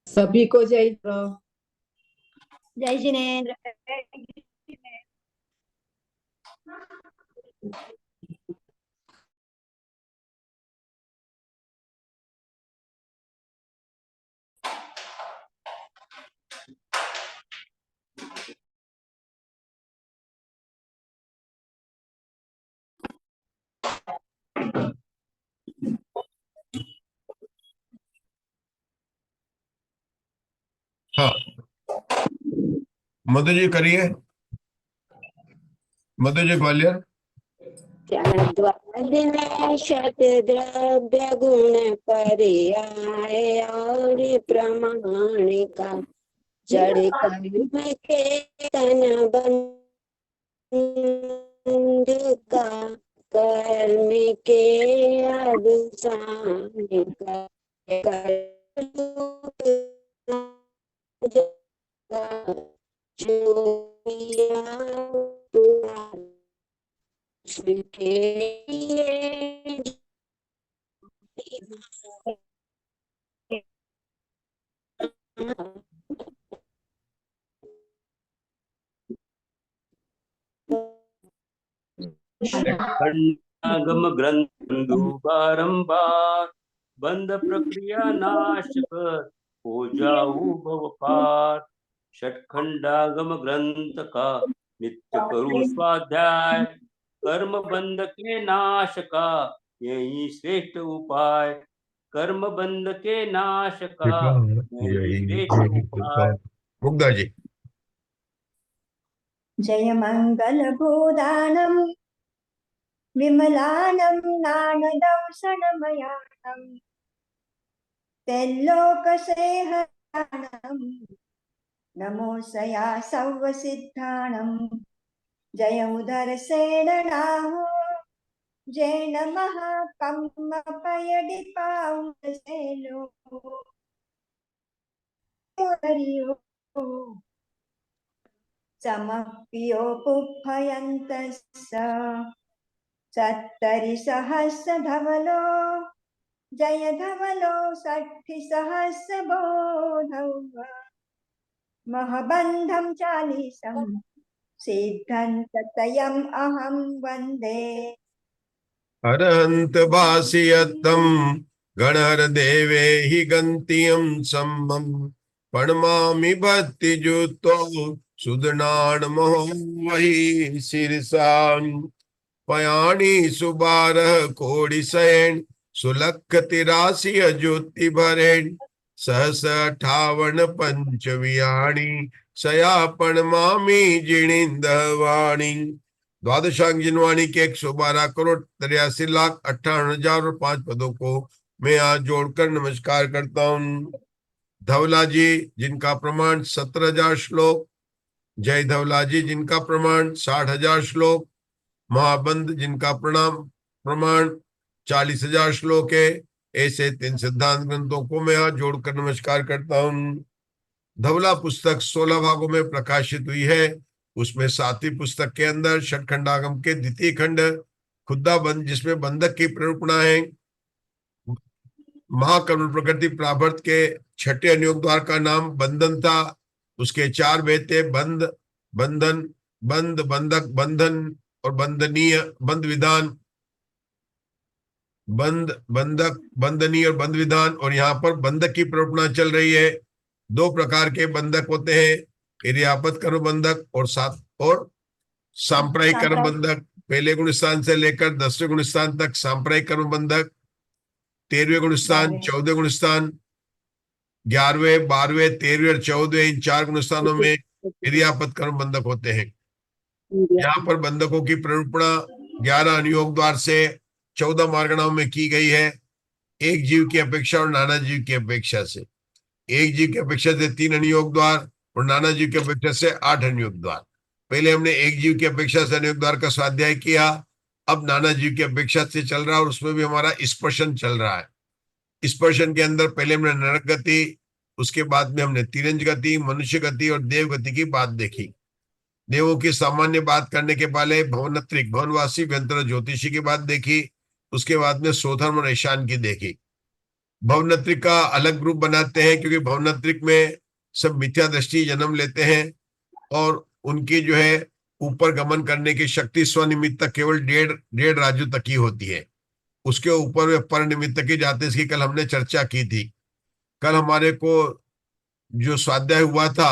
सभी को जय जय जिनेन्द्र। हाँ, मधु जी करिए। मधु जी ग्वालियर। शत द्रव्य गुण पर्याय और प्रमाणिका जड़ कर्म के तन बंध का कर्म के अवसान खंडागम ग्रंथु बारंबार बंध प्रक्रिया नाश कर हो जाऊ भव पार। षटखंडागम ग्रंथ का नित्य करूं स्वाध्याय, कर्म बंध के नाश का यही श्रेष्ठ उपाय। कर्म बंध के नाश का यही श्रेष्ठ उपाय। मुग्धा जी। जय मंगल भूदानम विमलानम नानदंसनमयानम तेल्लोकसेहरणम नमो सया सव्व सिद्धाणम। जय उदर सेनाहो जय नमः कम्मपयदि पाउसेलो हरिओ समप्पियो पुप्पयन्तस्स सत्तरि सहस्र धवलो जय धवलो षट्टि सहस्र बोधौ महबन्धं चालीसं सिद्धं अहं वन्दे। हरहंत भासियत्तम गणहर देवे हि गंतियम सम्मम प्रणमामि भक्ति जुतो सुदनान महो वही शीर्षान पयाणी सुबारह कोटि सैन सुलख तिरासी ज्योति भरेण सहस 58 पंचवियाणी सया प्रणमामि जिणिंद वाणी। द्वादशांग जिनवाणी के 112 करोड़ 83 लाख 58,000 और 5 पदों को मैं आज जोड़कर नमस्कार करता हूँ। धवला जी जिनका प्रमाण 17,000 श्लोक, जय धवला जी जिनका प्रमाण 60,000 श्लोक, महाबंध जिनका प्रमाण 40,000 श्लोक है। ऐसे 3 सिद्धांत ग्रंथों को मैं आज जोड़कर नमस्कार करता हूँ। धवला पुस्तक 16 भागों में प्रकाशित हुई है। उसमें 7वीं पुस्तक के अंदर षटखंडागम के द्वितीय खंड खुद्दा बंध, जिसमें बंधक की प्ररूपणा है। महाकरुण प्रकृति प्राभर्त के 6ठे अनुयोग द्वार का नाम बंधन था। उसके 4 भेद थे, बंध, बंधन, बंध, बंधक, बंधन और बंधनीय, बंध विधान, बंध, बंधक, बंधनीय और बंध विधान। और यहाँ पर बंधक की प्ररूपणा चल रही है। 2 प्रकार के बंधक होते हैं, इर्यापत कर्म बंधक और सांप्रायिक कर्म बंधक। पहले गुण स्थान से लेकर 10वें गुण स्थान तक सांप्रायिक कर्म बंधक, 13वें गुण स्थान, 14वें गुण स्थान, 11वें, 12वें, 13वें और 14वें, इन 4 गुण स्थानों में इर्यापत कर्म बंधक होते हैं। यहाँ पर बंधकों की प्ररूपणा 11 अनुयोग द्वार से 14 मार्गणाओं में की गई है। एक जीव की अपेक्षा और नाना जीव की अपेक्षा से। एक जीव की अपेक्षा से 3 अनुयोग द्वार और नाना जीव की अपेक्षा से 8 अनुयोग द्वार। पहले हमने एक जीव की अपेक्षा से अनुयोग द्वार का स्वाध्याय किया, अब नाना जीव की अपेक्षा से चल रहा है और उसमें भी हमारा स्पर्शन चल रहा है। स्पर्शन के अंदर पहले हमने नरक गति, उसके बाद में हमने तिरंज गति, मनुष्य गति और देव गति की बात देखी। देवों की सामान्य बात करने के पहले भवनत्रिक, भवनवासी, व्यंतर ज्योतिषी की बात देखी। उसके बाद में सोधर्म और ईशान की देखी। भवनत्रिक का अलग ग्रुप बनाते हैं, क्योंकि भवनत्रिक में सब मिथ्या दृष्टि जन्म लेते हैं और उनकी जो है ऊपर गमन करने की शक्ति स्वनिमित्त तक केवल 1.5 राजू तक ही होती है। उसके ऊपर वे पर निमित्त की जाते हैं। इसकी कल हमने चर्चा की थी। कल हमारे को जो स्वाध्याय हुआ था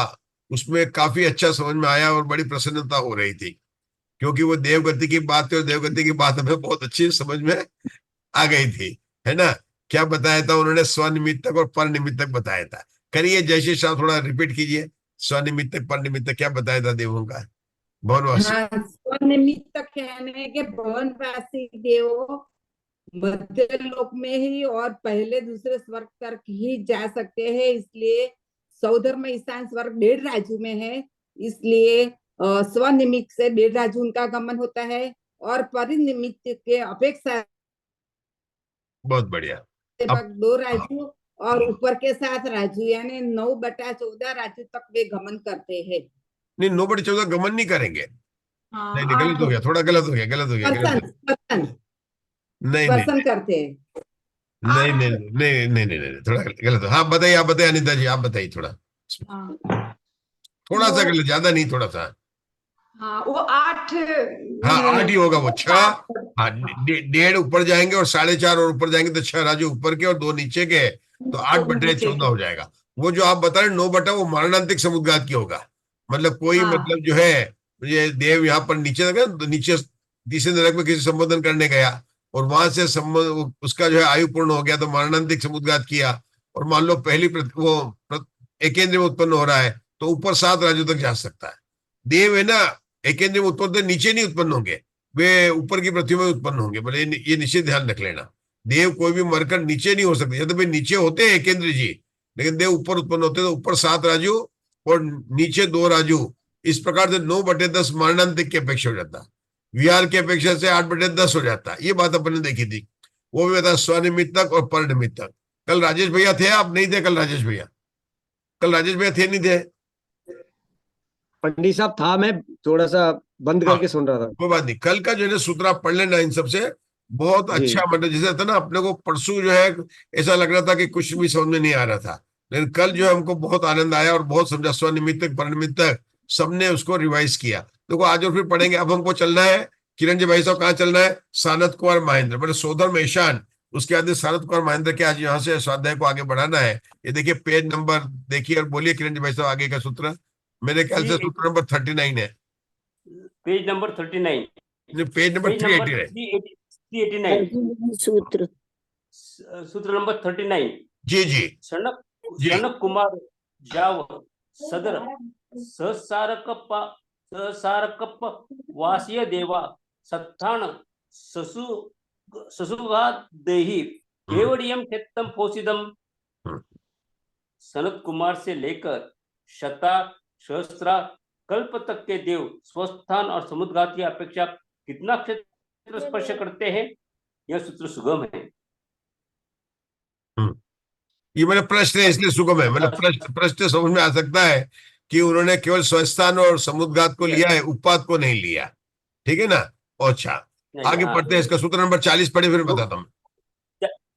उसमें काफी अच्छा समझ में आया और बड़ी प्रसन्नता हो रही थी, क्योंकि वो देवगति की बात है और देवगति की बात हमें बहुत अच्छी समझ में आ गई थी, है ना। क्या बताया था उन्होंने? स्वनिमित्तक और पर निमित्तक बताया था। करिए जयश्री शाह, थोड़ा रिपीट कीजिए। स्वनिमित्तक पर निमित्तक क्या बताया था देवों का, भवनवासी? हाँ, स्वनिमित्त कहने के भवनवासी देव मध्य लोक में ही और पहले दूसरे स्वर्ग तक ही जा सकते हैं, इसलिए सौधर्म ईशान स्वर्ग 1.5 राजू में है, इसलिए स्वनिमित्त से 1.5 राजू उनका गमन होता है और परिनिमित्त के अपेक्षा बहुत बढ़िया। अब 2 राजू और ऊपर के 7 राजू यानी 9/14 राजू तक वे गमन करते हैं। नहीं, 9/14 गमन नहीं करेंगे। हाँ, नहीं, गलत हो गया, थोड़ा गलत हो गया, गलत हो गया, गलत हो गया। नहीं नहीं स्पर्शन करते हैं। नहीं नहीं नहीं नहीं नहीं नहीं नहीं, थोड़ा गलत हो। हाँ बताइए, आप बताइए अनिता जी, आप बताइए थोड़ा। थोड़ा सा गलत, ज्यादा नहीं, थोड़ा सा। हाँ, वो 8 हाँ 8 ही होगा वो। 6, हाँ 1.5 ऊपर जाएंगे और 4.5 और ऊपर जाएंगे तो 6 राजू ऊपर के और 2 नीचे के, तो 8/14 हो जाएगा। वो जो आप बता रहे 9 वो मरणांतिक समुद्घात की होगा। मतलब कोई हाँ। मतलब जो है ये देव यहाँ पर नीचे लगा, तो नीचे तीसरे नरक में किसी संबोधन करने गया और वहां से उसका जो है आयु पूर्ण हो गया तो मरणांतिक समुद्घात किया, और मान लो पहली एकेंद्र में उत्पन्न हो रहा है तो ऊपर 7 राजू तक जा सकता है। देव है ना, एकेंद्र में उत्पन्न तो नीचे नहीं उत्पन्न होंगे, वे ऊपर की पृथ्वी में उत्पन्न होंगे। बोले ये निश्चित ध्यान रख लेना, देव कोई भी मरकर नीचे नहीं हो सकते। यदि भाई नीचे होते हैं एकेंद्र जी, लेकिन देव ऊपर उत्पन्न होते तो ऊपर 7 राजू और नीचे 2 राजू। इस प्रकार से 9/10 मरणांतिक की अपेक्षा हो जाता, विहार की अपेक्षा से 8/10 हो जाता। ये बात अपन ने देखी थी। वो भी बता स्वनिमित्तक और पर निमित्तक। कल राजेश भैया थे, आप नहीं थे कल? राजेश भैया कल राजेश भैया थे नहीं थे? पंडित साहब था, मैं थोड़ा सा बंद हाँ, करके सुन रहा था। कोई बात नहीं। कल का जो है सूत्र आप पढ़ लेना इन सबसे, बहुत जी। अच्छा। मतलब जैसे था ना, अपने को परसों जो है ऐसा लग रहा था कि कुछ भी समझ में नहीं आ रहा था, लेकिन कल जो है हमको बहुत आनंद आया और बहुत समझा। स्वनिमित्तक परनिमित्तक सबने उसको रिवाइज किया। देखो आज और फिर पढ़ेंगे। अब हमको चलना है, किरण जी भाई साहब कहाँ चलना है? सानत कुमार महेंद्र, मतलब सोधर में ईशान, उसके आगे सानत कुमार महेंद्र के आज यहाँ से स्वाध्याय को आगे बढ़ाना है। ये देखिए पेज नंबर देखिए और बोलिए किरण जी भाई साहब आगे का सूत्र। मेरे ख्याल से सूत्र नंबर 39 है। पेज नंबर 39, पेज नंबर 380 है। 389, सूत्र सूत्र नंबर 39। जी जी सनक जी। सनक कुमार जाव सदर सहसारकप्प वास्य देवा सत्थान ससु ससुगा देही केवड़ियम चित्तम पोषिदम। सनत कुमार से लेकर शता सहस्त्रा कल्प तक के देव स्वस्थान और समुद्घात की अपेक्षा कितना क्षेत्र स्पर्श करते हैं? यह सूत्र सुगम है। ये मेरा प्रश्न है इसलिए सुगम है। मतलब प्रश्न समझ में आ सकता है कि उन्होंने केवल स्वस्थान और समुद्घात को लिया है, उत्पाद को नहीं लिया। ठीक है ना? अच्छा आगे पढ़ते हैं। इसका सूत्र नंबर 40 पढ़े फिर बताता हूँ।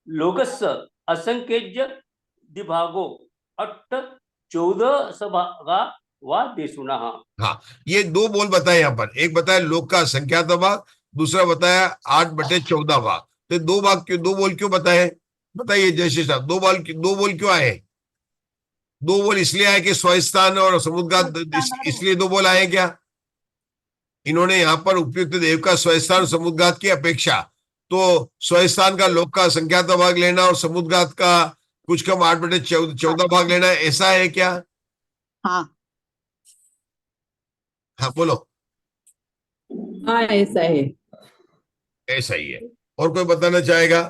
लोकस असंख्य दिभागो 8-14 सभागा वा देशुना। हाँ, ये 2 बोल बताए यहाँ पर। एक बताया लोक का संख्यात भाग, दूसरा बताया 8/14 भाग। तो 2 भाग क्यों, 2 बोल क्यों बताए? बताइए जयश्री साहब, 2 बोल क्यों आए? 2 बोल इसलिए आए कि स्वस्थान और समुद्घात, इसलिए 2 बोल आए क्या? इन्होंने यहाँ पर उपयुक्त देव का स्वस्थान और समुद्घात की अपेक्षा, तो स्वस्थान का लोक का संख्यात भाग लेना और समुद्घात का कुछ कम 8/14 भाग लेना, ऐसा है क्या? हाँ हाँ बोलो। हाँ, ऐसा है। ऐसा ही है। और कोई बताना चाहेगा?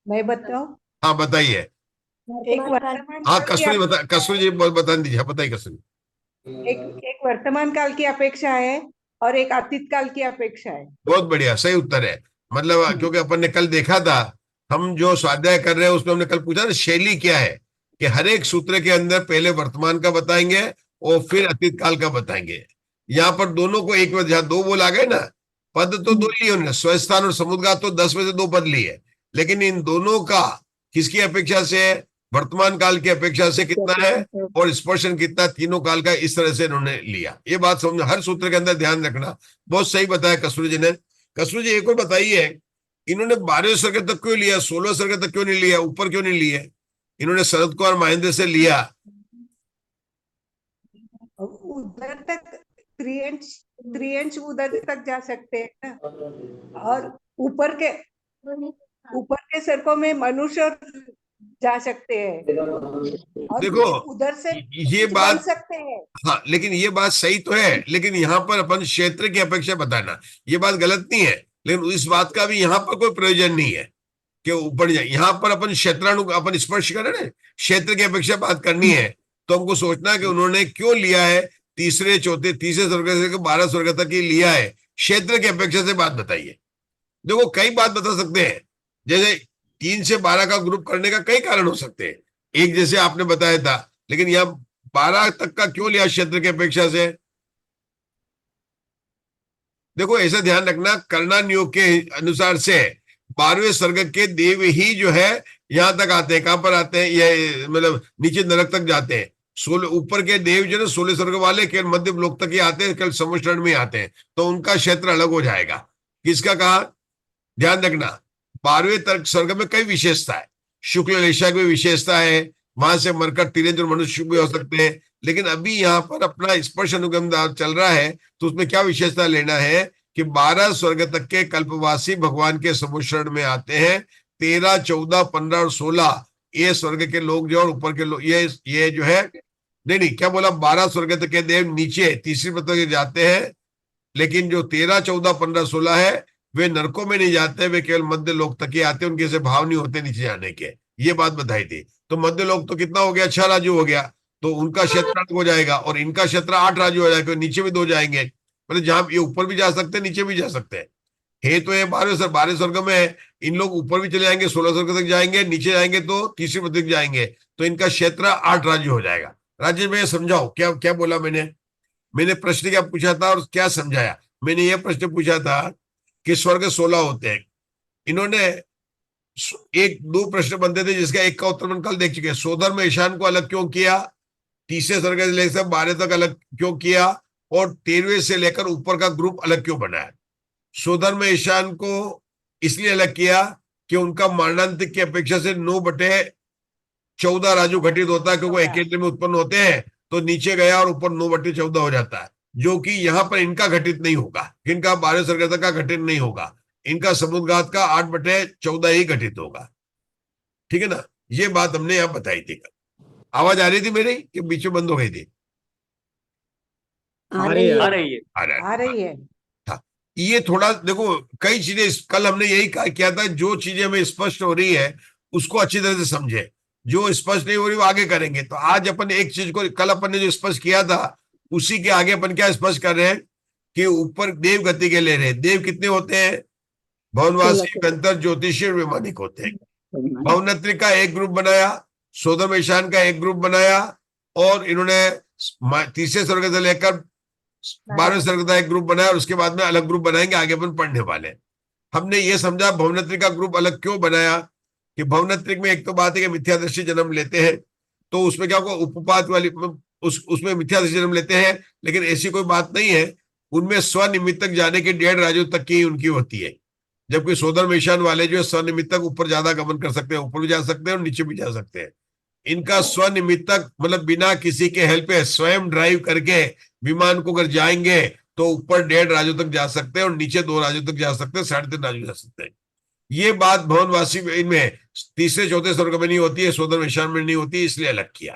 मैं बताऊं? हाँ बताइए। एक वर्तमान हाँ काल की कस्तूरी बता, कस्तूरी जी बता दीजिए। हाँ बताइए कस्तूरी। एक वर्तमान काल की अपेक्षा है और एक अतीत काल की अपेक्षा है। बहुत बढ़िया, सही उत्तर है। मतलब क्योंकि अपन ने कल देखा था, हम जो स्वाध्याय कर रहे हैं उसमें हमने कल पूछा ना शैली क्या है, कि हर एक सूत्र के अंदर पहले वर्तमान का बताएंगे और फिर अतीत काल का बताएंगे। यहाँ पर दोनों को एक में, जहाँ 2 बोल आ गए ना, पद तो 2 लिए उन्होंने, स्वस्थान और समुद्घात तो 10 में से 2 पद लिए, लेकिन इन दोनों का किसकी अपेक्षा से है? वर्तमान काल की अपेक्षा से कितना है और स्पर्शन कितना, तीनों काल का इस तरह से इन्होंने लिया। ये बात समझ, हर सूत्र के अंदर ध्यान रखना। बहुत सही बताया कसूरी जी ने। कसूरी जी एक और बताइए, इन्होंने 12वें सर्ग तक क्यों लिया, 16वें सर्ग तक क्यों नहीं लिया, ऊपर क्यों नहीं लिए? इन्होंने शरद कुमार महेंद्र से लिया। उधर तक त्रियंश उधर तक जा सकते हैं ना, और ऊपर के सर्कों में मनुष्य जा सकते हैं, और देखो उधर से ये बन बात, सकते हैं। हाँ लेकिन ये बात सही तो है, लेकिन यहाँ पर अपन क्षेत्र की अपेक्षा बताना, ये बात गलत नहीं है, लेकिन इस बात का भी यहाँ पर कोई प्रयोजन नहीं है कि ऊपर जाए। यहाँ पर अपन क्षेत्राणु अपन स्पर्श करें ना, क्षेत्र की अपेक्षा बात करनी है, तो हमको सोचना है कि उन्होंने क्यों लिया है तीसरे स्वर्ग से 12 स्वर्ग तक ही लिया है, क्षेत्र की अपेक्षा से बात बताइए। देखो कई बात बता सकते हैं, जैसे 3 से 12 का ग्रुप करने का कई कारण हो सकते हैं, एक जैसे आपने बताया था, लेकिन यहाँ 12 तक का क्यों लिया क्षेत्र की अपेक्षा से? देखो ऐसा ध्यान रखना, करना नियोग के अनुसार से 12वें स्वर्ग के देव ही जो है यहां तक आते हैं। कहां पर आते हैं? ये मतलब नीचे नरक तक जाते हैं। 16 ऊपर के देव जो है 16 स्वर्ग वाले केवल मध्य लोक तक ही आते हैं, केवल समुद्र में आते हैं, तो उनका क्षेत्र अलग हो जाएगा। किसका कहा? ध्यान रखना, 12वें तर्क स्वर्ग में कई विशेषता है, शुक्ल लेशा की विशेषता है, वहां से मरकर तिरेंद्र मनुष्य भी हो सकते हैं, लेकिन अभी यहाँ पर अपना स्पर्श अनुगम चल रहा है, तो उसमें क्या विशेषता लेना है कि 12 स्वर्ग तक के कल्पवासी भगवान के समुशरण में आते हैं। 13, 14, 15 और 16 ये स्वर्ग के लोग जो, और ऊपर के लोग ये जो है, नहीं क्या बोला, 12 स्वर्ग तक के देव नीचे तीसरी पृथ्वी जाते हैं, लेकिन जो 13, 14, 15, 16 है वे नरकों में नहीं जाते, वे केवल मध्य लोक तक ही आते, उनके से भाव नहीं होते नीचे जाने के। ये बात बताई थी। तो मध्य लोक तो कितना हो गया? 6 राज्य हो गया, तो उनका क्षेत्र 8 हो जाएगा, और इनका क्षेत्र 8 राज्य हो जाएगा, नीचे भी 2 जाएंगे, मतलब जहां ये ऊपर भी जा सकते हैं नीचे भी जा सकते हैं। हे तो ये 12 स्वर्ग में है, इन लोग ऊपर भी चले जाएंगे, 16 स्वर्ग तक जाएंगे, नीचे जाएंगे तो तीसरी पृथ्वी तक जाएंगे, तो इनका क्षेत्र 8 राज्य हो जाएगा। राज्य में समझाओ क्या क्या बोला मैंने प्रश्न क्या पूछा था और क्या समझाया? मैंने यह प्रश्न पूछा था कि स्वर्ग 16 होते हैं, इन्होंने 1-2 प्रश्न बनते थे जिसका एक का उत्तर मन कल देख चुके हैं। सोधर में ईशान को अलग क्यों किया, तीसरे स्वर्ग से लेकर 12 तक अलग क्यों किया, और 13वें से लेकर ऊपर का ग्रुप अलग क्यों बनाया? सोधर में ईशान को इसलिए अलग किया कि उनका मारणांतिक की अपेक्षा से 9/14 राजू घटित होता है, क्योंकि एक केंद्र में उत्पन्न होते हैं, तो नीचे गया और ऊपर 9/14 हो जाता है, जो कि यहां पर इनका घटित नहीं होगा, किनका 12 स्वर्ग तक का घटित नहीं होगा, इनका समुद्रघात का 8/14 ही घटित होगा। ठीक है ना, ये बात हमने यहां बताई थी। आवाज आ रही थी मेरी कि बीच में बंद हो गई थी? आ रही है। आ रही है। आ रही है। था ये थोड़ा देखो, कई चीजें कल हमने यही किया था, जो चीजें हमें स्पष्ट हो रही है उसको अच्छी तरह से समझे, जो स्पष्ट नहीं हो रही वो आगे करेंगे। तो आज अपन एक चीज को, कल अपन ने जो स्पष्ट किया था उसी के आगे अपन क्या स्पष्ट कर रहे हैं कि ऊपर देव गति के ले रहे हैं। देव कितने होते हैं? भवनवासी, अंतर ज्योतिषी, वैमानिक होते हैं। भवनत्री का एक ग्रुप बनाया, सोदम ईशान का एक ग्रुप बनाया, और इन्होंने तीसरे स्वर्ग से लेकर 12वें स्वर्ग का एक ग्रुप बनाया, और उसके बाद में अलग ग्रुप बनाएंगे, आगे अपन पढ़ने वाले। हमने ये समझा भवनत्री का ग्रुप अलग क्यों बनाया कि भवनत्री में एक तो बात है कि मिथ्यादृष्टि जन्म लेते हैं, तो उसमें क्या होगा, उपपात वाली उसमें मिथ्यादृष्टि जन्म लेते हैं, लेकिन ऐसी कोई बात नहीं है, उनमें स्वनिमित्तक जाने के 1.5 राज्यों तक की उनकी होती है, जबकि सोदर ईशान वाले जो है स्वनिमित्तक ऊपर ज्यादा गमन कर सकते हैं, ऊपर भी जा सकते हैं और नीचे भी जा सकते हैं। इनका स्वनिमित्तक मतलब बिना किसी के हेल्प पे स्वयं ड्राइव करके विमान को अगर जाएंगे तो ऊपर 1.5 राज्यों तक जा सकते हैं और नीचे 2 राज्यों तक जा सकते हैं, 3.5 राज्यों जा सकते हैं। ये बात भवनवासी इनमें तीसरे चौथे स्वर्ग में नहीं होती है, सोदर ईशान में नहीं होती, इसलिए अलग किया।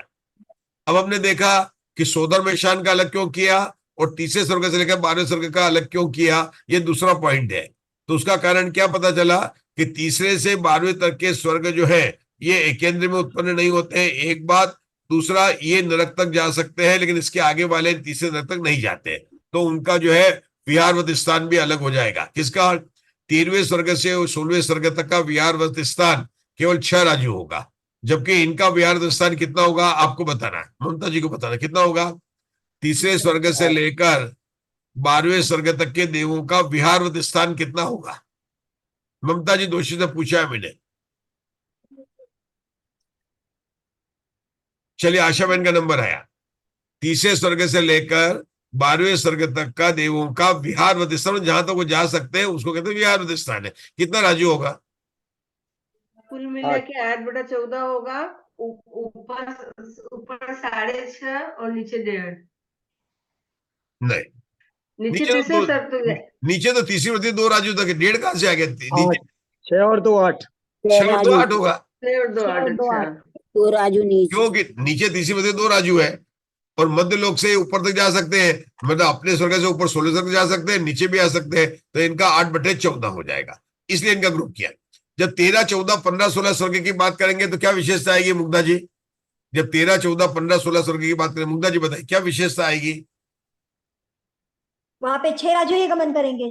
अब हमने देखा कि सोदर ईशान का अलग क्यों किया और तीसरे स्वर्ग से लेकर 12वें स्वर्ग का अलग क्यों किया, ये दूसरा पॉइंट है। तो उसका कारण क्या पता चला कि तीसरे से 12वें तक के स्वर्ग जो है ये एक केंद्र में उत्पन्न नहीं होते हैं, एक बात। दूसरा, ये नरक तक जा सकते हैं, लेकिन इसके आगे वाले तीसरे नरक तक नहीं जाते, तो उनका जो है विहारवत स्थान भी अलग हो जाएगा। किसका? 13वें स्वर्ग से 16वें स्वर्ग तक का विहारवत स्थान केवल 6 राज्य होगा, जबकि इनका विहारवत स्थान कितना होगा आपको बताना है, ममता जी को बताना कितना होगा। तीसरे स्वर्ग से लेकर 12वें स्वर्ग तक के देवों का विहारवत स्थान कितना होगा? ममता जी दोषी से पूछा है मैंने। चलिए, आशा बहन का नंबर आया। तीसरे स्वर्ग से लेकर 12वें स्वर्ग तक का देवों का विहारवत स्थान, जहां तक वो जा सकते हैं उसको कहते हैं विहारवत स्थान है। कितना राजू होगा? कुल मिला के 8/14 होगा। ऊपर ऊपर 6.5 और नीचे 1.5। नहीं, नीचे नीचे तीसरे तो स्तर तो नीचे तो तीसरी होती है 2 राजू तक है, 1.5 कहां से आ गया? नीचे 6 और 2 8। 6 और 2 8 होगा, 6 और 2 8। अच्छा, तो राजू नीचे। क्योंकि नीचे तीसरी होती है 2 राजू है। और मध्य लोक से ऊपर तक जा सकते हैं, मतलब अपने स्वर्ग से ऊपर 16 तक जा सकते हैं, नीचे भी आ सकते हैं, तो इनका 8/14 हो जाएगा, इसलिए इनका ग्रुप किया। जब 13, 14, 15, 16 स्वर्ग की बात करेंगे तो क्या विशेषता आएगी मुग्धा जी? जब 13, 14, 15, 16 स्वर्ग की बात करें, मुग्धा जी बताइए क्या विशेषता आएगी? वहां पे 6 राजू ही गमन करेंगे।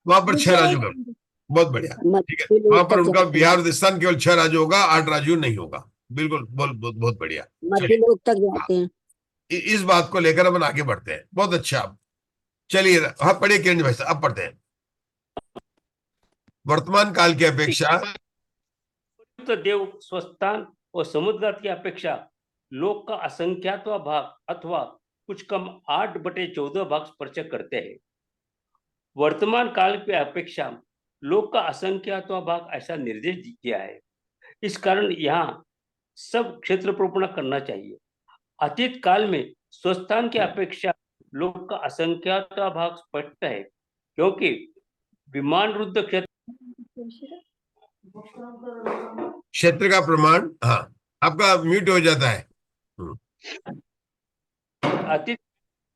वहां पर 6 नीचे राजू नहीं। का, बहुत बढ़िया, ठीक है। मध्य वहां लोक पर तक उनका जाते हैं। बिहार स्थान केवल 6 राजू होगा, 8 राजू नहीं होगा। बिल्कुल, बहुत बहुत बहुत बढ़िया। मध्य चलिए, लोक तक हाँ, जाते हैं। इस बात को लेकर अपन आगे बढ़ते हैं। बहुत अच्छा। चलिए, हाँ पढ़िए किरण भाई साहब, अब पढ़ते हैं। वर्तमान काल की अपेक्षा तो देव स्वस्थान और समुद्र की अपेक्षा लोक का असंख्यातवा भाग अथवा कुछ कम 8/14 भाग स्पर्श करते हैं। वर्तमान काल की अपेक्षा लोक का असंख्यातवा भाग ऐसा निर्देश किया है। इस कारण यहाँ सब क्षेत्र प्रोपण करना चाहिए। अतीत काल में स्वस्थान की अपेक्षा लोक का असंख्यातवा भाग स्पष्ट है, क्योंकि विमान रुद्ध क्षेत्र क्षेत्र का प्रमाण, हाँ आपका म्यूट हो जाता है। अतीत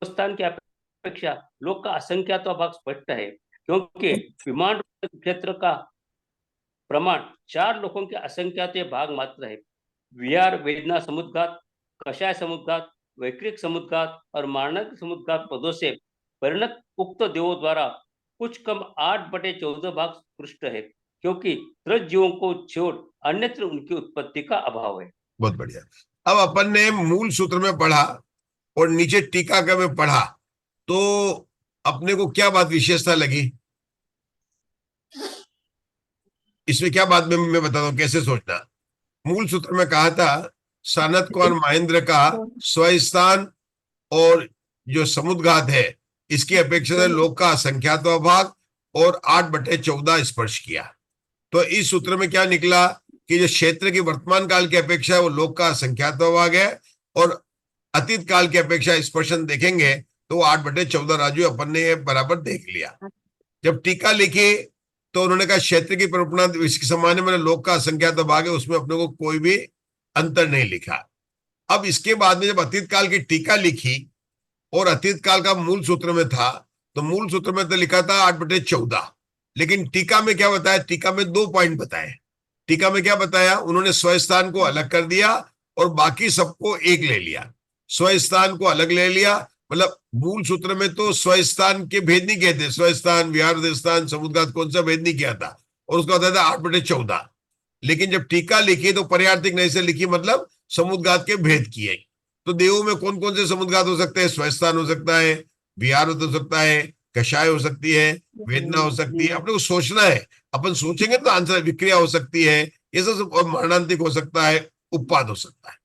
स्थान की अपेक्षा लोक का असंख्यातवा भाग स्पष्ट है, क्योंकि विमान क्षेत्र का प्रमाण 4 लोगों के असंख्यात भाग मात्र है। विहार, वेदना समुद्घात, कषाय समुद्घात, वैक्रिक समुद्घात और मारणक समुद्घात पदों से परिणत उक्त देवों द्वारा कुछ कम 8/14 भाग पृष्ठ है, क्योंकि त्रज जीवों को छोड़ अन्यत्र उनकी उत्पत्ति का अभाव है। बहुत बढ़िया। अब अपन ने मूल सूत्र में पढ़ा और नीचे टीका का में पढ़ा, तो अपने को क्या बात विशेषता लगी? इसमें क्या बात में मैं बताता हूं कैसे सोचना। मूल सूत्र में कहा था सनत कुमार महेंद्र का स्वस्थान और जो समुद्घात है इसकी अपेक्षा से लोक का असंख्यातवा भाग और 8/14 स्पर्श किया। तो इस सूत्र में क्या निकला कि जो क्षेत्र की वर्तमान काल की अपेक्षा है वो लोक का असंख्यातवा भाग है, और अतीत काल की अपेक्षा स्पर्शन देखेंगे तो वो 8/14 राजू अपन ने बराबर देख लिया। जब टीका लिखी तो उन्होंने कहा क्षेत्र की परिकल्पना इसके सामान्य में लोक का असंख्यातवा भाग है, उसमें अपने को कोई भी अंतर नहीं लिखा। अब इसके बाद में जब अतीत काल की टीका लिखी और अतीत काल का मूल सूत्र में था, तो मूल सूत्र में तो लिखा था 8/14, लेकिन टीका में क्या बताया? टीका में 2 पॉइंट बताए। टीका में क्या बताया? उन्होंने स्वस्थान को अलग कर दिया और बाकी सबको एक ले लिया। स्वस्थान को अलग ले लिया, मतलब मूल सूत्र में तो स्वस्थान के भेद नहीं कहते, स्वस्थान, विहार स्थान, समुद्घात कौन सा भेद नहीं किया था, और उसका होता था 8/14। लेकिन जब टीका लिखी तो पर्यार्थिक नहीं से लिखी, मतलब समुद्घात के भेद किए। तो देवों में कौन कौन से समुद्घात हो सकते हैं? स्वस्थान हो सकता है, विहार हो सकता है, कषाय हो सकती है, वेदना हो सकती है। अपने को सोचना है, अपन सोचेंगे तो आंसर। विक्रिया हो सकती है, ये सब। और मरणांतिक हो सकता है, उत्पाद हो सकता है।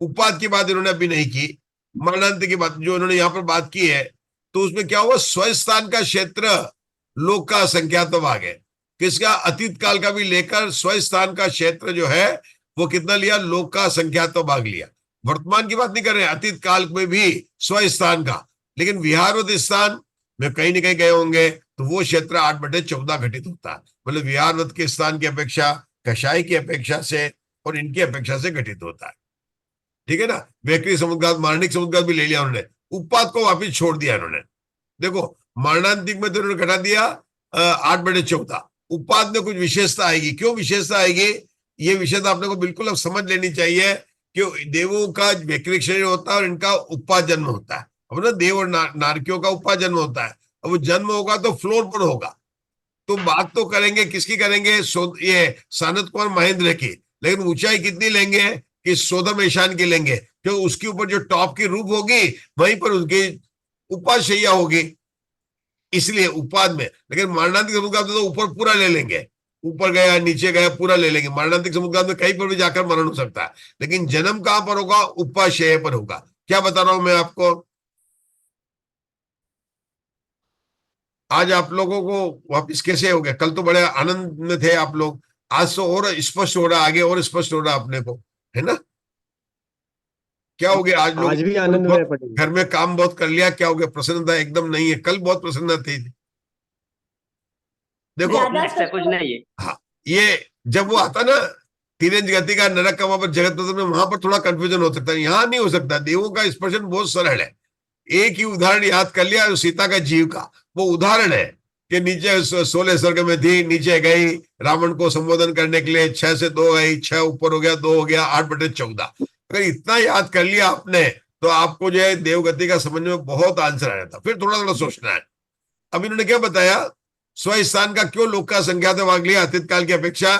उत्पाद की बात इन्होंने अभी नहीं की, मरणांतिक की बात जो इन्होंने यहाँ पर बात की है, तो उसमें क्या हुआ? स्वस्थान का क्षेत्र लोक का असंख्यात भाग है। किसका? अतीत काल का भी लेकर स्वस्थान का क्षेत्र जो है वो कितना लिया? लोक का असंख्यात भाग लिया। वर्तमान की बात नहीं कर रहे, अतीत काल में भी स्वस्थान का। लेकिन विहारवत स्थान में कहीं ना कहीं गए होंगे तो वो क्षेत्र 8/14 घटित होता है, मतलब विहारवत के स्थान की अपेक्षा, कषाय की अपेक्षा से और इनकी अपेक्षा से घटित होता है। ठीक है ना? वैक्रिक समुद्घात, मारणिक समुद्घात भी ले लिया उन्होंने, उत्पाद को वापिस छोड़ दिया इन्होंने। देखो, मारणांतिक में तो उन्होंने घटा दिया 8/14। उत्पाद में कुछ विशेषता आएगी। क्यों विशेषता आएगी? ये विशेषता आपने को बिल्कुल अब समझ लेनी चाहिए कि देवों का वैक्रिक शरीर होता है और इनका उत्पाद जन्म होता है। अब ना देव और नारकियों का उत्पाद जन्म होता है, अब वो जन्म होगा तो फ्लोर पर होगा। तो बात तो करेंगे किसकी करेंगे? ये सनत कुमार महेंद्र की, लेकिन ऊंचाई कितनी लेंगे कि सोदम ईशान की लेंगे, क्योंकि उसके ऊपर जो टॉप की रूप होगी वहीं पर उनकी उपाद शैया होगी, इसलिए उपाद में। लेकिन मरणांतिक तो ऊपर पूरा ले लेंगे, ऊपर गया नीचे गया पूरा ले लेंगे। मरणांतिक समुद्र में कहीं पर भी जाकर मरण हो सकता है, लेकिन जन्म कहां पर होगा? उपाशय पर होगा। क्या बता रहा हूं मैं आपको? आज आप लोगों को वापिस कैसे हो गया? कल तो बड़े आनंद में थे आप लोग, आज तो और स्पष्ट हो रहा, आगे और स्पष्ट हो रहा अपने को, है ना? क्या हो गया आज लोग? आज भी आनंद में पड़े। घर में काम बहुत कर लिया, क्या हो गया? प्रसन्नता एकदम नहीं है। कल बहुत प्रसन्नता थी। देखो ज्यादा ऐसा कुछ नहीं है। हाँ, ये जब वो आता ना तिरंज गति का नरक का, वहां पर जगत में, वहां पर थोड़ा कंफ्यूजन हो सकता है, यहाँ नहीं हो सकता। देवों का स्पर्शन बहुत सरल है। एक ही उदाहरण याद कर लिया, सीता का जीव का वो उदाहरण है कि नीचे 16 स्वर्ग में थी, नीचे गई रावण को संबोधन करने के लिए, 6 से 2 गई, 6 ऊपर हो गया, 2 हो गया, 8/14। अगर इतना याद कर लिया आपने तो आपको जो है देवगति का समझ में बहुत आंसर आ जाता। फिर थोड़ा थोड़ा सोचना है। अब इन्होंने क्या बताया? स्वस्थान का क्यों लोक का संख्यात भाग लिया अतीत काल की अपेक्षा?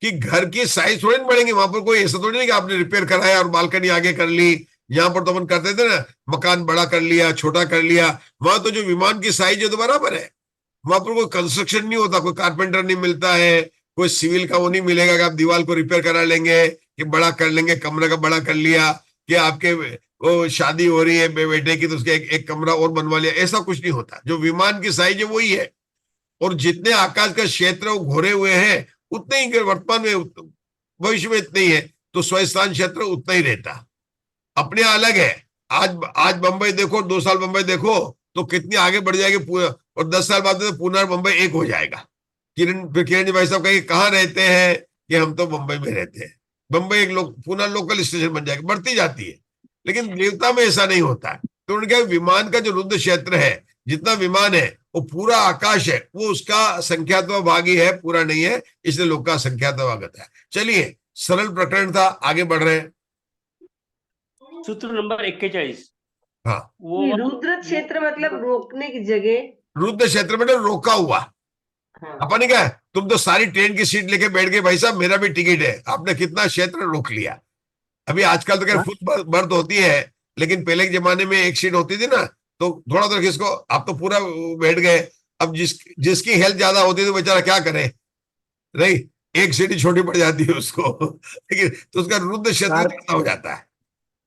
कि घर की साइज थोड़ी नहीं बढ़ेंगे, वहां पर कोई ऐसा थोड़ी नहीं कि आपने रिपेयर कराया और बालकनी आगे कर ली। यहाँ पर तो अपन करते थे ना, मकान बड़ा कर लिया, छोटा कर लिया। वहां तो जो विमान की साइज है तो बराबर है। वहां पर कोई कंस्ट्रक्शन नहीं होता, कोई कारपेंटर नहीं मिलता है, कोई सिविल का वो नहीं मिलेगा कि आप दीवार को रिपेयर करा लेंगे, कि बड़ा कर लेंगे, कमरा का बड़ा कर लिया, कि आपके वो शादी हो रही है बेटे की तो उसके एक कमरा और बनवा लिया। ऐसा कुछ नहीं होता। जो विमान की साइज है वही है। और जितने आकाश का क्षेत्र वो घोरे हुए हैं उतने ही वर्तमान में, भविष्य में इतने ही है, तो स्वस्थान क्षेत्र उतना ही रहता। अपने अलग है। आज बंबई देखो, 2 साल बंबई देखो तो कितनी आगे बढ़ जाएगी, और 10 साल बाद में पुणे और बंबई एक हो जाएगा। किरण जी भाई साहब कहेंगे कहाँ रहते हैं? कि हम तो बंबई में रहते हैं। बंबई एक पुणे लोकल स्टेशन बन जाएगा, बढ़ती जाती है। लेकिन देवता में ऐसा नहीं होता है। तो उनके विमान का जो रुद्र क्षेत्र है, जितना विमान है वो पूरा आकाश है, वो उसका संख्यात्मक भाग ही है, पूरा नहीं है, इसलिए लोक का संख्यात्मक भाग है। चलिए, सरल प्रकरण था, आगे बढ़ रहे हैं। सूत्र नंबर 41। हाँ, वो रुद्र क्षेत्र मतलब रोकने की जगह। रुद्र क्षेत्र में रोका हुआ। हाँ। अपन ने कहा तुम तो सारी ट्रेन की सीट लेके बैठ गए, भाई साहब मेरा भी टिकट है, आपने कितना क्षेत्र रोक लिया। अभी आजकल तो खैर फुल बर्थ होती है, लेकिन पहले के जमाने में एक सीट होती थी ना, तो थोड़ा थोड़ा किसको, आप तो पूरा बैठ गए। अब जिसकी हेल्थ ज्यादा होती है तो बेचारा क्या करे, नहीं, एक सीट ही छोटी पड़ जाती है उसको लेकिन तो उसका रुद्र क्षेत्र ज्यादा हो जाता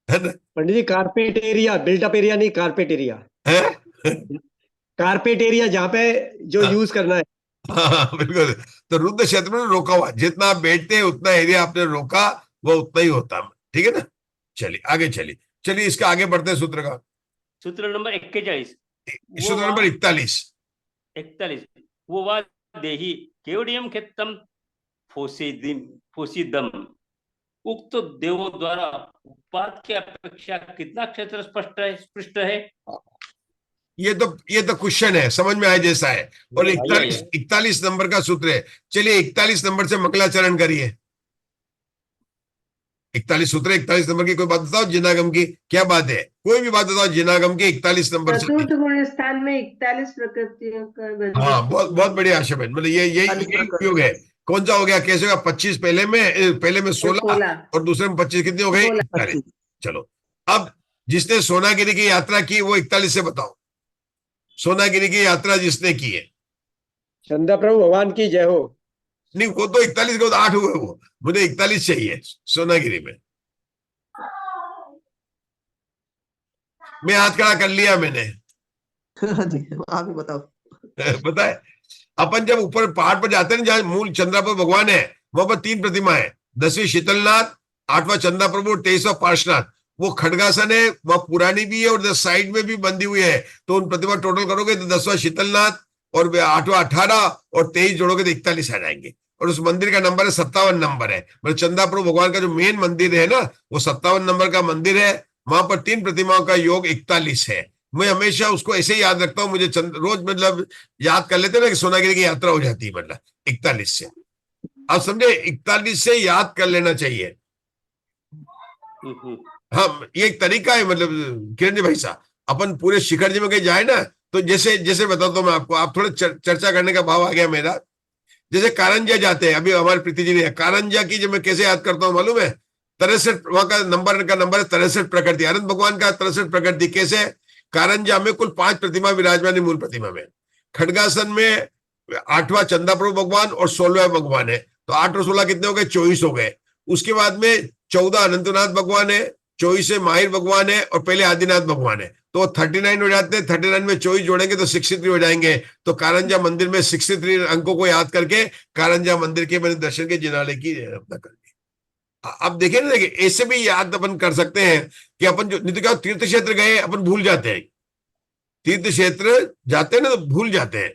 है ना? पंडित जी, कारपेट एरिया, बिल्टअप एरिया नहीं, कारपेट एरिया है? कारपेट एरिया जहाँ पे जो हाँ। यूज करना है। हाँ बिल्कुल। तो रुद्र क्षेत्र में रोका हुआ, जितना आप बैठते हैं उतना एरिया आपने रोका, वो उतना ही होता। ठीक है ना? चलिए आगे चलिए इसका आगे बढ़ते हैं सूत्र का। सूत्र नंबर 41। सूत्र नंबर 41। वो वा देही केवडियम खेतम फोसीदम। उक्त देवों द्वारा उत्पाद की अपेक्षा कितना क्षेत्र स्पष्ट है? ये तो क्वेश्चन है, समझ में आए जैसा है। और 41 नंबर का सूत्र है। चलिए 41 नंबर से मंगलाचरण करिए। 41 सूत्र, 41 नंबर की कोई बात बताओ जिनागम की, क्या बात है? कोई भी बात बताओ जिनागम की 41 नंबर से। चतुर्थ गुण स्थान में 41 प्रकृतियों का। हाँ, बहुत बढ़िया आशा-बहन, मतलब यही उपयोग है। कौन सा हो गया, कैसे होगा? 25 पहले में 16 और दूसरे में 25, कितनी हो गई? 41। चलो, अब जिसने सोनागिरी की यात्रा की वो 41 से बताओ। सोनागिरी की यात्रा जिसने की है, चंदा प्रभु भगवान की जय हो। नहीं वो तो 41 के बाद 8 हुए, वो मुझे 41 चाहिए सोनागिरी में। मैं हाथ खड़ा कर लिया मैंने। आप ही बताओ। पता है, अपन जब ऊपर पहाड़ पर जाते हैं ना, जहाँ मूल चंद्रा प्रभु भगवान है, वहां पर 3 प्रतिमा है। 10वीं शीतलनाथ, 8वां चंद्रा प्रभु, 23वां पार्श्वनाथ। वो खड़गासन है, वह पुरानी भी है और 10 साइड में भी बंधी हुई है। तो उन प्रतिमा टोटल करोगे तो 10वां शीतलनाथ और 8वां 18 और 23 जोड़ोगे तो 41 आ जाएंगे। और उस मंदिर का नंबर है 57 नंबर है। मतलब चंद्रा प्रभु भगवान का जो मेन मंदिर है ना, वो 57 नंबर का मंदिर है। वहां पर 3 प्रतिमाओं का योग 41 है। मैं हमेशा उसको ऐसे ही याद रखता हूँ। मुझे रोज मतलब याद कर लेते ना कि सोनागिरी की यात्रा हो जाती है, मतलब 41 से। आप समझे, 41 से याद कर लेना चाहिए। हाँ, ये एक तरीका है। मतलब किरण जी भाई साहब, अपन पूरे शिखर जी में कहीं जाए ना, तो जैसे बताता हूँ मैं आपको, आप थोड़ा चर्चा करने का भाव आ गया मेरा। जैसे कारंजा जाते हैं, अभी हमारे प्रीति जी ने, कारंजा की जब मैं कैसे याद करता हूँ मालूम है? 63, वहां का नंबर है 63 प्रकृति, अनंत भगवान का 63 प्रकृति। कैसे? कारंजा में कुल 5 प्रतिमा विराजमान है मूल प्रतिमा में। खड़गासन में 8वां चंदा प्रभु भगवान और 16वां भगवान है, तो 8 और 16 कितने हो गए? 24 हो गए। उसके बाद में 14 अनंतनाथ भगवान है, 24 माहिर भगवान है और पहले आदिनाथ भगवान है, तो 39 हो जाते हैं। 39 में 24 जोड़ेंगे तो 63 हो जाएंगे। तो कारंजा मंदिर में 63 अंकों को याद करके कारंजा मंदिर के मैंने दर्शन के जिनाले की अपना कर ली। अब देखिए ना, देखिए ऐसे भी याद अपन कर सकते हैं कि अपन जो नहीं तो क्या तीर्थ क्षेत्र गए अपन भूल जाते हैं, तीर्थ क्षेत्र जाते हैं ना तो भूल जाते हैं।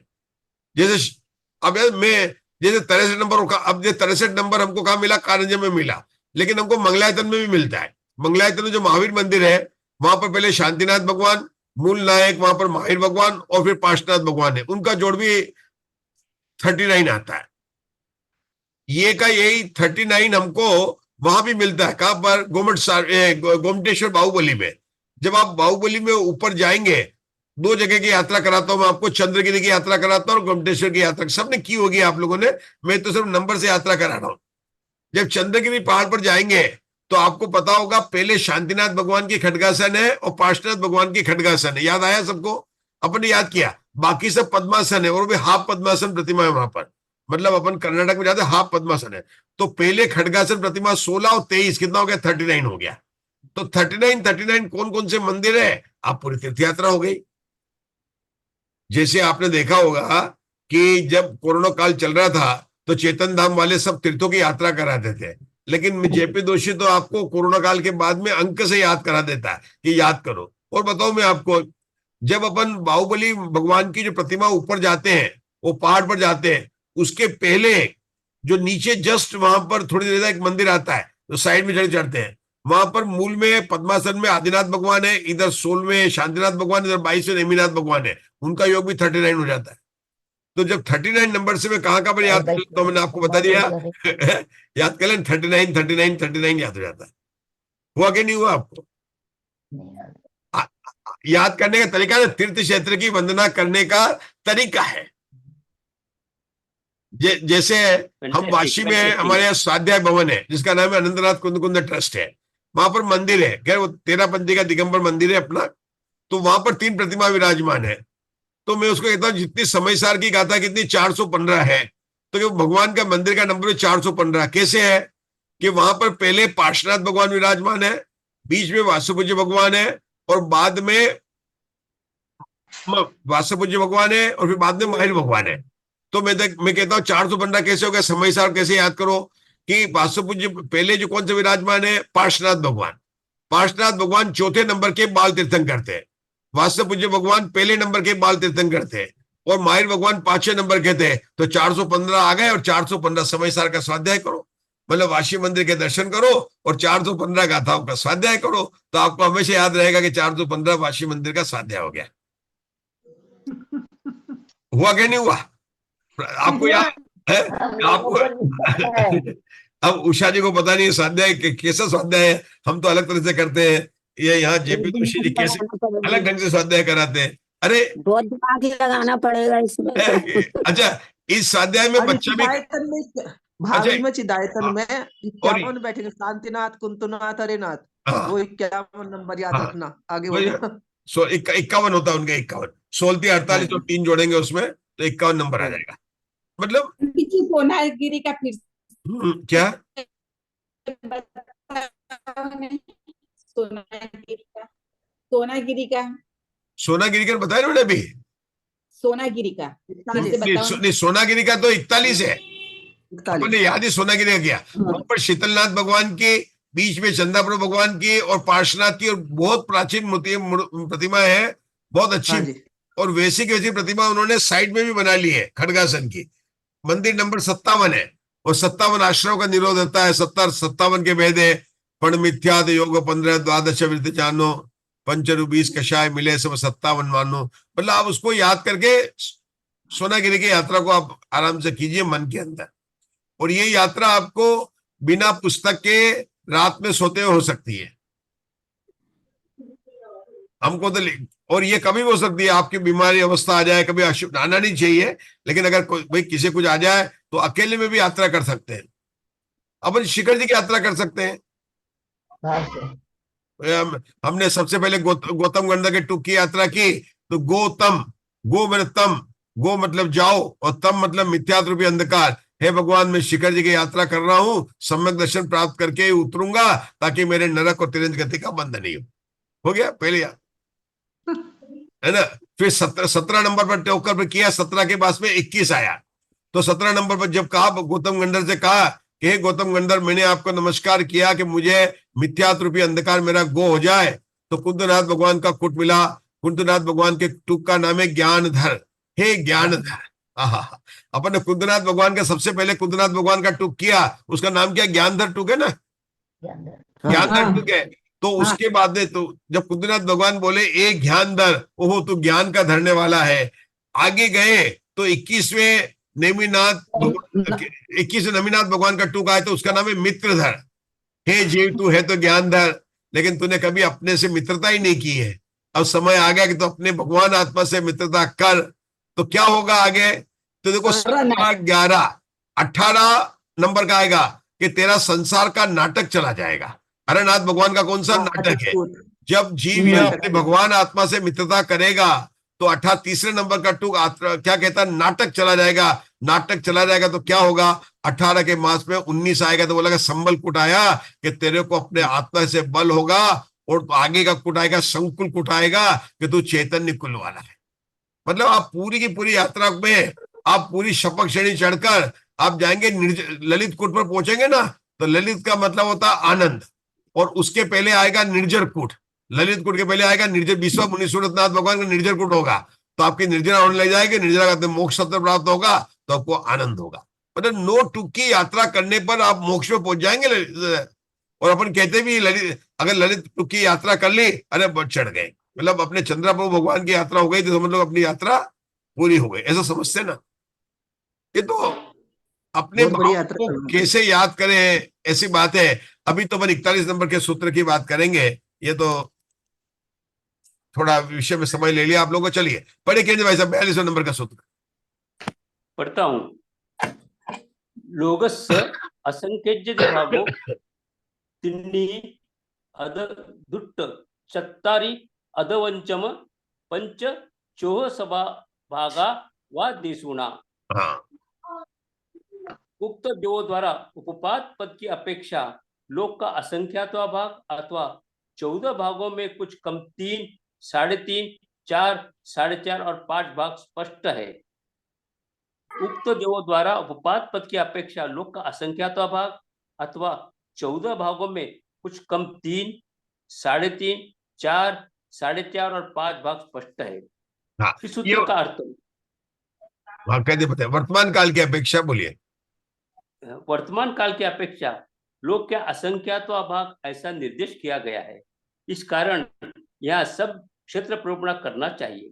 जैसे अब यार मैं जैसे 63 नंबर, अब ये 63 नंबर हमको कहाँ मिला? कारंजा में मिला, लेकिन हमको मंगलायतन में भी मिलता है। मंगलायतन में जो महावीर मंदिर है वहां पर पहले शांतिनाथ भगवान, मूल नायक, वहां पर माहिर भगवान और फिर पार्श्वनाथ भगवान है, उनका जोड़ भी 39 आता है। ये का यही 39 हमको वहां भी मिलता है। कहां पर? गोमटेश्वर बाहुबली में। जब आप बाहुबली में ऊपर जाएंगे, 2 जगह की यात्रा कराता हूं मैं आपको, चंद्रगिरी की यात्रा कराता हूं और गोमटेश्वर की यात्रा। सबने की होगी आप लोगों ने, मैं तो सिर्फ नंबर से यात्रा करा रहा हूं। जब चंद्रगिरी पहाड़ पर जाएंगे तो आपको पता होगा पहले शांतिनाथ भगवान की खड्गासन है और पार्श्वनाथ भगवान की खड्गासन है। याद आया सबको? अपने याद किया। बाकी सब पद्मासन है और भी हाफ पद्मासन प्रतिमा है वहां पर, मतलब अपन कर्नाटक में जाते हाफ पद्मासन है। तो पहले खड्गासन प्रतिमा 16 और 23 कितना हो गया? 39 हो गया। तो 39 कौन कौन से मंदिर है? आप पूरी तीर्थ यात्रा हो गई। जैसे आपने देखा होगा कि जब कोरोना काल चल रहा था तो चेतन धाम वाले सब तीर्थों की यात्रा कराते थे, लेकिन जेपी दोषी तो आपको कोरोना काल के बाद में अंक से याद करा देता है कि याद करो। और बताओ मैं आपको, जब अपन बाहुबली भगवान की जो प्रतिमा ऊपर जाते हैं, वो पहाड़ पर जाते हैं, उसके पहले जो नीचे जस्ट वहां पर थोड़ी देर एक मंदिर आता है, तो साइड में चढ़ते हैं, वहां पर मूल में पद्मासन में आदिनाथ भगवान है, इधर 16 में शांतिनाथ भगवान, इधर 22 में नेमिनाथ भगवान है, उनका योग भी 39 हो जाता है। तो जब 39 नंबर से मैं कहां पर याद कर लेता हूं, मैंने आपको बता दिया याद कर लें 39 याद हो जाता है। हुआ कि नहीं हुआ आपको? याद करने का तरीका ना तीर्थ क्षेत्र की वंदना करने का तरीका है। जैसे हम वाशी में हमारे यहाँ स्वाध्याय भवन है जिसका नाम है अनंतनाथ कुंद कुंद ट्रस्ट है, वहां पर मंदिर है, खैर वो 13 पंथी का दिगंबर मंदिर है अपना। तो वहां पर 3 प्रतिमा विराजमान है। तो मैं उसको कहता हूँ जितनी समय सार की गाथा कितनी 415 है, तो भगवान का मंदिर का नंबर 415 कैसे है कि वहां पर पहले पार्श्वनाथ भगवान विराजमान है, बीच में वासुपूज्य भगवान है और बाद में वासुपूज्य भगवान है और फिर बाद में माहिर भगवान है। तो मैं कहता हूँ 415 कैसे हो गया? समय सार कैसे याद करो कि वासुपूज्य पहले जो कौन से विराजमान है? पार्श्वनाथ भगवान। पार्श्वनाथ भगवान चौथे नंबर के बाल तीर्थन करते हैं, वासुपूज्य भगवान पहले नंबर के बाल तीर्थन करते हैं और माहिर भगवान 5वें नंबर के थे। तो 415 आ गए और 415 समय सार का स्वाध्याय करो, मतलब वाशी मंदिर के दर्शन करो और 415 गाथाओं का स्वाध्याय करो, तो आपको हमेशा याद रहेगा कि 415 वाशी मंदिर का स्वाध्याय हो गया। हुआ क्या नहीं हुआ? आपको याद है? आपको अब उषा जी को पता नहीं स्वाध्याय कैसा स्वाध्याय है, हम तो अलग तरह से करते हैं, ये यहाँ जेपी जोशी जी कैसे अलग ढंग से स्वाध्याय कराते हैं। अरे बहुत दिमाग लगाना पड़ेगा इसमें। अच्छा, इस स्वाध्याय में बच्चा भी भावी में चिदायतन में 51 बैठेंगे, शांतिनाथ कुंतुनाथ हरिनाथ, वो 51 नंबर याद रखना। आगे बोलो। 51 होता है उनका, 51 16 48 और 3 जोड़ेंगे उसमें तो 51 नंबर आ जाएगा। मतलब सोनागिरी का फिर क्या? सोनागिरी का सोनागिरी का बताया उन्होंने अभी। सोनागिरी का नहीं, सोनागिरी का तो 41 है, अपने याद ही सोनागिरी का किया। वहां पर शीतलनाथ भगवान की, बीच में चंदाप्रभु भगवान की और पार्श्वनाथ की, और बहुत प्राचीन प्रतिमा है, बहुत अच्छी। और वैसी की वैसी प्रतिमा उन्होंने साइड में भी बना ली है खड्गासन की। मंदिर नंबर 57 है और 57 आश्रमों का निरोध होता है। 57 के भेद है, पण मिथ्याद योग 15 द्वादश वृत्ति जानो, पंचरु 20 कषाय मिले सब 57 मानो। मतलब आप उसको याद करके सोनागिरी की यात्रा को आप आराम से कीजिए मन के अंदर, और ये यात्रा आपको बिना पुस्तक के रात में सोते हुए हो सकती है। हमको तो, और ये कभी भी हो सकती है, आपकी बीमारी अवस्था आ जाए, कभी आना नहीं चाहिए, लेकिन अगर भाई किसी कुछ आ जाए तो अकेले में भी यात्रा कर सकते हैं। अपन शिखर जी की यात्रा कर सकते हैं। हमने सबसे पहले गौतम गंगा के टूक की यात्रा की, तो गौतम, गो मैंने तम, गो मतलब जाओ, और तम मतलब मिथ्यात्व रूपी अंधकार। हे भगवान, मैं शिखर जी की यात्रा कर रहा हूँ, सम्यक दर्शन प्राप्त करके ही उतरूंगा, ताकि मेरे नरक और तिरंज गति का बंध नहीं हो गया पहले है ना। फिर 17 नंबर पर टोकर पर किया, 17 के पास में 21 आया। तो 17 नंबर पर जब कहा, गौतम गंधर से कहा कि हे गौतम गंधर, मैंने आपको नमस्कार किया कि मुझे मिथ्यात्व रूपी अंधकार मेरा गो हो जाए, तो कुंदनाथ भगवान का कुट मिला। कुंदनाथ भगवान के टूक का नाम है ज्ञानधर। हे ज्ञानधर, आहा, अपन ने कुंदनाथ भगवान का सबसे पहले कुंदनाथ भगवान का टूक किया, उसका नाम क्या, ज्ञानधर टूक है ना, ज्ञानधर टूक है। तो उसके बाद में तो जब कुंदनाथ भगवान बोले ए ज्ञानधर, ओहो तू ज्ञान का धरने वाला है, आगे गए तो 21वें नेमिनाथ 21वें नेमिनाथ भगवान का टूक आया, तो उसका नाम है मित्रधर। हे जीव, तू है तो ज्ञानधर, लेकिन तूने कभी अपने से मित्रता ही नहीं की है। अब समय आ गया कि तो अपने भगवान आत्मा से मित्रता कर, तो क्या होगा आगे। तो देखो 17, 11, 18 नंबर का आएगा कि तेरा संसार का नाटक चला जाएगा। अरे नाथ भगवान का कौन सा नाटक है, जब जीव यह अपने भगवान आत्मा से मित्रता करेगा, तो 38 नंबर का टूक क्या कहता है, नाटक चला जाएगा। नाटक चला जाएगा तो क्या होगा, 18 के मास में 19 आएगा, तो बोला संबल कुट आया कि तेरे को अपने आत्मा से बल होगा, और आगे का कुट आएगा, संकुल कुट आएगा कि तू चैतन्य कुल वाला है। मतलब आप पूरी की पूरी यात्रा में आप पूरी शपथ श्रेणी चढ़कर आप जाएंगे, ललित कूट पर पहुंचेंगे ना, तो ललित का मतलब होता है आनंद, और उसके पहले आएगा निर्जर कूट। ललित कूट के पहले आएगा निर्जर, विश्व मुनि सूरतनाथ भगवान का निर्जर कूट होगा, तो आपकी निर्जरा होने लग जाएगी, निर्जरा का मोक्ष सत्य प्राप्त होगा, तो आपको आनंद होगा। मतलब नो टूक की यात्रा करने पर आप मोक्ष में पहुंच जाएंगे। और अपन कहते भी ललित, अगर ललित टूक की यात्रा कर ली, अरे बहुत चढ़ गए, मतलब अपने चंद्रप्रभु भगवान की यात्रा हो गई, तो समझ लो अपनी यात्रा पूरी हो गई, ऐसा समझते ना। ये तो अपने बहुत बड़ी भाव यात्रा को करनी है। कैसे याद करें, ऐसी बात है। अभी तो अपन 41 नंबर के सूत्र की बात करेंगे, ये तो थोड़ा विषय में समय ले लिया आप लोगों को। चलिए पढ़े केंद्र भाई साहब 42 नंबर का सूत्र पढ़ता हूं। लोगस्य असंख्यज्य भागो तिन्नी अद दुट्ट चत्तारी अदवंचम पंच चोह सभा भागा वा देशुना। हाँ, उक्त देवों द्वारा उपपाद पद की अपेक्षा लोक का असंख्यात्वा भाग अथवा 14 भागों में कुछ कम 3, 3.5, 4, 4.5 और 5 भाग स्पष्ट है। उक्त देवों द्वारा उपपाद पद की अपेक्षा लोक का असंख्यात्वा भाग अथवा 14 भागों में कुछ कम 3, 3.5, 4, 4.5 और 5 भाग स्पष्ट है। हाँ, इस सूत्र का अर्थ, हाँ कैसे बताए, वर्तमान काल की अपेक्षा बोलिए। वर्तमान काल की अपेक्षा लोक का असंख्यात्वा भाग ऐसा निर्देश किया गया है, इस कारण यहाँ सब क्षेत्र प्रोपणा करना चाहिए।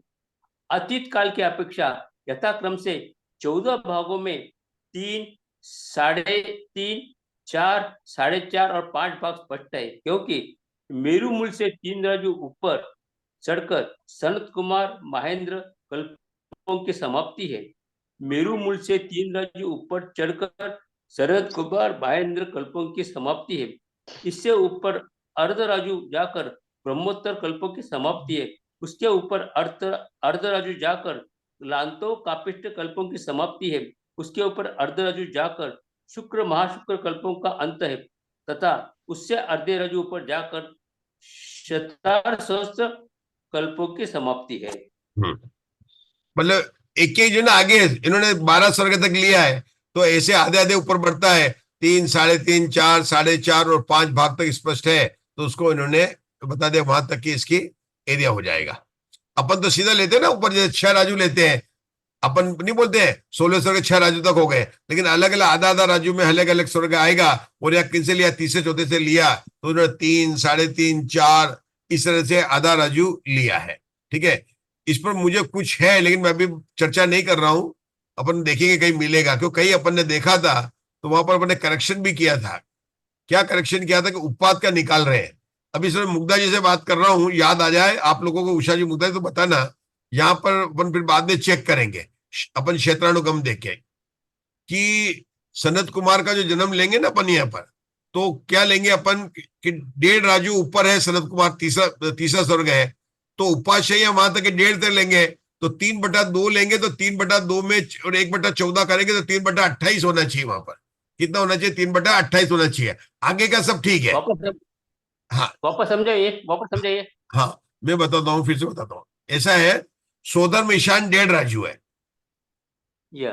अतीत काल की अपेक्षा यथाक्रम से 14 भागों में 3, 3.5, 4, 4.5 और 5 भाग स्पष्ट है, क्योंकि मेरू मूल से 3 राजू ऊपर चढ़कर सनत कुमार महेंद्र कल्पों की समाप्ति है। मेरू मूल से 3 राजू ऊपर चढ़कर शरद कुमार महेंद्र कल्पों की समाप्ति है। इससे ऊपर अर्धराजू जाकर ब्रह्मोत्तर कल्पों की समाप्ति है। उसके ऊपर अर्धराजू जाकर लांतो कापिष्ट कल्पों की समाप्ति है। उसके ऊपर अर्धराजू जाकर शुक्र महाशुक्र कल्पों का अंत है, तथा उससे अर्धे राजू ऊपर जाकर शतार सहस्त्र कल्पों की समाप्ति है। मतलब एक ही जो ना आगे इन्होंने 12 स्वर्ग तक लिया है, तो ऐसे आधे आधे ऊपर बढ़ता है, 3, 3.5, 4, 4.5 और 5 भाग तक स्पष्ट है, तो उसको इन्होंने बता दिया वहां तक की इसकी एरिया हो जाएगा। अपन तो सीधा लेते हैं ना ऊपर, जैसे 6 राजू लेते हैं, अपन नहीं बोलते हैं 16 स्वर्ग 6 राजू तक हो गए, लेकिन अलग अलग आधा आधा राजू में अलग अलग स्वर्ग आएगा। और या किन से लिया, तीसरे चौथे से लिया, तो उन्होंने 3, 3.5, 4 इस तरह से आधा राजू लिया है। ठीक है, इस पर मुझे कुछ है, लेकिन मैं अभी चर्चा नहीं कर रहा हूं, अपन देखेंगे कहीं मिलेगा, क्योंकि कहीं अपन ने देखा था तो वहां पर अपन ने करेक्शन भी किया था। क्या करेक्शन किया था कि उत्पाद का निकाल रहे हैं। अभी इसमें मुग्धा जी से बात कर रहा हूं, याद आ जाए आप लोगों को, उषा जी मुग्धा जी तो बताना, यहाँ पर अपन फिर बाद में चेक करेंगे अपन क्षेत्रानुगम देखे कि सनत कुमार का जो जन्म लेंगे ना अपन यहाँ पर, तो क्या लेंगे अपन कि 1.5 राजू ऊपर है सनत कुमार, तीसरा स्वर्ग है, तो उपाश्रय वहां तक 1.5 तक लेंगे, तो 3/2 लेंगे तो 3/2 में और 1/14 करेंगे तो 3/28 होना चाहिए वहां पर। कितना होना चाहिए? 3/28 होना चाहिए। आगे का सब ठीक है। हाँ वापस समझाइए। हाँ, मैं बताता हूँ, फिर से बताता हूँ। ऐसा है, सोदर में ईशान 1.5 राजू है, या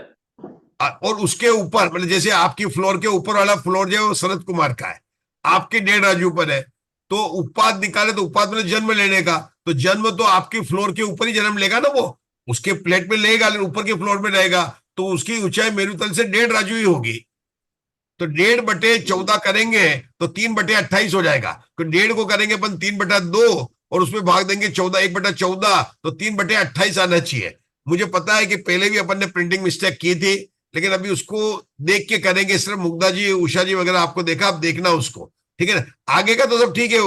और उसके ऊपर मतलब जैसे आपकी फ्लोर के ऊपर वाला फ्लोर जो है वो शरद कुमार का है, आपके 1.5 राजू पर है, तो उत्पाद निकाले तो उत्पाद में जन्म लेने का, तो जन्म तो आपके फ्लोर के ऊपर ही जन्म लेगा ना, वो उसके फ्लैट में लेगा लेकिन ऊपर के फ्लोर में रहेगा, तो उसकी ऊंचाई मेरुतल से 1.5 राजू ही होगी। तो 1.5/14 करेंगे तो 3/28 हो जाएगा। तो 1.5 को करेंगे अपन 3/2 और उसमें भाग देंगे 14, 1/14, तो 3/28 आना चाहिए। मुझे पता है कि पहले भी अपन ने प्रिंटिंग मिस्टेक की थी, लेकिन अभी उसको देख के करेंगे। सिर्फ मुग्धा जी, उषा जी वगैरह आपको देखा, आप देखना उसको, ठीक है ना। आगे का तो सब ठीक है,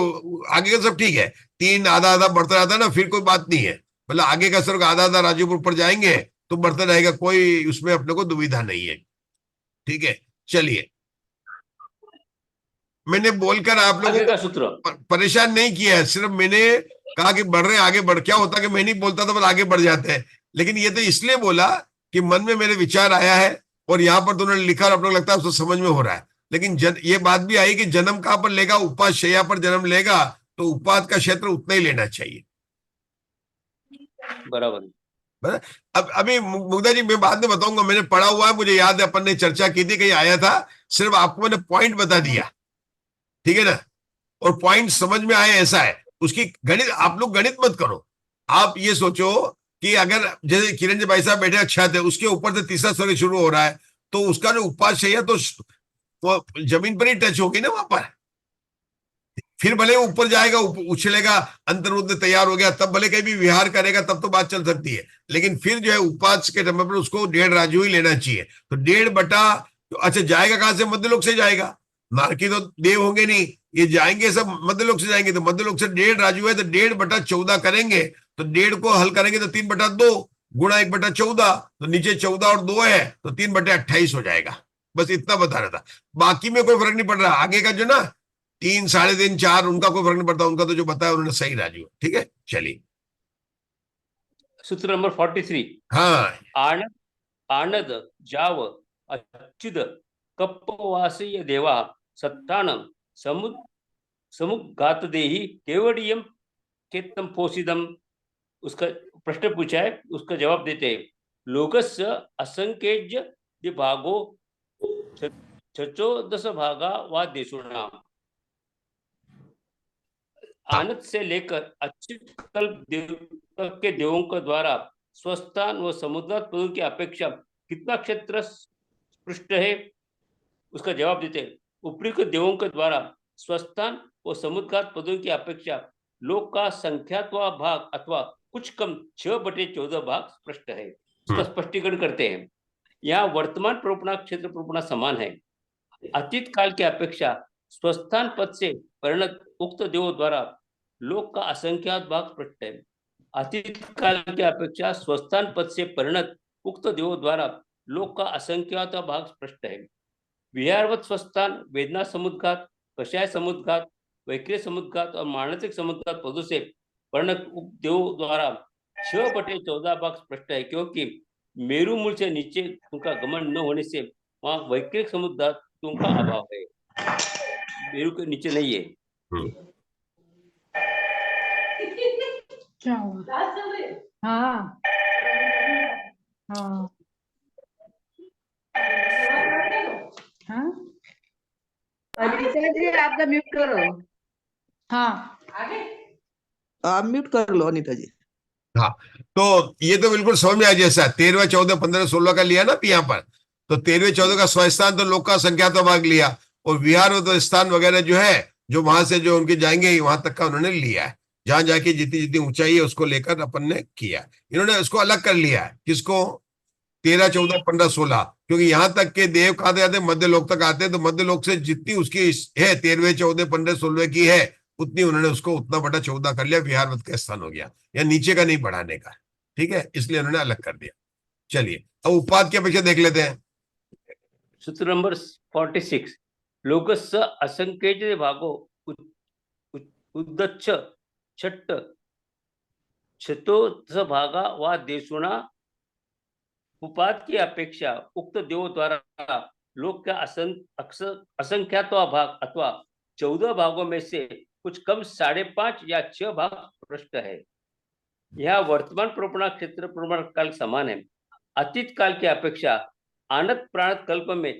आगे का सब ठीक है, 3 आधा आधा बढ़ता रहता है ना, फिर कोई बात नहीं है। मतलब आगे का सिर्फ आधा आधा राजूपुर पर जाएंगे तो बढ़ता रहेगा, कोई उसमें अपने को दुविधा नहीं है, ठीक है। चलिए, मैंने बोलकर आप लोगों आगे का को सूत्र परेशान नहीं किया है, सिर्फ मैंने कहा कि बढ़ रहे हैं, आगे बढ़। क्या होता कि मैं नहीं बोलता तो बस आगे बढ़ जाते हैं, लेकिन ये तो इसलिए बोला कि मन में मेरे विचार आया है, और यहाँ पर तो उन्होंने लिखा और अपने को लगता है उसको समझ में हो रहा है। लेकिन ये बात भी आई कि जन्म कहां पर लेगा? उपाद शैया पर जन्म लेगा, तो उपाद का क्षेत्र उतना ही लेना चाहिए, बराबर। अब अभी मुग्धा जी मैं बाद में बताऊंगा, मैंने पढ़ा हुआ है, मुझे याद है अपन ने चर्चा की थी, कहीं आया था। सिर्फ आपको मैंने पॉइंट बता दिया, ठीक है ना, और पॉइंट समझ में आए ऐसा है। उसकी गणित आप लोग गणित मत करो, आप ये सोचो कि अगर जैसे किरण जी भाई साहब बैठे छत है, उसके ऊपर से तीसरा स्वर्ग शुरू हो रहा है, तो उसका जो उपाद शैया तो वो जमीन पर ही टच होगी ना वहां पर। फिर भले वो ऊपर जाएगा, उछलेगा, अंतर्मुद्ध तैयार हो गया, तब भले कहीं भी विहार करेगा, तब तो बात चल सकती है। लेकिन फिर जो है उपाद के समय पर उसको 1.5 राजू ही लेना चाहिए। तो 1.5 तो अच्छा जाएगा कहां से? मध्यलोक से जाएगा, नारकी तो देव होंगे नहीं, ये जाएंगे सब मध्यलोक से जाएंगे, तो मध्यलोक से 1.5 राजू है, तो 1.5/14 करेंगे, तो 1.5 को हल करेंगे तो 3/2 गुणा 1/14, तो नीचे 14 और 2 है, तो 3/28 हो जाएगा। बस इतना बता रहा था, बाकी में कोई फर्क नहीं पड़ रहा। आगे का जो ना 3, 3.5, 4 उनका कोई फर्क नहीं पड़ता, उनका तो जो बताया उन्होंने सही राजू, ठीक है। चलिए सूत्र नंबर 43। हाँ, आनद जाव अच्युत कप्पवासीय देवा सत्तानं समुद्घात देही केवड़ियम केतम पोषिदम। उसका प्रश्न पूछा है, उसका जवाब देते हैं। लोकस्य असंख्यज्य विभागो 16 भागा व देशोनाम। आनंद से लेकर अच्युत कल्प तक के देवों के द्वारा स्वस्थान व समुद्रात पदों की अपेक्षा कितना क्षेत्र पृष्ठ है? उसका जवाब देते हैं। उपयुक्त देवों के द्वारा स्वस्थान व समुद्रात पदों की अपेक्षा लोक का संख्यात्वा भाग अथवा कुछ कम 6/14 भाग स्पष्ट है। उसका स्पष्टीकरण करते हैं। यहाँ वर्तमान प्रोपणा क्षेत्र प्रोपणा समान है। अतीत काल की अपेक्षा स्वस्थान पद से परिणत उक्त देवों द्वारा लोक का असंख्यात भाग स्पष्ट है। अतीत काल की अपेक्षा स्वस्थान पद से परिणत उक्त देवों द्वारा लोक का असंख्यात भाग स्पष्ट है। विहारवत स्वस्थान, वेदना समुद्घात, कषाय समुद्घात, वैक्रिय समुद्घात और मानसिक समुद्घात पदों से परिणत उक्त देवों द्वारा 6/14 भाग स्पष्ट है, क्योंकि मेरु मूल से नीचे उनका गमन न होने से वहां वैक्रिक समुद्घातों का अभाव है, मेरु के नीचे नहीं है। क्या हुआ? हाँ हाँ हाँ अनीता जी आपका म्यूट करो। हाँ आप म्यूट कर लो अनीता जी। हाँ, तो ये तो बिल्कुल समझ में आ जैसा 13, 14, 15, 16 का लिया ना यहाँ पर, तो 13, 14 का स्वस्थान तो लोक का संख्यात्मक भाग लिया, और विहार तो स्थान वगैरह जो है, जो वहां से जो उनके जाएंगे वहां तक का उन्होंने लिया है। जहां जाके जितनी जितनी ऊंचाई है उसको लेकर अपन ने किया। इन्होंने उसको अलग कर लिया है, किसको? 13, 14, 15, 16, क्योंकि यहां तक के देव कहा जाते हैं मध्य लोक तक आते हैं, तो मध्य लोक से जितनी उसकी है 13, 14, 15, 16 की है, उतनी उन्होंने उसको उतना बटा 14 कर लिया, विहारवत का स्थान हो गया, या नीचे का नहीं बढ़ाने का, ठीक है, इसलिए उन्होंने अलग कर दिया। चलिए अब उपाद की अपेक्षा देख लेते हैं। सूत्र नंबर 46। लोकस्य असंख्यज्य भागो उद्दच्छ छट्ट चतुर्भागा व देशुणा उपाद की अपेक्षा उक्त देवों द्वारा लोक का असंख्यातवा भाग अथवा 14 भागों में से कुछ कम 5.5 या 6 भाग स्पष्ट है। यह वर्तमान प्रमाण क्षेत्र प्रमाण काल समान है। अतीत काल की अपेक्षा आनत प्राणत कल्प में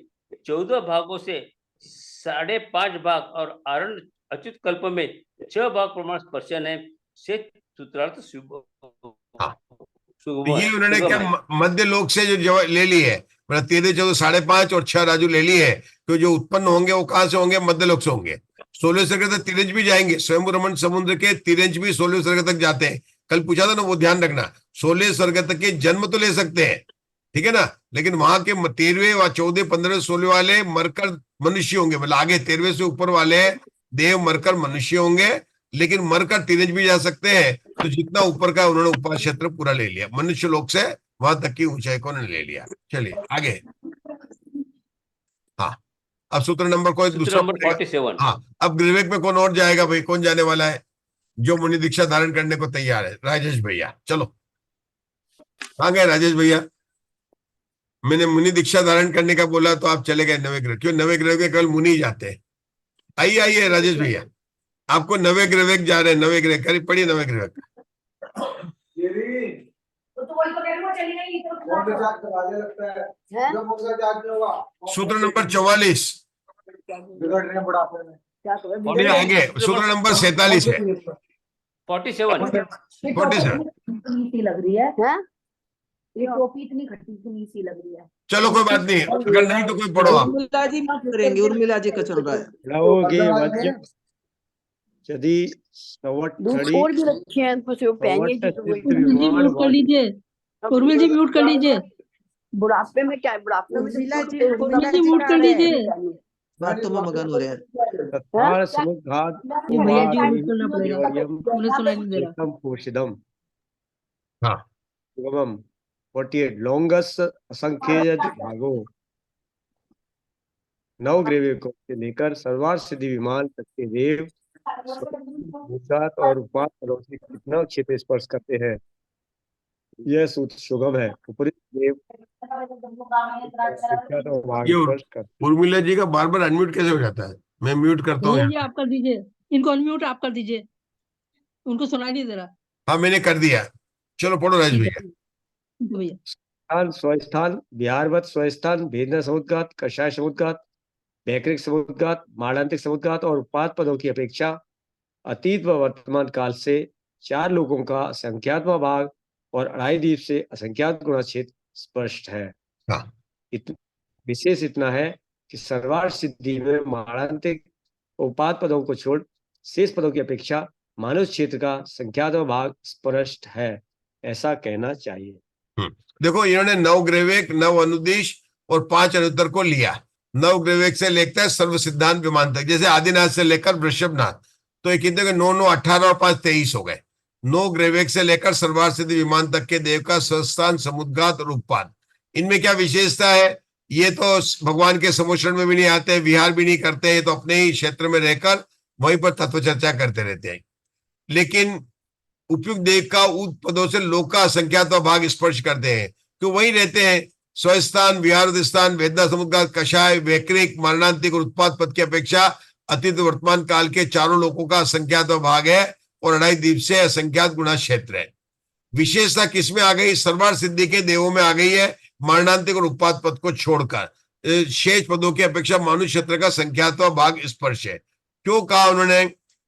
14 भागों से 5.5 भाग और आरण अच्युत कल्प में 6 भाग प्रमाण स्पर्शन है से सूत्रार्थ ये उन्होंने क्या मध्य लोक से जो ले ली है, मतलब 13, 14, 5.5 और 6 राजू ले ली है। तो जो उत्पन्न होंगे वो कहां से होंगे? मध्य लोक से होंगे। 16 सर्ग तक तिरंज भी जाएंगे। स्वयं रमन समुद्र के तिरंज भी 16 सर्ग तक जाते हैं। कल पूछा था ना, वो ध्यान रखना। 16 सर्ग तक के जन्म तो ले सकते हैं, ठीक है ना, लेकिन वहां के 13वें व 14, 15, 16 वाले मरकर मनुष्य होंगे। मतलब आगे 13वें से ऊपर वाले देव मरकर मनुष्य होंगे, लेकिन मरकर तिरंज भी जा सकते हैं। तो जितना ऊपर का उन्होंने उपास क्षेत्र पूरा ले लिया, मनुष्य लोक से वहां तक की ऊंचाई को उन्होंने ले लिया। चलिए आगे। हाँ, अब सूत्र नंबर कोई दूसरा नंबर 47। हाँ, अब ग्रीवेक में कौन और जाएगा भाई? कौन जाने वाला है जो मुनि दीक्षा धारण करने को तैयार है? राजेश भैया, चलो। कहाँ गए राजेश भैया? मैंने मुनि दीक्षा धारण करने का बोला तो आप चले गए नवे ग्रह। क्यों? नवे ग्रह के केवल मुनि जाते हैं। आइए आइए राजेश भैया, आपको नवे ग्रह जा रहे हैं। नवे ग्रह करीब पढ़िए नवे ग्रह। सूत्र नंबर 44 आगे सूत्र नंबर 47 है। 47 लग रही है। ये टोपी इतनी खट्टी सी लग रही है। चलो कोई बात नहीं, अगर नहीं तो कोई पढ़ो आप। उर्मिला जी मत करेंगे, उर्मिला जी का चल रहा है। रहोगे वज्र यदि सवट खड़ी और भी रखे हैं कुछ वो पहने सवट जी सिद्ध विमान कर लीजिए। उर्मिल जी म्यूट कर लीजिए। बुढ़ापे में क्या है? बुढ़ापे में उर्मिला जी म्यूट कर लीजिए। बातों में मगन हो रहे हैं। तत्काल समुद्घात ये भैया जी म्यूट करना पड़ेगा, उन्हें सुनाई नहीं दे रहा। एकम पोषिदम। हाँ, सुगमम 48 लॉन्गस असंख्य भागो 9 ग्रीवेकों से लेकर सर्वार्थ सिद्धि विमान तक के देव भूत और उपात पदों से कितना क्षेत्र स्पर्श करते हैं, यह सूत्र सुगम है। उपरित देव तो भाग स्पर्श करते। उर्मिला जी का बार बार अनम्यूट कैसे हो जाता है? मैं म्यूट करता हूँ। ये आप कर दीजिए, इनको अनम्यूट आप कर दीजिए, उनको सुनाई नहीं दे रहा। हाँ, मैंने कर दिया। चलो पढ़ो राजेश भैया। भैया स्थान स्वस्थान बिहारवत स्वस्थान भेदना समुद्घात कषाय समुद्घात वैकृत समुद्घात मारणांतिक समुद्घात और उपात पदों की अपेक्षा अतीत व वर्तमान काल से 4 लोगों का असंख्यात्मक भाग और 2.5 द्वीप से असंख्यात गुणा क्षेत्र स्पष्ट है। हाँ। विशेष इतना है कि सर्वार्थ सिद्धि में मारणांतिक उपात पदों को छोड़ शेष पदों की अपेक्षा मानव क्षेत्र का संख्यात्मक भाग स्पष्ट है, ऐसा कहना चाहिए। देखो, इन्होंने 9 ग्रीवेक, 9 अनुदेश और 5 अनुत्तर को लिया। 9 ग्रीवेक से लेकर है सर्व सिद्धांत विमान तक, जैसे आदिनाथ से लेकर वृषभनाथ, तो ये कितने 9, 9, 18 और 5, 23 हो गए। 9 ग्रीवेक से लेकर सर्वार्थ सिद्धि विमान तक के देव का स्वस्थान समुद्घात और उत्पाद, इनमें क्या विशेषता है? ये तो भगवान के समोषण में भी नहीं आते, विहार भी नहीं करते हैं, तो अपने ही क्षेत्र में रहकर वहीं पर तत्व चर्चा करते रहते हैं। लेकिन उपयुक्त देव का उत पदों से लोक का असंख्यात भाग स्पर्श करते हैं, तो वही रहते हैं। स्वस्थान, विहारोदस्थान, वेदना समुद्घात, कषाय, वैकृत, मरणांतिक और उत्पाद पद की अपेक्षा अतीत वर्तमान काल के 4 लोकों का असंख्यात भाग है और 2.5 द्वीप से असंख्यात गुणा क्षेत्र है। विशेषता किसमें आ गई? सर्वार्थ सिद्धि के देवों में आ गई है। मरणांतिक और उत्पाद पद को छोड़कर शेष पदों की अपेक्षा मानुष क्षेत्र का संख्यात भाग स्पर्श है। क्यों कहा उन्होंने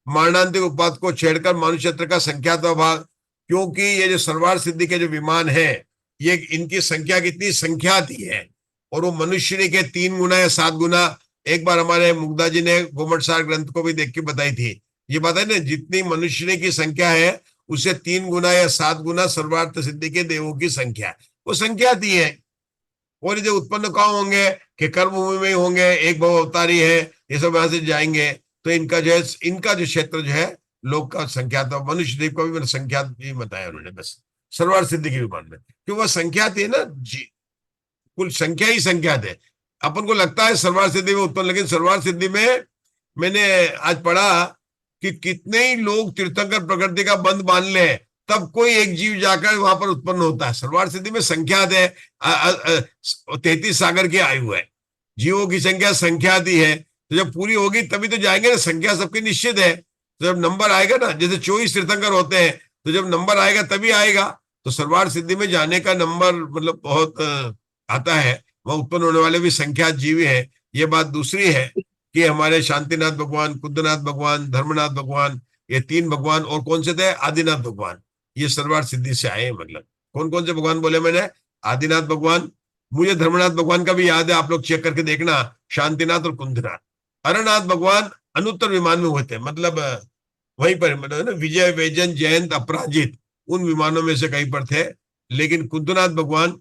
मरणांतिक उत्पाद को छेड़कर मानुष क्षेत्र का संख्यात भाग? क्योंकि ये जो सर्वार्थ सिद्धि के जो विमान है, ये इनकी संख्या कितनी संख्यात ही है, और वो मनुष्य के 3 गुना या 7 गुना। एक बार हमारे मुग्धा जी ने गोमटसार ग्रंथ को भी देख के बताई थी ये बात है ना, जितनी मनुष्य की संख्या है उससे 3 गुना या 7 गुना सर्वार्थ सिद्धि के देवों की संख्या, वो संख्यात ही है। और जो उत्पन्न कहाँ होंगे कि कर्म भूमि में होंगे, एक भव अवतारी है, ये सब वहां से जाएंगे। तो इनका जो क्षेत्र जो है लोक का संख्यात, मनुष्य देव का भी मैंने संख्यात भी बताया उन्होंने, बस सर्वार्थ सिद्धि के विमान में, क्यों वह संख्यात है ना जी, कुल संख्या ही संख्यात है। अपन को लगता है सर्वार्थ सिद्धि में उत्पन्न, लेकिन सर्वार्थ सिद्धि में मैंने आज पढ़ा कि कितने ही लोग तीर्थंकर प्रकृति का बंध मान ले, तब कोई एक जीव जाकर वहां पर उत्पन्न होता है। सर्वार्थ सिद्धि में संख्यात है, 33 सागर की आयु है, जीवों की संख्या संख्यात ही है। तो जब पूरी होगी तभी तो जाएंगे ना, संख्या सबकी निश्चित है। तो जब नंबर आएगा ना, जैसे 24 तीर्थंकर होते हैं, तो जब नंबर आएगा तभी आएगा। तो सर्वार्थ सिद्धि में जाने का नंबर मतलब बहुत आता है, वह उत्पन्न होने वाले भी संख्यात जीव है। ये बात दूसरी है कि हमारे शांतिनाथ भगवान, कुंदनाथ भगवान, धर्मनाथ भगवान, ये 3 भगवान, और कौन से थे, आदिनाथ भगवान, ये सर्वार्थ सिद्धि से आए हैं। मतलब कौन कौन से भगवान बोले मैंने, आदिनाथ भगवान, मुझे धर्मनाथ भगवान का भी याद है, आप लोग चेक करके देखना, शांतिनाथ और कुंदनाथ। अरनाथ भगवान अनुत्तर विमान में हुए थे, मतलब वहीं पर, मतलब विजय, वैजन, जयंत, अपराजित, उन विमानों में से कहीं पर थे। लेकिन कुंदनाथ भगवान,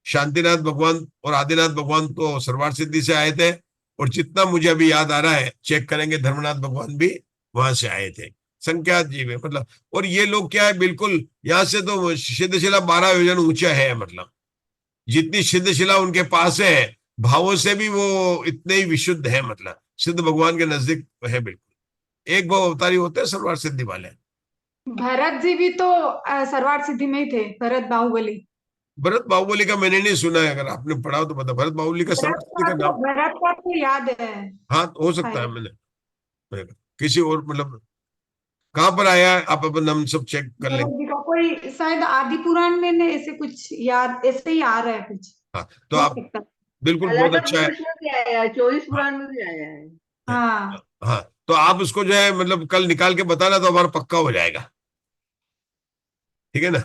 शांतिनाथ भगवान और आदिनाथ भगवान तो सर्वार्थ सिद्धि से आए थे। और जितना मुझे अभी याद आ रहा है, चेक करेंगे, धर्मनाथ भगवान भी वहां से आए थे, संख्यात जीव है मतलब। और ये लोग क्या है, बिल्कुल यहाँ से तो सिद्धशिला 12 योजन ऊंचा है, मतलब जितनी सिद्धशिला उनके पास है, भावों से भी वो इतने ही विशुद्ध है, मतलब सिद्ध भगवान के नजदीक है बिल्कुल। एक भाव अवतारी होते हैं सर्वार्थ सिद्धि वाले। भरत जी भी तो सर्वार्थ सिद्धि में ही थे, भरत बाहुबली। भरत बाहुबली का मैंने नहीं सुना है, अगर आपने पढ़ा हो तो पता। भरत बाहुबली का सर्वार्थ सिद्धि का नाम, भरत का तो याद है। हाँ हो सकता है, मैंने किसी और मतलब कहाँ पर आया है, आप अपन हम सब चेक कर भरत लेंगे। जी का कोई शायद आदि पुराण में ने ऐसे कुछ याद, ऐसे ही आ रहा है कुछ। हाँ तो हो आप सकता है। बिल्कुल, बहुत अच्छा है। भी आया है, 24 हाँ, पुराण में भी आया है। हाँ हाँ तो आप उसको जो है मतलब कल निकाल के बताना, तो हमारा पक्का हो जाएगा, ठीक है ना।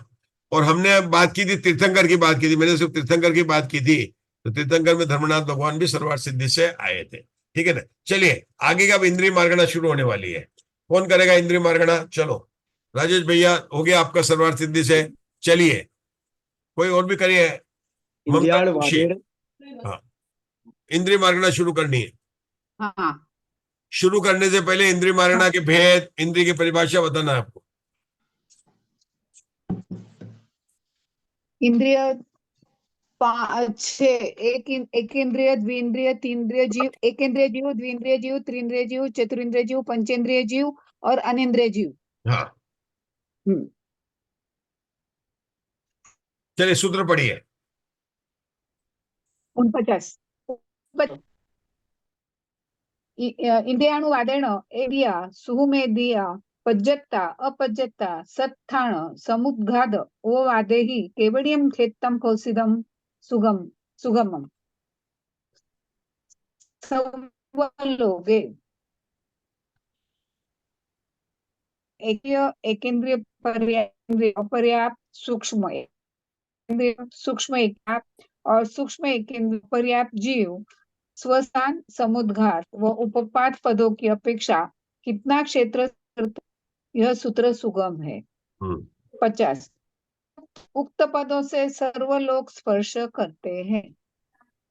और हमने बात की थी तीर्थंकर की, बात की थी मैंने, सिर्फ तीर्थंकर की बात की थी। तो तीर्थंकर में धर्मनाथ भगवान भी सर्वार्थ सिद्धि से आए थे, ठीक है ना। चलिए आगे का अब इंद्रिय मार्गना शुरू होने वाली है। कौन करेगा इंद्रिय मार्गना, चलो राजेश भैया, हो गया आपका सर्वार्थ सिद्धि से। चलिए कोई और भी करिए, ममता इंद्रियाण जोशी। वादेण। हाँ, इंद्रिय मार्गना शुरू करनी है। हाँ। शुरू करने से पहले इंद्रिय मार्गना के भेद, इंद्रिय की परिभाषा बताना है आपको। इंद्रिय छह, एक इंद्रिय, द्विंद्रिय, तीन्द्रिय जीव, एक इंद्रिय जीव, द्विंद्रिय जीव, त्रिंद्रिय जीव, चतुरिंद्रिय जीव, पंचेंद्रिय जीव और अनिंद्रिय जीव। हाँ चलिए सूत्र पढ़िए। 49 इंद्रियाणु वादेण एडिया सुहुमेदिया पज्जत्ता अपज्जत्ता सत्थान समुद्घात ओ वादेहि केवडियम खेत्तम कौसिदम सुगम सुगमम सवलोगे एकेंद्रिय पर्याप्त सूक्ष्म इंद्रिय सूक्ष्म एकाग्र और सूक्ष्म एकेंद्रिय पर्याप्त जीव स्वस्थान समुद्घात व उपपाद पदों की अपेक्षा कितना क्षेत्र, यह सूत्र सुगम है। 50 उक्त पदों से सर्व लोग स्पर्श करते हैं।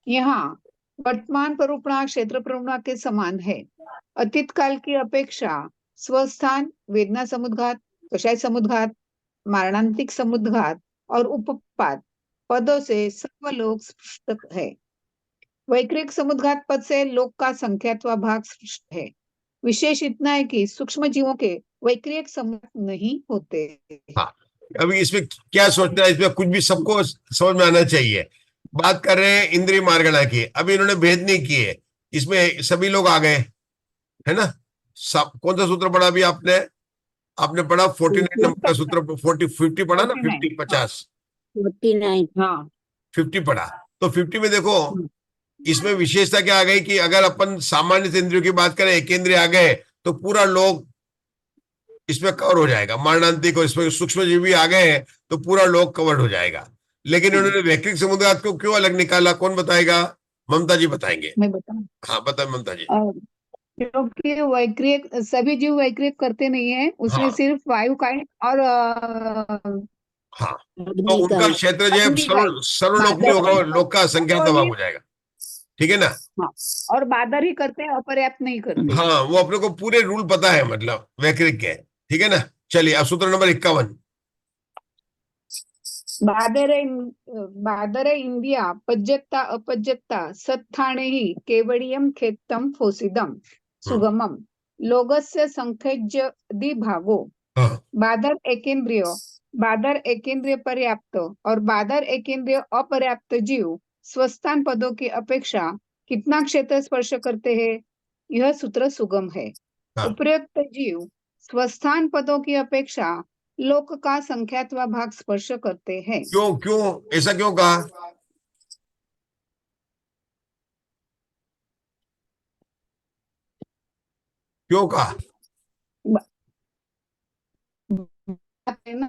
यहाँ वर्तमान प्ररूपणा क्षेत्र प्ररूपणा के समान है। अतीत काल की अपेक्षा स्वस्थान, वेदना समुद्घात, कषाय समुद्घात, मारणांतिक समुद्घात और उपपाद पदों से सर्व लोग स्पष्ट है। वैक्रिक समुद्घात पद से लोक का संख्यात्वा भाग स्पष्ट है। विशेष इतना है कि सूक्ष्म जीवों के वैक्रिक समुद्घात नहीं होते। हाँ अभी इसमें क्या सोचना है, इसमें कुछ भी सबको समझ में आना चाहिए। बात कर रहे हैं इंद्रिय मार्गना की, अभी इन्होंने भेद नहीं किए, इसमें सभी लोग आ गए, है ना। सब कौन सा सूत्र पढ़ा अभी आपने, आपने पढ़ा 49 नंबर का सूत्र, 50 पढ़ा ना, 50 50 49 हाँ 50 पढ़ा। तो 50 में देखो इसमें विशेषता क्या आ गई कि अगर अपन सामान्य इंद्रियों की बात करें, एक इंद्रिय आ गए तो पूरा लोग इसमें कवर हो जाएगा। मारणांतिक और इसमें सूक्ष्म जीव भी आ गए हैं तो पूरा लोग कवर्ड हो जाएगा। लेकिन उन्होंने वैक्रिक समुद्घात को क्यों अलग निकाला, कौन बताएगा, ममता जी बताएंगे। मैं बताऊं, हाँ बताए ममता जी। क्योंकि वैक्रिक सभी जीव वैक्रिक करते नहीं है, उसमें हाँ सिर्फ वायु का और हाँ तो उनका क्षेत्र जो है सर्वलोक नहीं होगा, लोक का संख्या दबाव हो जाएगा, ठीक है ना। हाँ, और बादर ही करते हैं, अपर्याप्त नहीं करते। हाँ वो अपने को पूरे रूल पता है, मतलब वैक्रिक के, ठीक है ना। चलिए अब सूत्र नंबर 51। बादर इंदिया पज्जत्ता अपज्जत्ता सत्थाने ही केवड़ियम खेत्तम फोसिदम सुगमम लोगस्य संख्यज्य दि भागो। हाँ बादर एकेंद्रिय बादर एकेंद्रीय पर्याप्त और बादर एकेंद्रीय अपर्याप्त जीव स्वस्थान पदों की अपेक्षा कितना क्षेत्र स्पर्श करते हैं? यह सूत्र सुगम है। हाँ। उपर्युक्त जीव स्वस्थान पदों की अपेक्षा लोक का संख्यात्वा भाग स्पर्श करते हैं। क्यों क्यों ऐसा क्यों कहा? क्यों कहा? है ना?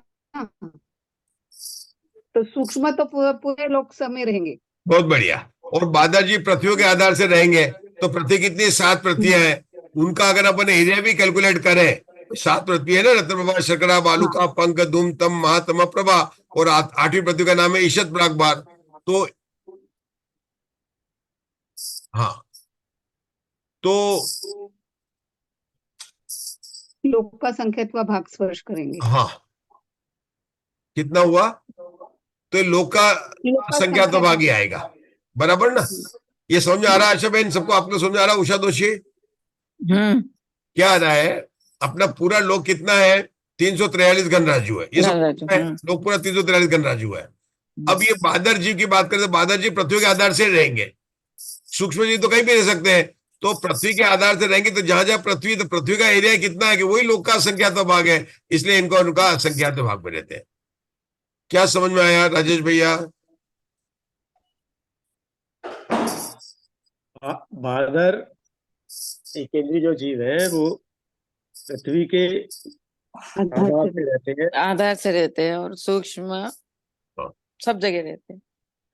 तो सूक्ष्म तो पूरे लोक में रहेंगे। बहुत बढ़िया। और बादर जी पृथ्वी के आधार से रहेंगे, तो पृथ्वी कितनी 7 पृथ्वियां हैं, उनका अगर अपन एरिया भी कैलकुलेट करें, 7 पृथ्वी है ना, रत्नप्रभा, शकरा, बालुका, पंक, धूम, तम, महातम, प्रभा, और 8वीं पृथ्वी का नाम है ईशत प्रागबार। तो हाँ, तो लोक का संख्यात्वा भाग स्पर्श करेंगे। हाँ, कितना हुआ? तो ये लोक का संख्या तो भाग ही आएगा, बराबर ना? ये समझ आ रहा है आशा बहन सबको? आपको समझ आ रहा है? उषा दोषी क्या आ रहा है? अपना पूरा लोक कितना है? 343 गणराज्य है। ये सब लोक पूरा 343 गणराज्य है। अब ये बादर जीव की बात करें तो बादर जीव पृथ्वी के आधार से रहेंगे, सूक्ष्म जीव तो कहीं भी रह सकते हैं। तो पृथ्वी के आधार से रहेंगे, तो जहां जहां पृथ्वी, तो पृथ्वी का एरिया कितना है कि वही लोक का संख्यात्मक तो भाग है, इसलिए इनको उनका संख्यात्मक भाग में रहते हैं। क्या समझ में आया राजेश भैया? बादर एकेंद्रीय जो जीव है वो पृथ्वी के आधार से रहते हैं और सूक्ष्म सब जगह रहते हैं।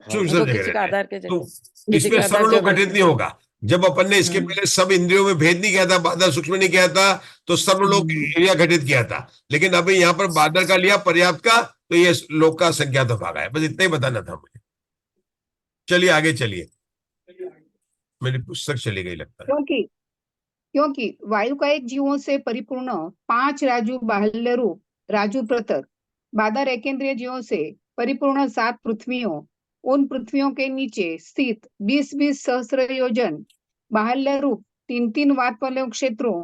तो किसी का आधार के तो इसमें सर्वलोक घटित नहीं होगा। जब अपन ने इसके पहले सब इंद्रियों में भेद नहीं किया था, बादर सूक्ष्म नहीं किया था, तो सर्वलोक एरिया घटित किया था। लेकिन अभी यहाँ पर बादर का लिया पर्याप्त का, तो ये लोक का संख्या तो भागा है। बस इतना ही बताना था मुझे। चलिए आगे चलिए, मेरी पुस्तक चली गई लगता है। क्योंकि वायु का एक जीवों से परिपूर्ण 5 राजू बाह्य रूप राजू पृथक, बादर एकेंद्रीय जीवों से परिपूर्ण 7 पृथ्वियों, उन पृथ्वियों के नीचे स्थित 20-20 सहस्र योजन बाह्य रूप 3-3 वातवलय क्षेत्रों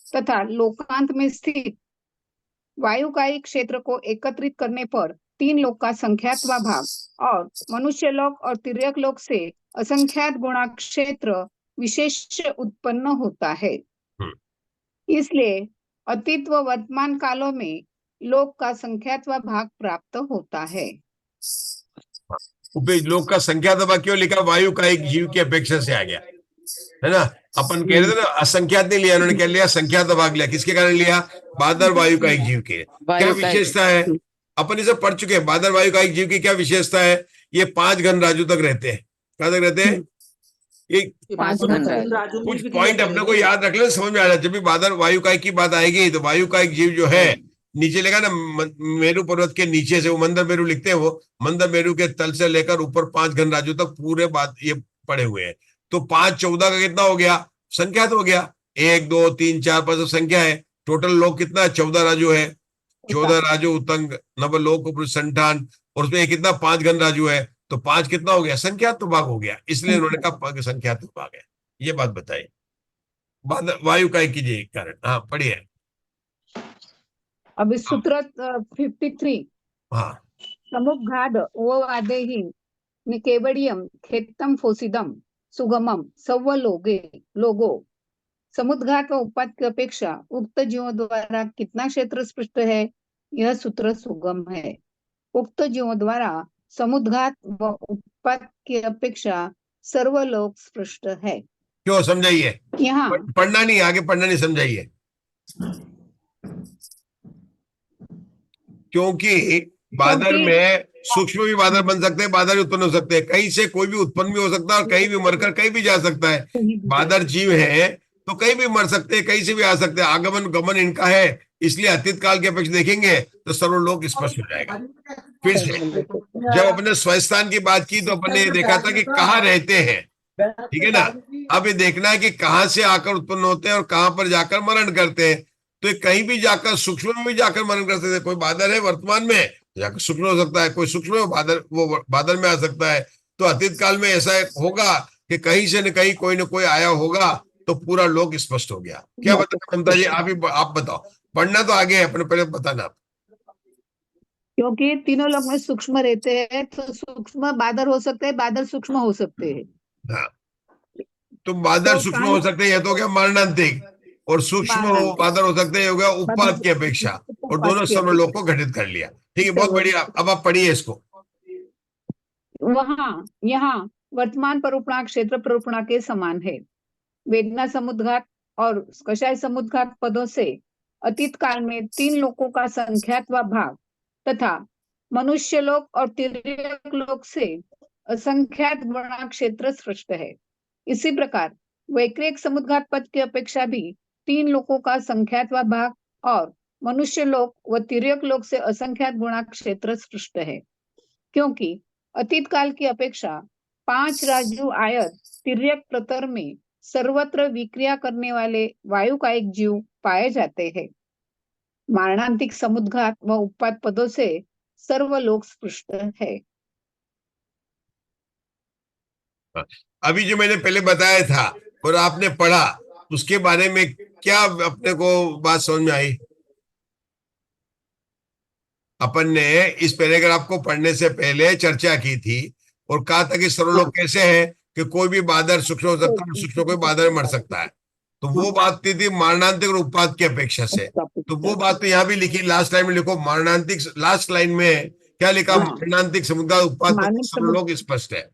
तथा लोकांत में स्थित वायु का एक क्षेत्र को एकत्रित करने पर 3 लोक का संख्यात्वा भाग और मनुष्य लोक और तिर्यक लोक से असंख्यात गुणा क्षेत्र विशेष उत्पन्न होता है। इसलिए अतीत व वर्तमान कालों में लोक का संख्यात्वा भाग प्राप्त होता है। लोक का संख्यात्मक भाग क्यों लिखा? वायु का एक जीव की अपेक्षा से आ गया है ना। अपन कह रहे थे ना असंख्यात नहीं लिया, उन्होंने क्या लिया? संख्यात्मक भाग लिया। किसके कारण लिया? बादर वायु का एक जीव के। क्या विशेषता है? अपन इसे पढ़ चुके हैं। बादर वायु का एक जीव की क्या विशेषता है? ये 5 गणराज्यों तक रहते हैं। कहां तक रहते हैं? ये 5 गणराज्यों कुछ पॉइंट अपने को याद रख ले, समझ में आ जाए। जब भी बादर वायु का की बात आएगी तो वायु का एक जीव जो है नीचे लेगा ना, मेरू पर्वत के नीचे से, वो मंदर मेरू लिखते हैं, वो मंदर मेरू के तल से लेकर ऊपर 5 गणराज्यों तक पूरे बात ये पड़े हुए हैं। तो 5 14 का कितना हो गया? संख्या तो हो गया 1 2 3 4 5 संख्या है। टोटल लोग कितना है? 14 राजू है। 14 राजू उतंग नव लोक संठान, और उसमें कितना? 5 गणराजू है। तो 5 कितना हो गया? संख्या तो भाग हो गया, इसलिए उन्होंने कहा संख्या तो भाग है। ये बात बताई वायु का एक कीजिए कारण। हाँ पढ़िए। अब सूत्र 53 हाँ, समुद्घात वो वादेहि निकेवडियम खेतम फोसिदम सुगमम सव्व लोगो। समुद्घात व उत्पाद की अपेक्षा उक्त जीवों द्वारा कितना क्षेत्र स्पष्ट है? यह सूत्र सुगम है। उक्त जीवों द्वारा समुद्घात व उत्पाद की अपेक्षा सर्व लोक स्पष्ट है। क्यों? समझाइए। यहाँ पढ़ना नहीं, आगे पढ़ना नहीं, समझाइए। क्योंकि बादर में सूक्ष्म भी बादर बन सकते हैं, बादर भी उत्पन्न हो सकते हैं। कहीं से कोई भी उत्पन्न भी हो सकता है और कहीं भी मरकर कहीं भी जा सकता है। बादर जीव है तो कहीं भी मर सकते हैं, कहीं से भी आ सकते हैं। आगमन गमन इनका है, इसलिए अतीत काल की अपेक्षा देखेंगे तो सर्वलोक स्पष्ट हो जाएगा। फिर से जब अपने स्वस्थान की बात की तो अपने देखा था कि कहाँ रहते हैं, ठीक है ना। अब ये देखना है कि कहाँ से आकर उत्पन्न होते हैं और कहाँ पर जाकर मरण करते हैं। तो ये कहीं भी जाकर सूक्ष्म में भी जाकर मरण कर सकते हैं। कोई बादल है वर्तमान में जाकर सूक्ष्म हो सकता है, कोई सूक्ष्म में वो बादल में आ सकता है। तो अतीत काल में ऐसा होगा कि कहीं से न कहीं कोई न कोई आया होगा, तो पूरा लोक स्पष्ट हो गया। क्या बताओ ममता जी? आप बताओ। पढ़ना तो आगे है अपने, पहले बताना। क्योंकि तीनों लोग में सूक्ष्म रहते हैं, तो सूक्ष्म बादर हो सकते हैं, बादर सूक्ष्म हो सकते हैं। हाँ, तो बादर तो सूक्ष्म हो काल सकते हैं, यह तो क्या मारणांतिक, और सूक्ष्म मारणांतिक बादर हो सकते हैं, हो गया उपाद की अपेक्षा, और दोनों की सर्वलोक को घटित कर लिया। ठीक है, बहुत बढ़िया। अब आप पढ़िए इसको। वहां यहाँ वर्तमान परूपणा क्षेत्र परूपणा के समान है। वेदना समुद्घात और कषाय समुद्घात पदों से अतीत काल में 3 लोकों का संख्यात व भाग तथा मनुष्य लोक और तिर्यक लोक से असंख्यात गुणा क्षेत्र सृष्ट है। इसी प्रकार वैक्रिक समुद्घात पद की अपेक्षा भी 3 लोकों का संख्यात व भाग और मनुष्य लोक व तिर्यक लोक से असंख्यात गुणा क्षेत्र सृष्ट है, क्योंकि अतीत काल की अपेक्षा 5 राजू आयत तिर्यक प्रतर में सर्वत्र विक्रिया करने वाले वायु का एक जीव पाए जाते हैं। मारणांतिक समुद्घात व उत्पाद पदों से सर्वलोक स्पष्ट है। अभी जो मैंने पहले बताया था और आपने पढ़ा, उसके बारे में क्या अपने को बात समझ में आई? अपन ने इस पैराग्राफ को पढ़ने से पहले चर्चा की थी और कहा था कि सर्वलोक कैसे है कि कोई भी बादर सूक्ष्म हो सकता है और सूक्ष्म कोई बादर में मर सकता है। तो वो बात थी मारणांतिक और उत्पाद की अपेक्षा से। तो वो बात तो यहाँ भी लिखी, लास्ट लाइन में लिखो मारणांतिक, लास्ट लाइन में क्या लिखा? मारणांतिक समुद्र उत्पाद सर्वलोक स्पष्ट है,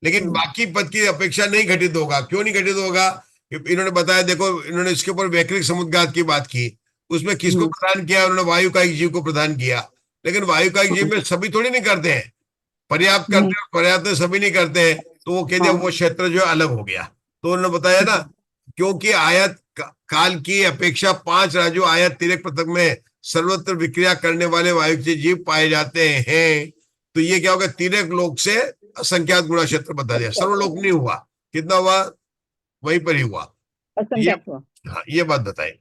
लेकिन बाकी पद की अपेक्षा नहीं घटित होगा। क्यों नहीं घटित होगा? इन्होंने बताया, देखो इन्होंने इसके ऊपर वैक्रिक समुद्घात की बात की, उसमें किसको प्रदान किया? उन्होंने वायु का एक जीव को प्रदान किया, लेकिन वायु का एक जीव में सभी थोड़ी नहीं करते हैं, पर्याप्त करते हैं, पर्याप्त सभी नहीं करते हैं, तो वो कहते हैं वो क्षेत्र जो है अलग हो गया। तो उन्होंने बताया ना, क्योंकि आयत काल की अपेक्षा 5 राजू आयत तिर्यक पृथक में सर्वत्र विक्रिया करने वाले वायु के जीव पाए जाते हैं, तो ये क्या होगा? तिर्यक लोक से असंख्यात गुणा क्षेत्र बता दिया। सर्वलोक नहीं हुआ, कितना हुआ? वहीं पर ही हुआ। हाँ, ये बात बताई।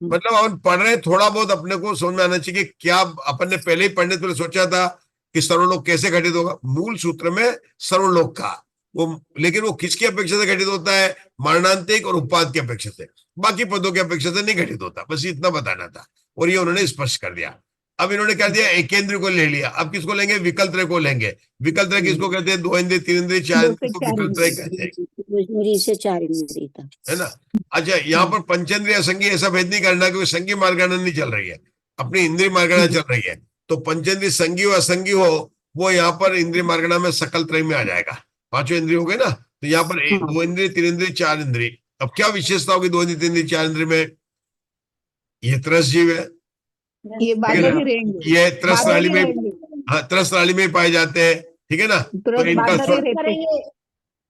मतलब अपन पढ़ रहे, थोड़ा बहुत अपने को समझ में आना चाहिए कि क्या अपन ने पहले ही पढ़ने तो सोचा था कि सर्वलोक कैसे घटित होगा। मूल सूत्र में सर्वलोक का वो, लेकिन वो किसकी अपेक्षा से घटित होता है? मरणांतिक और उत्पाद की अपेक्षा से, बाकी पदों की अपेक्षा से नहीं घटित होता। बस इतना बताना था और ये उन्होंने स्पष्ट कर दिया। अब इन्होंने क्या दिया? एकेंद्र को ले लिया। अब किसको लेंगे? विकल्प को लेंगे। विकल्प किसको कहते हैं? 2 इंद्रिय, 3 इंद्रिय, 4 इंद्रिय को विकल्प कहते हैं, है ना? अच्छा, यहाँ पर पंचेंद्रिय संगी ऐसा भेद नहीं करना, क्योंकि संगी मार्गणना नहीं चल रही है, अपनी इंद्रिय मार्गणना चल रही है। तो पंचेंद्रिय संगी हो असंगी हो, वो यहाँ पर इंद्रिय मार्गणना में सकल त्रय में आ जाएगा। 5 इंद्रिय हो गए ना, तो यहाँ पर 2 इंद्रिय, 3 इंद्रिय, 4 इंद्रिय। अब क्या विशेषता होगी 2 इंद्रिय, 3 इंद्रिय, 4 इंद्रिय में? ये त्रस जीव है, ये त्रस नाली में, हाँ त्रस नाली में पाए जाते हैं, ठीक है ना? तो इनका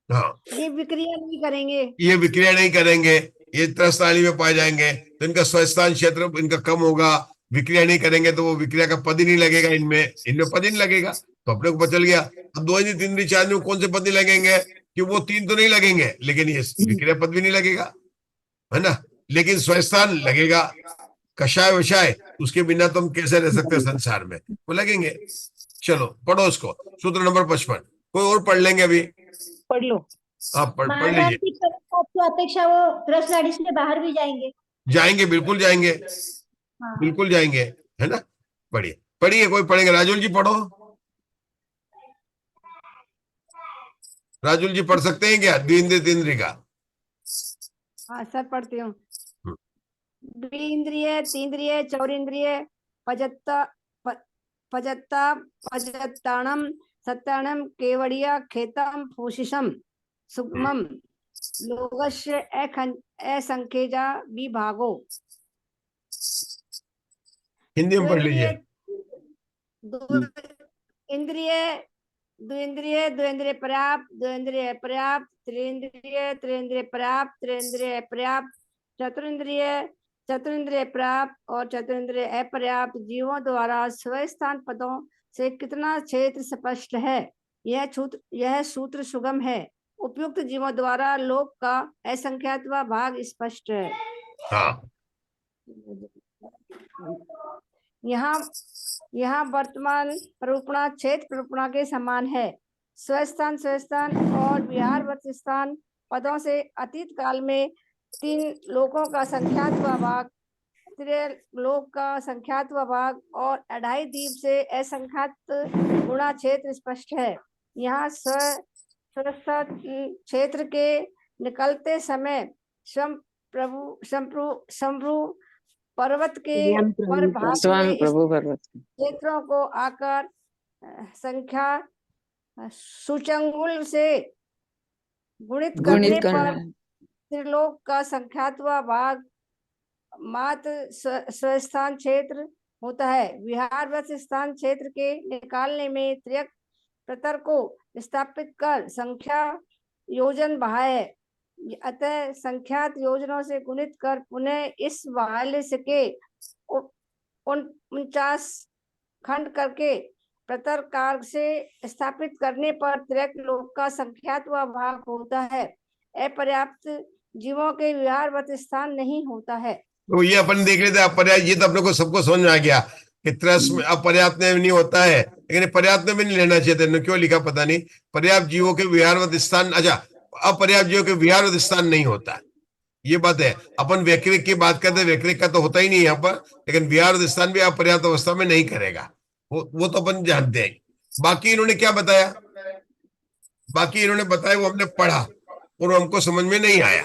हाँ, ये विक्रिया नहीं करेंगे, ये विक्रिया नहीं करेंगे, ये त्रस नाली में पाए जाएंगे, तो इनका स्वस्थान क्षेत्र इनका कम होगा। विक्रिया नहीं करेंगे तो वो विक्रिया का पद ही नहीं लगेगा, इनमें पद ही नहीं लगेगा, तो अपने को पता चल गया। अब 2 इंद्रिय, 3 इंद्रिय, 4 इंद्रिय कौन से पद नहीं लगेंगे? कि वो 3 तो नहीं लगेंगे, लेकिन ये विक्रिया पद भी नहीं लगेगा, है ना? लेकिन स्वस्थान लगेगा। कषाय वशाय, उसके बिना तो हम कैसे रह सकते हैं संसार में? वो लगेंगे। चलो पढ़ो उसको, सूत्र नंबर 55। कोई और पढ़ लेंगे अभी? पढ़ लो। आप पढ़ लीजिए। मारणांतिक की अपेक्षा वो त्रस नाड़ी से बाहर भी जाएंगे। जाएंगे, बिल्कुल जाएंगे, हाँ। बिल्कुल जाएंगे, है ना? पढ़िए, पढ़िए, कोई पढ़ेंगे? राजुल जी पढ़ो। राजुल जी पढ़ सकते हैं क्या द्विंद्रिय तीन्द्रिय का? हाँ सर, पढ़ती हूँ। द्विंद्रिय, तीन्द्रिय, चौरिंद्रिय, पजत्ताणम, सत्ताणम, केवड़िया, खेतम, पूषिषम, सुगमम, लोगस्य असंख्यजा विभागो। हिंदी में पढ़ लीजिए। इंद्रिय, द्विंद्रिय, द्विंद्रिय पर्याप्त, द्विंद्रिय पर्याप्त, त्रिंद्रिय, त्रिंद्रिय पर्याप्त, त्रिंद्रिय पर्याप्त, चतुरिंद्रिय, चतुरिंद्रिय प्राप्त और चतुरिंद्रिय अपर्याप्त जीवों द्वारा स्वस्थान पदों से कितना क्षेत्र स्पष्ट है? यह सूत्र सुगम है। उपयुक्त जीवों द्वारा लोक का असंख्यात भाग स्पष्ट है। हाँ। यहाँ वर्तमान प्ररूपणा क्षेत्र प्ररूपणा के समान है। स्वस्थान, स्वस्थान और विहारवर्त स्थान पदों से अतीत काल में 3 लोकों का संख्यात भाग त्रिय लोक का संख्यात भाग और 2.5 दीप से असंख्यात गुणा क्षेत्र स्पष्ट है। यहाँ स्वस्थ क्षेत्र के निकलते समय संप्रभु पर्वत के पर भाग में क्षेत्रों को आकर संख्या सूचंगुल से गुणित करने पर त्रिलोक का संख्यात्वा भाग मात्र स्वस्थान क्षेत्र होता है। विहारवत स्थान क्षेत्र के निकालने में त्रियक प्रतर को स्थापित कर संख्या योजन बाह्य है। अतः संख्यात योजनों से गुणित कर पुनः इस बाह्य के 49 खंड करके प्रतर कार से स्थापित करने पर त्रियक लोक का संख्यात्वा भाग होता है। अपर्याप्त जीवों के विहारवत स्थान नहीं होता है। तो ये अपन देख रहे थे अपर्याप्त, ये तो अपने को सबको समझ में आ गया कि त्रस में अपर्याप्त में नहीं होता है, लेकिन पर्याप्त में नहीं लेना चाहिए था, क्यों लिखा पता नहीं। पर्याप्त जीवों के विहारवत स्थान, अच्छा अपर्याप्त जीवों के विहारवत स्थान नहीं होता, ये बात है। अपन वैकृत की बात करते, वैकृत का तो होता ही नहीं यहाँ पर, लेकिन विहारवत स्थान भी अपर्याप्त अवस्था में नहीं करेगा, वो तो अपन जानते हैं। बाकी इन्होंने क्या बताया, बाकी इन्होंने बताया वो हमने पढ़ा और हमको समझ में नहीं आया।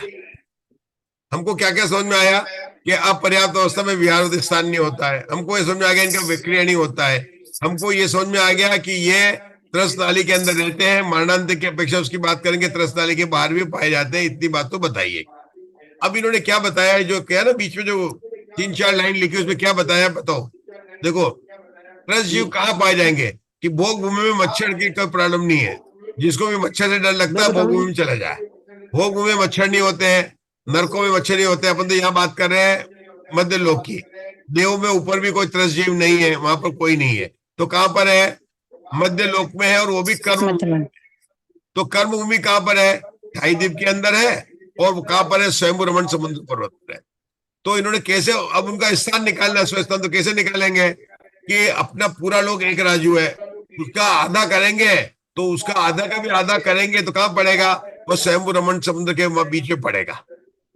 हमको क्या क्या समझ में आया कि अपर्याप्त अवस्था में विहारवत स्थान नहीं होता है, हमको ये समझ में आ गया इनका विक्रिया नहीं होता है, हमको ये समझ में आ गया कि ये त्रस नाली के अंदर रहते हैं, मरणांत की अपेक्षा उसकी बात करेंगे त्रस नाली के बाहर भी पाए जाते हैं, इतनी बात तो बताइए। अब इन्होंने क्या बताया, जो क्या ना बीच में जो 3-4 लाइन लिखी उसमें क्या बताया बताओ। देखो त्रस जीव कहाँ पाए जाएंगे कि भोग भूमि में मच्छर की कोई प्रॉब्लम नहीं है, जिसको भी मच्छर से डर लगता है भोग भूमि में चला जाए। भोग भूमि में मच्छर नहीं होते हैं, नरकों में मच्छर नहीं होते हैं। अपन तो यहाँ बात कर रहे हैं मध्य लोक की, देव में ऊपर भी कोई त्रस जीव नहीं है, वहां पर कोई नहीं है, तो कहां पर है, मध्य लोक में है, और वो भी कर्म। तो कर्म भूमि कहां पर है, ढाई द्वीप के अंदर है, और वो कहां पर है, स्वयं रमण समुद्र पर्वत पर है। तो इन्होंने कैसे अब उनका स्थान निकालना, स्वस्थान तो कैसे निकालेंगे कि अपना पूरा लोग एक राजू है, उसका आधा करेंगे तो उसका आधा का भी आधा करेंगे तो कहां पड़ेगा, वो स्वयं रमण समुद्र के बीच में पड़ेगा।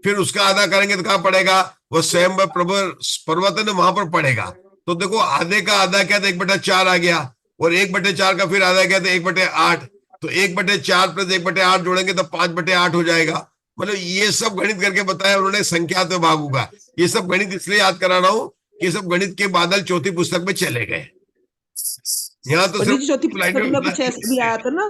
फिर उसका आधा करेंगे तो कहां पड़ेगा, वो स्वयं पर्वत है ना, वहां पर पड़ेगा। तो देखो आधे का आधा क्या, तो 1/4 आ गया, और 1/4 का फिर आधा क्या, तो 1/8। तो 1/4 प्लस 1/8 जोड़ेंगे तो 5/8 हो जाएगा। मतलब ये सब गणित करके बताया उन्होंने, संख्या तो भाग होगा। ये सब गणित इसलिए याद करा रहा हूं कि सब गणित के बादल चौथी पुस्तक में चले गए। यहाँ तो पंडित जी चौथी पुस्तक में कुछ ऐसे भी आया था ना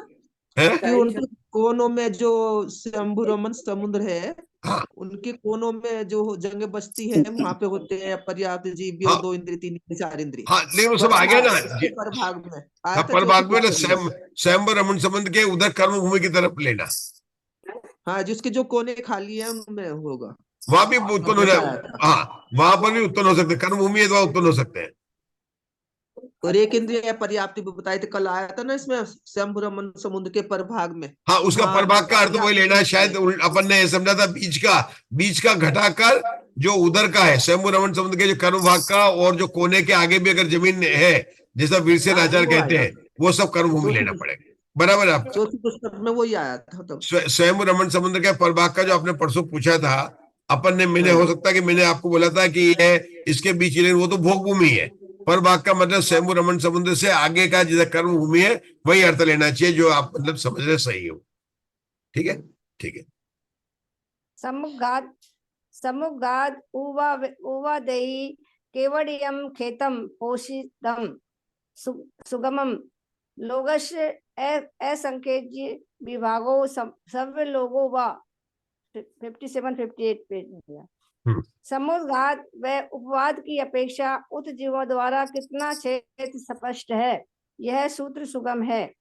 कि उनके कोनों में जो शंभु रमन समुद्र है, हाँ, उनके कोनों में जो जंग बस्ती है वहां पे होते हैं पर्याप्त जीव, हाँ, 2 इंद्रिय 3 इंद्रिय 4 इंद्रिय। हाँ, लेकिन वो सब आ गया ना परभाग में आया हाँ, था, परभाग में स्वयं रमण संबंध के उधर कर्म भूमि की तरफ लेना। हाँ, जिसके जो कोने खाली है उनमें होगा, वहां भी उत्पन्न हो जाए, हाँ वहां पर भी उत्पन्न हो सकते, कर्म भूमि है तो वहां उत्पन्न हो सकते हैं। और 1 इंद्रिय पर्याप्त भी बताए थे, कल आया था ना इसमें शंभु रमन समुद्र के परभाग में। हाँ, उसका परभाग का अर्थ वही लेना है, शायद अपन ने समझा था बीच का घटाकर जो उधर का है शंभु रमन समुद्र के जो कर्म भाग का, और जो कोने के आगे भी अगर जमीन है जैसा वीरसेन आचार्य कहते हैं, वो सब कर्म भूमि लेना पड़ेगा। बराबर है आपका, चौथी पुस्तक में वही आया था तब। स्वयं रमन समुद्र के परभाग का जो आपने परसों पूछा था अपन ने, मैंने हो सकता है कि मैंने आपको बोला था कि ये इसके बीच, वो तो भोग भूमि है। परभाग का मतलब स्वयं रमन समुद्र से आगे का जिधर कर्म भूमि है वही अर्थ लेना चाहिए, जो आप मतलब समझ रहे सही हो। ठीक है, ठीक है। समुगाद उवादेहि केवडियम खेतम पोषितम सुगमम लोगस्य असंख्य विभागो सव्य लोगो व 57-58 पेज में दिया। समुद्घात व उपवाद की अपेक्षा उत जीवों द्वारा कितना क्षेत्र स्पष्ट है, यह सूत्र सुगम है।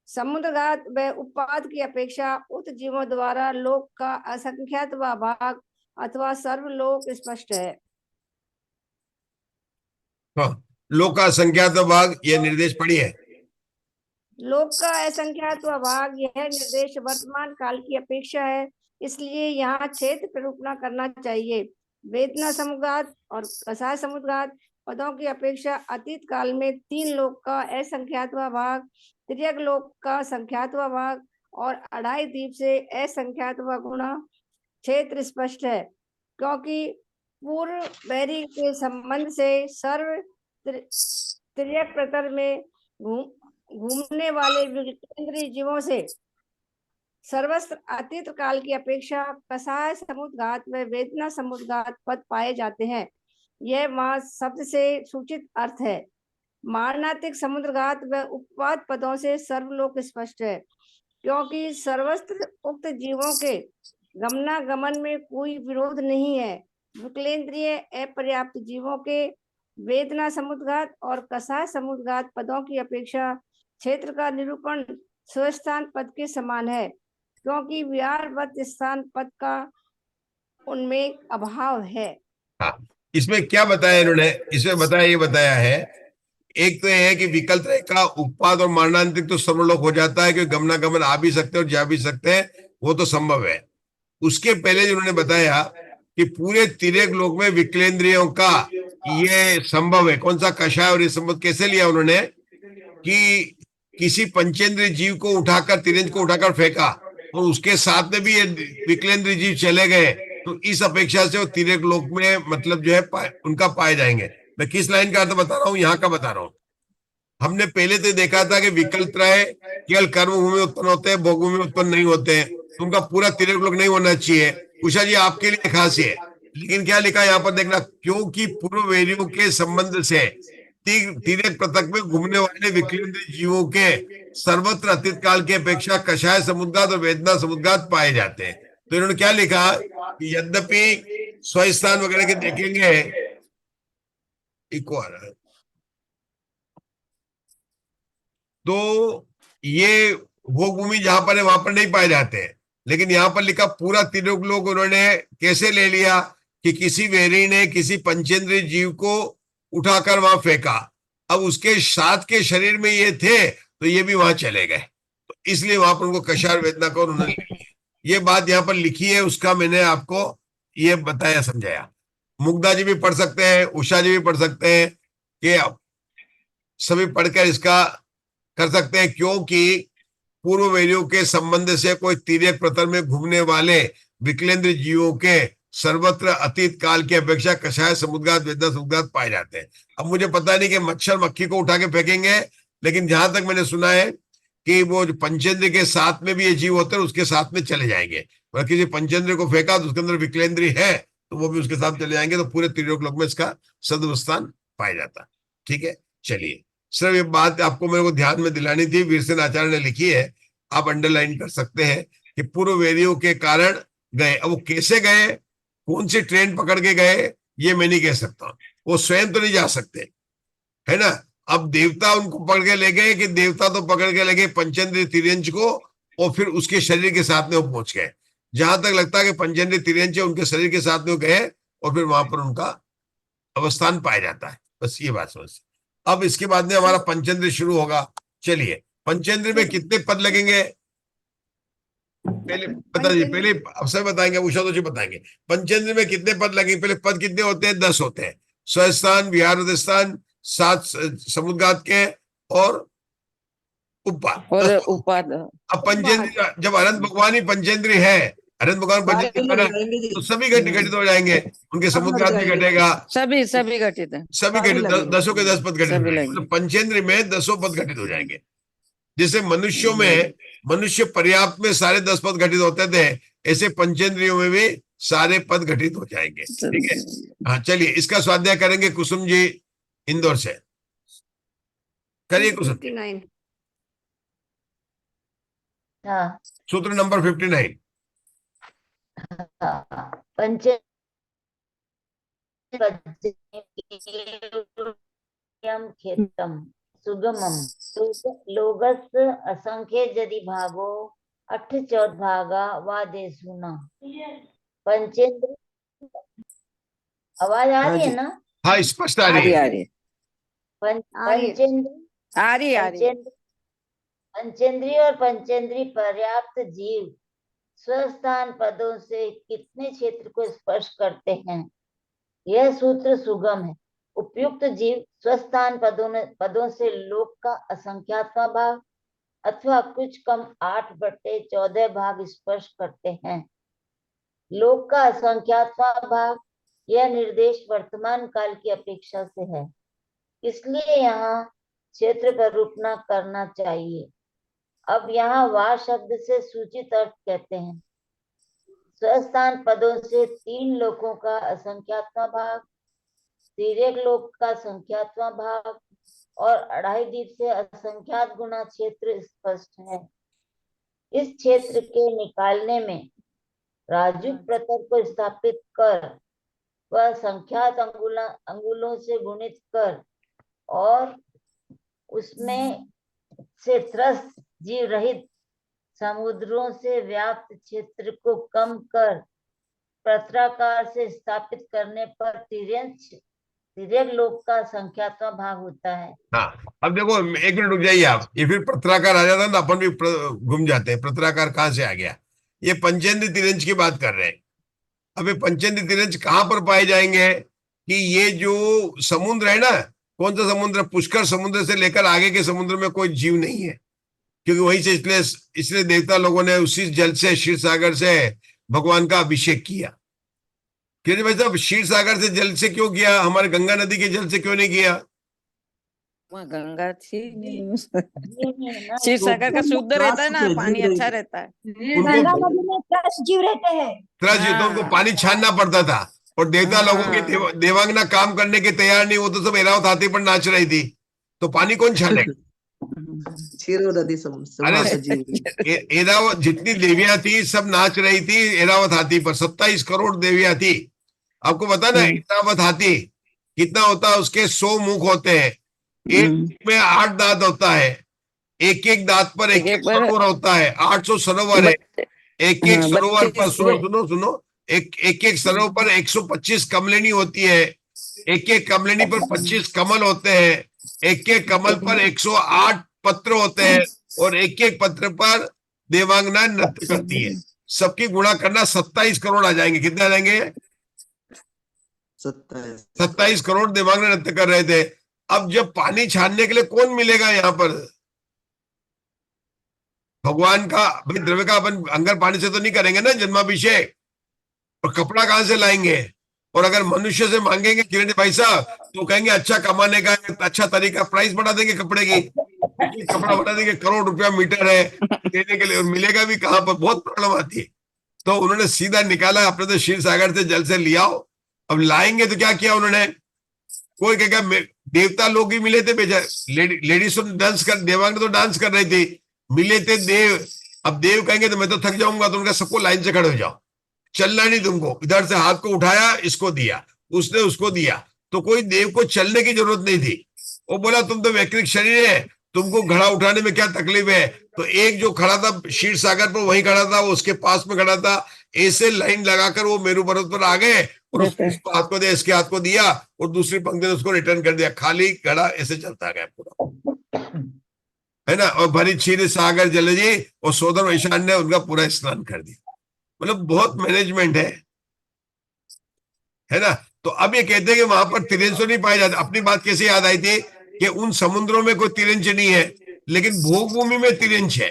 समुद्रघात व उपवाद की अपेक्षा उत जीवों द्वारा लोक का असंख्यात भाग अथवा सर्वलोक स्पष्ट है। हाँ, लोक का असंख्यात भाग, यह निर्देश पढ़िए। लोक का असंख्यात भाग, यह निर्देश वर्तमान काल की अपेक्षा है, इसलिए यहाँ क्षेत्र प्ररूपणा करना चाहिए। वेदना समुद्घात और कसाय समुद्घात पदों की अपेक्षा अतीत काल में 3 लोक का असंख्यातवा भाग, त्रियक लोक का संख्यातवा भाग और 2.5 द्वीप से असंख्यातवा गुणा क्षेत्र स्पष्ट है, क्योंकि पूर्व बैरी के संबंध से सर्व त्रियक प्रतर में घूमने वाले विकेंद्रीय जीवों से सर्वस्त्र अतीत काल की अपेक्षा कसाय समुद्घात व वेदना समुद्घात पद पाए जाते हैं। यह वहां शब्द से सूचित अर्थ है। मारणातिक समुद्रघात व उपवाद पदों से सर्वलोक स्पष्ट है, क्योंकि सर्वस्त्र उक्त जीवों के गमनागमन में कोई विरोध नहीं है। विकलेंद्रिय अपर्याप्त जीवों के वेदना समुद्घात और कसाय समुद्घात पदों की अपेक्षा क्षेत्र का निरूपण स्वस्थान पद के समान है, क्योंकि विहारवत स्थान पद का उनमें अभाव है। हाँ, इसमें क्या बताया इन्होंने? इसमें बताया, ये बताया है, एक तो यह है कि विकल्प का उपपाद और मारणांतिक तो सर्वलोक हो जाता है, क्योंकि गमनागमन आ भी सकते हैं और जा भी सकते हैं, वो तो संभव है। उसके पहले जिन्होंने बताया कि पूरे तिर्यक लोक में विकलेंद्रियों का ये संभव है। कौन सा? कषाय। और ये संभव कैसे लिया उन्होंने? कि किसी पंचेंद्रिय जीव को उठाकर, तिरंज को उठाकर फेंका और उसके साथ में भी ये विकलेंद्रिय जीव चले गए, तो इस अपेक्षा से वो तिर्यक लोक में मतलब जो है उनका पाए जाएंगे। मैं किस लाइन का अर्थ बता रहा हूँ, यहाँ का बता रहा हूँ। हमने पहले तो देखा था कि विकल्प त्रय केवल कर्मभूमि उत्पन्न होते हैं, भोगभूमि उत्पन्न नहीं होते हैं, तो उनका पूरा तिर्यक लोक नहीं होना चाहिए। उषा जी आपके लिए खास है, लेकिन क्या लिखा यहाँ पर देखना, क्योंकि पूर्व वेरियों के संबंध से तिर्यक पृथक में घूमने वाले विकलेंद्रिय जीवों के सर्वत्र अतीत काल की अपेक्षा कषाय समुद्घात और वेदना समुद्घात पाए जाते हैं। तो इन्होंने क्या लिखा कि यद्यपि स्वस्थान वगैरह के देखेंगे, इको आ रहा है, तो ये वो भूमि जहां पर है वहां पर नहीं पाए जाते हैं। लेकिन यहाँ पर लिखा पूरा तिर्यक लोक उन्होंने कैसे ले लिया कि किसी वेरी ने किसी पंचेंद्रिय जीव को उठाकर वहां फेंका, अब उसके साथ के शरीर में ये थे तो ये भी वहां चले गए, तो इसलिए वहां पर उनको कषाय वेदना को उन्होंने ये बात यहाँ पर लिखी है, उसका मैंने आपको ये बताया, समझाया। मुग्धा जी भी पढ़ सकते हैं, उषा जी भी पढ़ सकते हैं, कि सभी पढ़कर इसका कर सकते हैं, क्योंकि पूर्व वेरियों के संबंध से कोई तिर्यक प्रतर में घूमने वाले विकलेंद्र जीवों के सर्वत्र अतीत काल की अपेक्षा कषाय समुद्घात वेदना समुद्घात पाए जाते हैं। अब मुझे पता नहीं कि मच्छर मक्खी को उठा के फेंकेंगे, लेकिन जहां तक मैंने सुना है कि वो जो पंचेंद्र के साथ में भी ये जीव होते हैं उसके साथ में चले जाएंगे। और किसी पंचेंद्र को फेंका तो उसके अंदर विकलेंद्री है तो वो भी उसके साथ चले जाएंगे, तो पूरे तिर्यक लोक में इसका सदवस्थान पाया जाता। ठीक है, चलिए। सिर्फ ये बात आपको मेरे को ध्यान में दिलानी थी, वीरसेन आचार्य ने लिखी है, आप अंडरलाइन कर सकते हैं कि पूर्व वेरियों के कारण गए। अब वो कैसे गए, कौन सी ट्रेन पकड़ के गए, ये मैं नहीं कह सकता, वो स्वयं तो नहीं जा सकते, है ना। अब देवता उनको पकड़ के ले गए, कि देवता तो पकड़ के ले गए पंचेंद्रिय तिर्यंच को, और फिर उसके शरीर के साथ में वो पहुंच गए। जहां तक लगता है कि पंचेंद्रिय तिर्यंच उनके शरीर के साथ में गए और फिर वहां पर उनका अवस्थान पाया जाता है। बस ये बात समझ। अब इसके बाद में हमारा पंचेंद्रिय शुरू होगा। चलिए, पंचेंद्रिय में कितने पद लगेंगे पहले बता दीजिए, पहले अवसर बताएंगे, उषा तो जी बताएंगे। पंचेंद्रिय में कितने पद लगेंगे? पहले पद कितने होते हैं? 10 होते हैं। स्वस्थान, विहार स्थान, 7 समुद्घात के और उपपाद। अब पंचेंद्रिय, जब अनंत भगवान ही पंचेंद्रिय है, अनंत भगवान पंचेंद्रिय, तो सभी घटित हो जाएंगे, उनके समुद्घात भी घटेगा, सभी घटित है, सभी घटित, 10 के 10 पद घटित हो जाएंगे। मतलब पंचेंद्रिय में 10 पद घटित हो जाएंगे। जैसे मनुष्यों में मनुष्य पर्याप्त में सारे 10 पद घटित होते थे, ऐसे पंचेंद्रियों में भी सारे पद घटित हो जाएंगे। ठीक है, हाँ चलिए, इसका स्वाध्याय करेंगे कुसुम जी इंदौर से। करिए कुसुम। 59। हाँ, सूत्र नंबर 59। पंच खेतम सुगमम लोगस असंख्य यदि भागो 8 भागा वा देशुना। पंचेंद्र, आवाज आ रही है ना? हाँ, स्पष्ट आ रही है। पंचेंद्रीय और पंचेंद्रीय पर्याप्त जीव स्वस्थान पदों से कितने क्षेत्र को स्पर्श करते हैं? यह सूत्र सुगम है। उपयुक्त जीव स्वस्थान पदों से लोक का असंख्यात्मा भाग अथवा कुछ कम 8/14 भाग स्पर्श करते हैं। लोक का असंख्यात्मा भाग यह निर्देश वर्तमान काल की अपेक्षा से है, इसलिए यहाँ क्षेत्र पर रूपना करना चाहिए। अब यहाँ वा शब्द से सूचित अर्थ कहते हैं स्वस्थान पदों से 3 लोकों का असंख्यात्मा भाग, तिर्यक लोक का संख्यात्मा भाग और अढ़ाई दीप से असंख्यात गुना क्षेत्र स्पष्ट है। इस क्षेत्र के निकालने में राजू प्रतर को स्थापित कर वह संख्यात अंगुलों से गुणित कर और उसमें से त्रस्त जीव रहित समुद्रों से व्याप्त क्षेत्र को कम कर प्रत्राकार से स्थापित करने पर तिर्यक लोक का संख्यात्मा भाग होता है। हाँ, अब देखो 1 मिनट रुक जाइए आप। ये फिर प्रत्राकार आ जाता है ना, अपन भी घूम जाते हैं। प्रत्राकार कहाँ से आ गया? ये पंचेंद्र तिरंज की बात कर रहे हैं। अब ये पंचेंद्र तिरंज कहाँ पर पाए जाएंगे कि ये जो समुद्र है ना, कौन सा समुद्र? पुष्कर समुद्र से लेकर आगे के समुद्र में कोई जीव नहीं है, क्योंकि वहीं से इसलिए देवता लोगों ने उसी जल से, क्षीर सागर से भगवान का अभिषेक किया। क्योंकि भाई साहब, क्षीर सागर से जल से क्यों किया? हमारे गंगा नदी के जल से क्यों नहीं किया? वहाँ गंगा थी नहीं। क्षीर सागर का शुद्ध रहता है ना, पानी अच्छा रहता है। गंगा नदी में त्रस्त जीव रहते हैं। त्रस्त जीव, तो उनको पानी छानना पड़ता था। और देवता लोगों की देवांगना काम करने के तैयार नहीं, वो तो सब एरावत हाथी पर नाच रही थी, तो पानी कौन छानेगा? अरे एरावत जितनी देवियां थी सब नाच रही थी एरावत हाथी पर। 27 करोड़ देवियां थी। आपको पता ना एरावत हाथी कितना होता है? उसके 100 मुख होते हैं, एक में 8 दांत होता है, एक एक दांत पर एक सरोवर होता है। 800 सरोवर है। एक एक सरोवर पर सुनो एक एक सरोवर पर 125 कमलिनी होती है। एक एक कमलिनी पर 25 कमल होते हैं। एक एक कमल पर 108 पत्र होते हैं और एक एक पत्र पर देवांगना नृत्य करती है। सबकी गुणा करना 27 करोड़ आ जाएंगे। कितने आ जाएंगे? 27 करोड़ देवांगना नृत्य कर रहे थे। अब जब पानी छानने के लिए कौन मिलेगा यहाँ पर? भगवान का भाई द्रव्य का अपन अंगर पानी से तो नहीं करेंगे ना जन्माभिषेक, और कपड़ा कहां से लाएंगे? और अगर मनुष्य से मांगेंगे किरण भाई साहब, तो कहेंगे अच्छा कमाने का अच्छा तरीका, प्राइस बढ़ा देंगे कपड़े की, कपड़ा बढ़ा देंगे, करोड़ रुपया मीटर है देने के लिए, और मिलेगा भी कहां पर? बहुत प्रॉब्लम आती है। तो उन्होंने सीधा निकाला, अपने तो क्षीर सागर से जल से लिया। अब लाएंगे तो क्या किया उन्होंने? कोई क्या देवता लोग ही मिले थे बेचारे, लेडीज तो डांस कर, देवांग तो डांस कर रही थी, मिले थे देव। अब देव कहेंगे तो मैं तो थक जाऊंगा, तो उनका सबको लाइन से खड़े हो जाओ, चलना नहीं तुमको। इधर से हाथ को उठाया, इसको दिया, उसने उसको दिया, तो कोई देव को चलने की जरूरत नहीं थी। वो बोला तुम तो वैकृत शरीर है, तुमको घड़ा उठाने में क्या तकलीफ है? तो एक जो खड़ा था क्षीर सागर पर, वही खड़ा था, वो उसके पास में खड़ा था। ऐसे लाइन लगाकर वो मेरू पर्वत पर आ गए और उसको हाथ को दिया, इसके हाथ को दिया, और दूसरी पंक्ति ने उसको रिटर्न कर दिया। खाली घड़ा ऐसे चलता गया पूरा, है ना। और भरी क्षीर सागर जल जी, और सोदर ईशान ने उनका पूरा स्नान कर दिया। मतलब बहुत मैनेजमेंट है ना। तो अब ये कहते हैं कि वहां पर तिरंज तो नहीं पाए जाते। अपनी बात कैसे याद आई थी कि उन समुद्रों में कोई तिरंज नहीं है, लेकिन भोगभूमि में तिरंज है।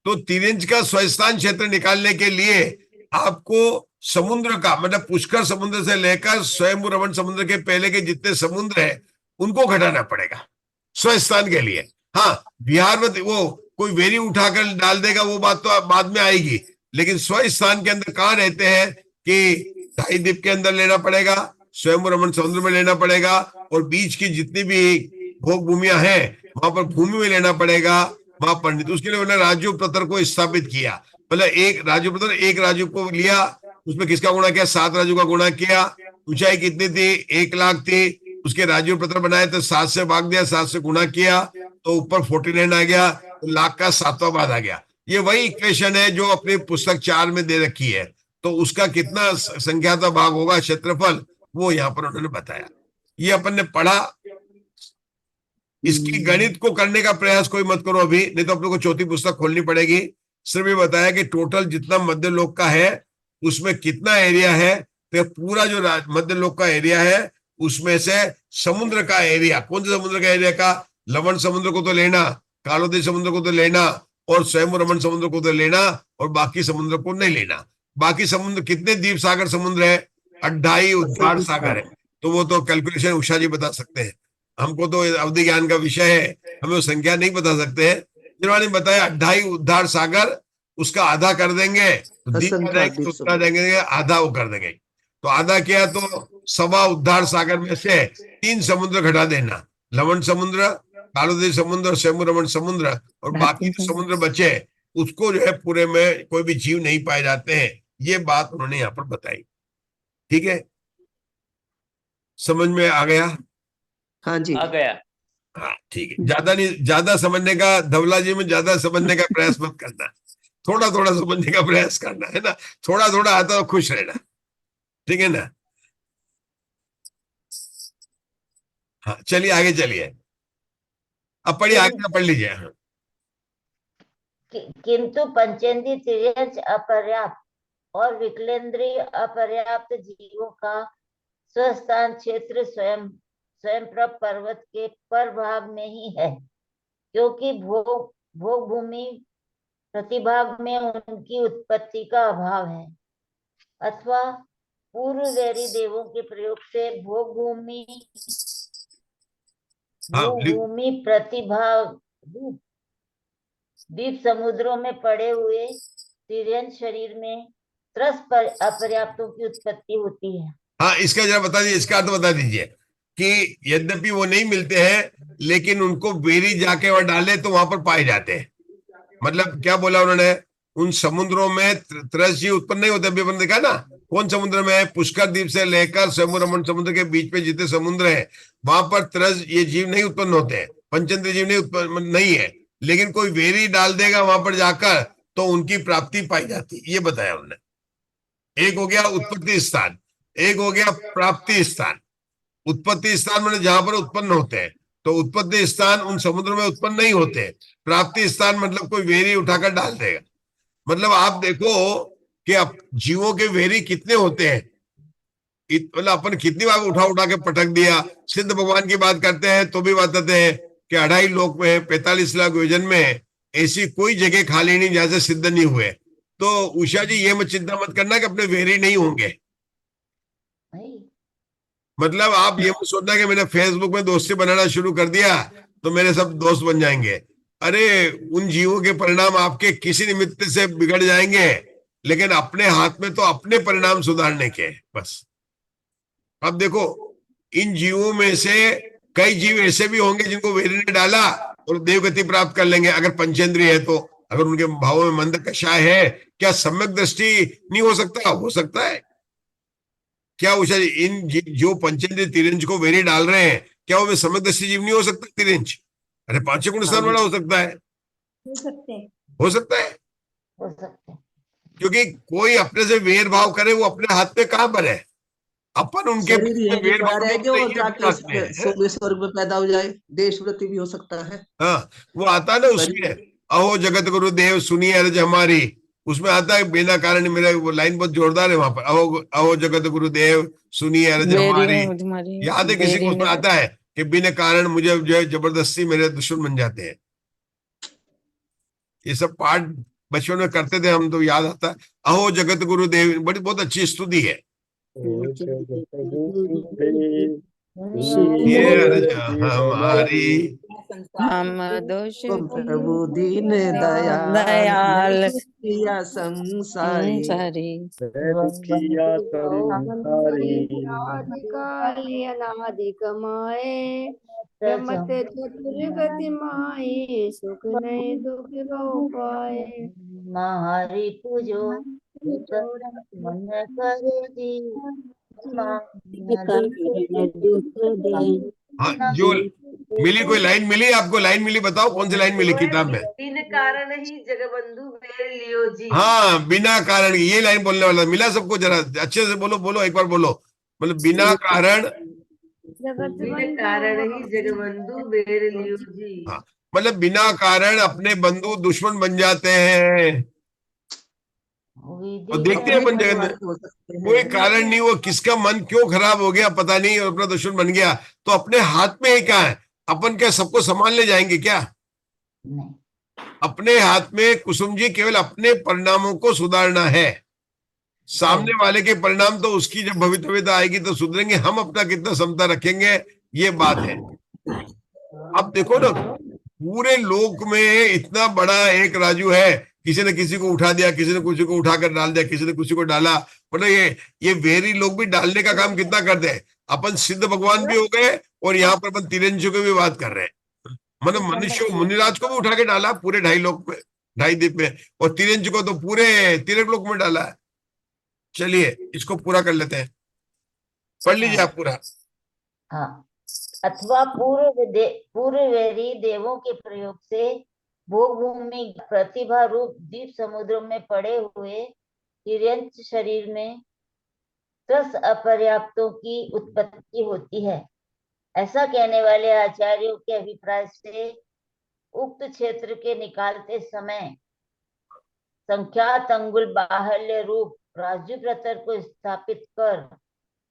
तो तिरंज का स्वस्थान क्षेत्र निकालने के लिए आपको समुद्र का, मतलब पुष्कर समुद्र से लेकर स्वयं रमण समुद्र के पहले के जितने समुद्र है उनको घटाना पड़ेगा स्वस्थान के लिए। हाँ, बिहार में वो कोई वेरी उठाकर डाल देगा, वो बात तो बाद में आएगी, लेकिन स्वस्थान के अंदर कहाँ रहते हैं कि ढाई द्वीप के अंदर लेना पड़ेगा, स्वयं रमण समुद्र में लेना पड़ेगा, और बीच की जितनी भी भोग भूमियां हैं वहां पर भूमि में लेना पड़ेगा वहां पंडित। उसके लिए उन्होंने राजू प्रतर को स्थापित किया। मतलब एक राजू प्रतर, एक राजू को लिया, उसमें किसका गुणा किया? 7 राजू का गुणा किया। ऊंचाई कितनी थी? 1 लाख थी। उसके राजू प्रतर बनाए तो 7 से भाग दिया, 7 से गुणा किया तो ऊपर 49 आ गया, तो लाख का 7वां बाद आ गया। ये वही इक्वेशन है जो अपनी पुस्तक 4 में दे रखी है। तो उसका कितना संख्याता भाग होगा क्षेत्रफल, वो यहाँ पर उन्होंने बताया। ये अपन ने पढ़ा। इसकी गणित को करने का प्रयास कोई मत करो अभी, नहीं तो आप लोग को चौथी पुस्तक खोलनी पड़ेगी। सिर्फ ये बताया कि टोटल जितना मध्य लोक का है उसमें कितना एरिया है, तो पूरा जो मध्य लोक का एरिया है उसमें से समुद्र का एरिया, कौन से समुद्र का एरिया का? लवण समुद्र को तो लेना, कालोदी समुद्र को तो लेना, और स्वयं रमण समुद्र को तो लेना, और बाकी समुद्र को नहीं लेना। बाकी समुद्र कितने द्वीप सागर समुद्र है? 2.5 उद्धार सागर है। तो वो तो कैलकुलेशन उषा जी बता सकते हैं, हमको तो अवधि ज्ञान का विषय है, हमें वो संख्या नहीं बता सकते हैं। जिन्होंने बताया 2.5 उद्धार सागर, उसका आधा कर देंगे तो दीप असंख्या देंगे, दीप उसका देंगे आधा वो कर देंगे। तो आधा किया तो 1.25 उद्धार सागर में से 3 समुद्र घटा देना, लवण समुद्र, कालोदय समुद्र और शंभु रमण समुद्र, और बाकी जो समुद्र बचे उसको जो है पूरे में कोई भी जीव नहीं पाए जाते हैं। ये बात उन्होंने यहाँ पर बताई। ठीक है, समझ में आ गया? हाँ जी आ गया। हाँ ठीक है, ज्यादा नहीं, ज्यादा समझने का, धवला जी में ज्यादा समझने का प्रयास मत करना, थोड़ा थोड़ा समझने का प्रयास करना है ना, थोड़ा थोड़ा आता तो खुश रहना, ठीक है ना। हाँ चलिए आगे चलिए, अब पढ़िए, आगे का पढ़ लीजिए। हाँ। किंतु पंचेंद्रिय तिर्यंच अपर्याप्त और विकलेंद्रिय अपर्याप्त जीवों का स्वस्थान क्षेत्र स्वयं स्वयंप्रभ पर्वत के परभाग में ही है, क्योंकि भोग भूमि प्रतिभाग में उनकी उत्पत्ति का अभाव है, अथवा पूर्व वैरी देवों के प्रयोग से भोग भूमि प्रतिभाग द्वीप समुद्रों में पड़े हुए तिर्यंच शरीर में त्रस पर अपर्याप्तों की उत्पत्ति होती है। हाँ, इसका जरा बता दीजिए, इसका अर्थ बता दीजिए कि यद्यपि वो नहीं मिलते हैं लेकिन उनको बेरी जाके वहां डाले तो वहां पर पाए जाते हैं। मतलब क्या बोला उन्होंने, उन समुद्रों में त्रस जीव उत्पन्न नहीं होते। अभी अपन देखा ना, कौन समुद्र में है, पुष्कर द्वीप से लेकर शंभु रमण समुद्र के बीच में जितने समुद्र है वहां पर त्रस ये जीव नहीं उत्पन्न होते हैं, पंचेंद्रिय जीव नहीं उत्पन्न नहीं है, लेकिन कोई वेरी डाल देगा वहां पर जाकर तो उनकी प्राप्ति पाई जाती, ये बताया उन्होंने। एक हो गया उत्पत्ति स्थान, एक हो गया प्राप्ति स्थान। उत्पत्ति स्थान मतलब जहां पर उत्पन्न होते हैं, तो उत्पत्ति स्थान उन समुद्र में उत्पन्न नहीं होते। प्राप्ति स्थान मतलब कोई वेरी उठाकर डाल देगा। मतलब आप देखो कि अब जीवों के वेरी कितने होते हैं, मतलब अपन कितनी बार उठा उठा के पटक दिया। सिद्ध भगवान की बात करते हैं तो भी बताते हैं कि 2.5 लोक में 45 लाख योजन में ऐसी कोई जगह खाली नहीं जहां से सिद्ध नहीं हुए। तो उषा जी ये मत चिंता मत करना कि अपने वेरी नहीं होंगे। मतलब आप ये मत सोचना कि मैंने फेसबुक में दोस्ती बनाना शुरू कर दिया तो मेरे सब दोस्त बन जाएंगे। अरे उन जीवों के परिणाम आपके किसी निमित्त से बिगड़ जाएंगे, लेकिन अपने हाथ में तो अपने परिणाम सुधारने के बस। अब देखो इन जीवों में से कई जीव ऐसे भी होंगे जिनको वेरी ने डाला और देवगति प्राप्त कर लेंगे अगर पंचेंद्रिय है तो। अगर उनके भावों में मंद कषाय है, क्या सम्यक दृष्टि नहीं हो सकता? हो सकता है। क्या उषा इन जो पंचेंद्रिय तिरंज को वेरी डाल रहे हैं, क्या वो सम्यक दृष्टि जीव नहीं हो सकता तिरंज? अरे 5 गुण स्थान वाला हो सकता है, हो सकते हैं, हो सकता है, क्योंकि कोई अपने से वेर भाव करे वो अपने हाथ में कहां पर है। अपन उनके वेर भाव स्वर्ग में पैदा हो जाए, देश वृत्ति भी हो सकता है। हाँ वो आता है ना उसमें, अहो जगत गुरु देव सुनिए अर्ज हमारी, उसमें आता है बिना कारण। मेरा वो लाइन बहुत जोरदार है वहां पर, अहो जगत गुरु देव सुनिए अर्ज हमारी। याद है किसी को उसमें आता है कि बिना कारण मुझे जो है जबरदस्ती मेरे दुश्मन बन जाते हैं। ये सब पाठ बचपन में करते थे हम, तो याद आता है। अहो जगत गुरु देव, बड़ी बहुत अच्छी स्तुति है। ये अर्ज हमारी हम दोष प्रभु दीन दयाल किया संसारी अनादि कमाए मत चतुर्गति माई सुख नहीं दुख रो पाए। महारी पूजो मन करे जी, हाँ जो मिली, कोई लाइन मिली आपको? लाइन मिली, बताओ कौन सी लाइन मिली किताब में? बिन कारण ही जगबंधु बेर लियो जी। हाँ बिना कारण, ये लाइन बोलने वाला मिला सबको। जरा अच्छे से बोलो, बोलो एक बार बोलो। मतलब बिना कारण ही जगबंधु बेर लियो जी। हाँ मतलब बिना कारण अपने बंधु दुश्मन बन जाते हैं। और देखते हैं अपन जगत में कोई कारण नहीं, वो किसका मन क्यों खराब हो गया पता नहीं और अपना दुश्मन बन गया। तो अपने हाथ में ही क्या है? अपन क्या सबको संभाल ले जाएंगे क्या? अपने हाथ में कुसुम जी केवल अपने परिणामों को सुधारना है। सामने वाले के परिणाम तो उसकी जब भवितव्यता आएगी तो सुधरेंगे, हम अपना कितना समता रखेंगे, ये बात है। अब देखो ना, पूरे लोक में इतना बड़ा एक राजू है, किसी ने किसी को उठा दिया, किसी ने किसी को उठाकर डाल दिया, किसी ने किसी को डाला, मतलब ये वेरी लोग भी डालने का काम कितना करते हैं। अपन सिद्ध भगवान भी हो गए और यहाँ पर अपन तिरंजु की भी बात कर रहे हैं, मतलब मनुष्य मुनिराज को भी उठा के डाला पूरे 2.5 लोक में, 2.5 द्वीप में, और तिरंजु को तो पूरे 3 लोक में डाला है। चलिए इसको पूरा कर लेते हैं, पढ़ लीजिए आप पूरा। हाँ, अथवा पूर्ववेरी देवों के प्रयोग से भोग भूमि प्रतिभा रूप द्वीप समुद्रों में पड़े हुए तिर्यंच शरीर में 10 अपर्याप्तों की उत्पत्ति होती है। ऐसा कहने वाले आचार्यों के अभिप्राय से उक्त क्षेत्र के निकालते समय संख्यात अंगुल बाहुल्य रूप राजू प्रतर को स्थापित कर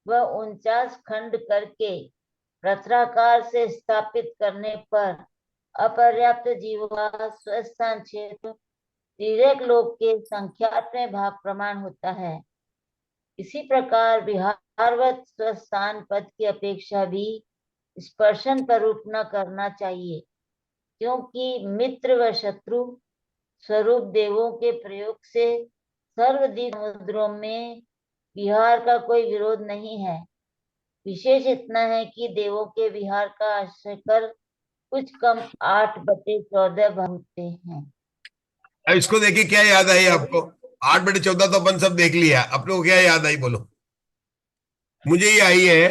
वह 49 खंड करके प्रत्राकार से स्थापित करने पर अपर्याप्त जीवा स्वस्थान क्षेत्र तिर्यक लोक के संख्यात में भाग प्रमाण होता है। इसी प्रकार विहारवत स्वस्थान पद की अपेक्षा भी स्पर्शन पर रूप न करना चाहिए, क्योंकि मित्र व शत्रु स्वरूप देवों के प्रयोग से सर्वद्वीप समुद्रों में विहार का कोई विरोध नहीं है। विशेष इतना है कि देवों के विहार का आश्रय कर कुछ कम 8/14 भाग होते हैं। अब इसको देखिए क्या याद आई आपको? 8/14 तो अपन सब देख लिया, अपने को क्या याद आई बोलो? मुझे ये आई है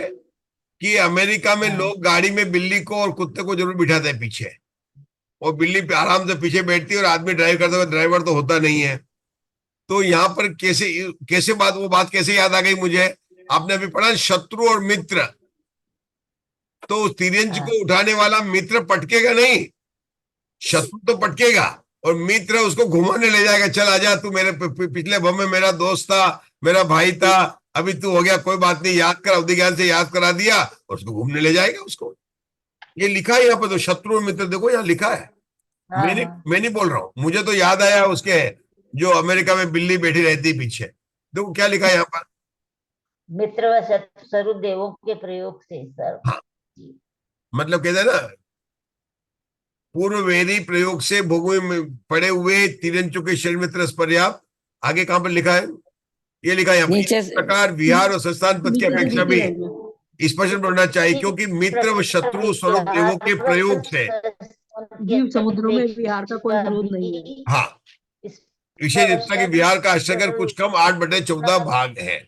कि अमेरिका में लोग गाड़ी में बिल्ली को और कुत्ते को जरूर बिठाते हैं पीछे, और बिल्ली आराम से पीछे बैठती है और आदमी ड्राइव करते हुए, ड्राइवर तो होता नहीं है। तो यहाँ पर कैसे वो बात कैसे याद आ गई मुझे? आपने अभी पढ़ा शत्रु और मित्र, तो तिरंज को उठाने वाला मित्र पटकेगा नहीं, शत्रु तो पटकेगा और मित्र उसको घुमाने ले जाएगा, चल आजा तू मेरे पिछले भव में मेरा दोस्त था, मेरा भाई था, अभी तू हो गया, कोई बात नहीं, याद कर, अवधि ज्ञान से याद करा दिया, और उसको घूमने ले जाएगा उसको। ये लिखा है यहाँ पर, तो शत्रु और मित्र देखो यहाँ लिखा है। मैं नहीं बोल रहा हूँ, मुझे तो याद आया उसके जो अमेरिका में बिल्ली बैठी रहती है पीछे, देखो क्या लिखा है यहाँ पर, मित्र व शत्रु स्वरूप देवों के प्रयोग से सर। हाँ, मतलब कहते हैं ना, पूर्व वेदी प्रयोग से भोगों में पड़े हुए तिरंचु के शरीर में त्रस पर्याप्त। आगे कहां पर लिखा है? ये लिखा है इस प्रकार विहार और संस्थान पद की अपेक्षा भी स्पष्ट बढ़ना चाहिए, क्योंकि मित्र व शत्रु स्वरूप देवों के प्रयोग से जीव समुद्रों में विहार का कोई विरोध नहीं है। हाँ, विशेष इतना कि विहार का आश्रय कर कुछ कम 8/14 भाग है।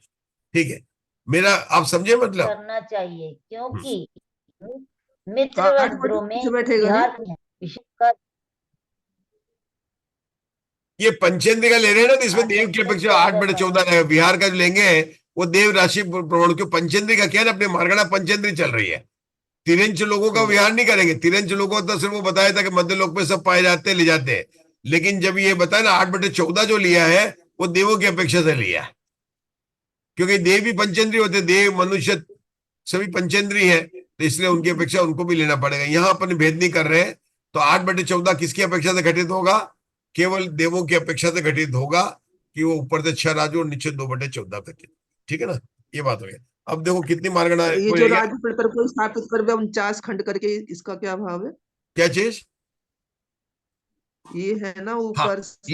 ठीक है, मेरा आप समझे मतलब? करना चाहिए, क्योंकि मित्र व शत्रु में विहार ये पंचेंद्र का ले रहे हैं ना, तो इसमें देव की अपेक्षा 8/14 है। बिहार का जो लेंगे वो देव राशि प्रमाण क्यों, पंचेंद्री का क्या है, अपने मार्गणा पंचेंद्री चल रही है। तिरंच लोगों का विहार नहीं करेंगे। तिरंच लोगों तो सिर्फ वो बताया था कि मध्य लोक में सब पाए जाते ले जाते हैं, लेकिन जब ये बताया ना 8/14 जो लिया है वो देवों की अपेक्षा से लिया है, क्योंकि देव भी पंचेंद्री होते, देव मनुष्य सभी पंचेंद्री है, तो इसलिए उनकी अपेक्षा उनको भी लेना पड़ेगा। यहाँ अपन भेद नहीं कर रहे हैं, तो 8/14 किसकी अपेक्षा से घटित होगा? केवल देवों की अपेक्षा से घटित होगा कि वो ऊपर से 6 राजू और नीचे 2/14 घटित। ठीक है ना, ये बात हो गई। अब देखो कितनी मार्गणा ये जो राजू प्रतर को स्थापित कर 49 खंड करके, इसका क्या भाव है? क्या चीज? ये है ना ऊपर हाँ, से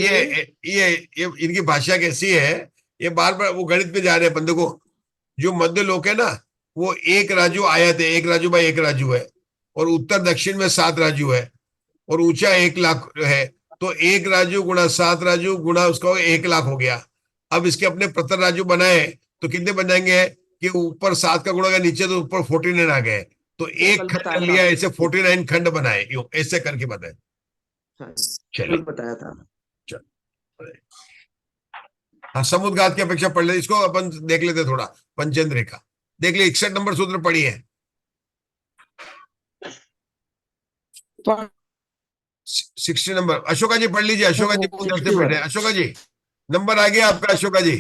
ये इनकी भाषा कैसी है, ये बार बार वो गणित पे जा रहे हैं बंदे को। जो मध्य लोक है ना, वो 1 राजू आयत है, 1 राजू बाई 1 राजू है, और उत्तर दक्षिण में 7 राजू है, और ऊंचा 1 लाख है, तो 1 राजू गुणा 7 राजू गुणा उसका 1 लाख हो गया। अब इसके अपने प्रतर राजू बनाए तो कितने बन जाएंगे कि ऊपर 7 का गुणा गया, नीचे तो ऊपर 49 आ गए, तो 1 खंड कर लिया, ऐसे 49 खंड बनाए, ऐसे करके बताए। चलिए बताया था। हाँ, समुद्घात की अपेक्षा पढ़ ले, इसको अपन देख लेते थोड़ा। पंचेंद्र का देख ले, 61 नंबर सूत्र पढ़ी है, 60 नंबर। अशोका जी पढ़ लीजिए, अशोका जी बहुत देर से बैठे। अशोका जी नंबर आ गया आपका, अशोका जी।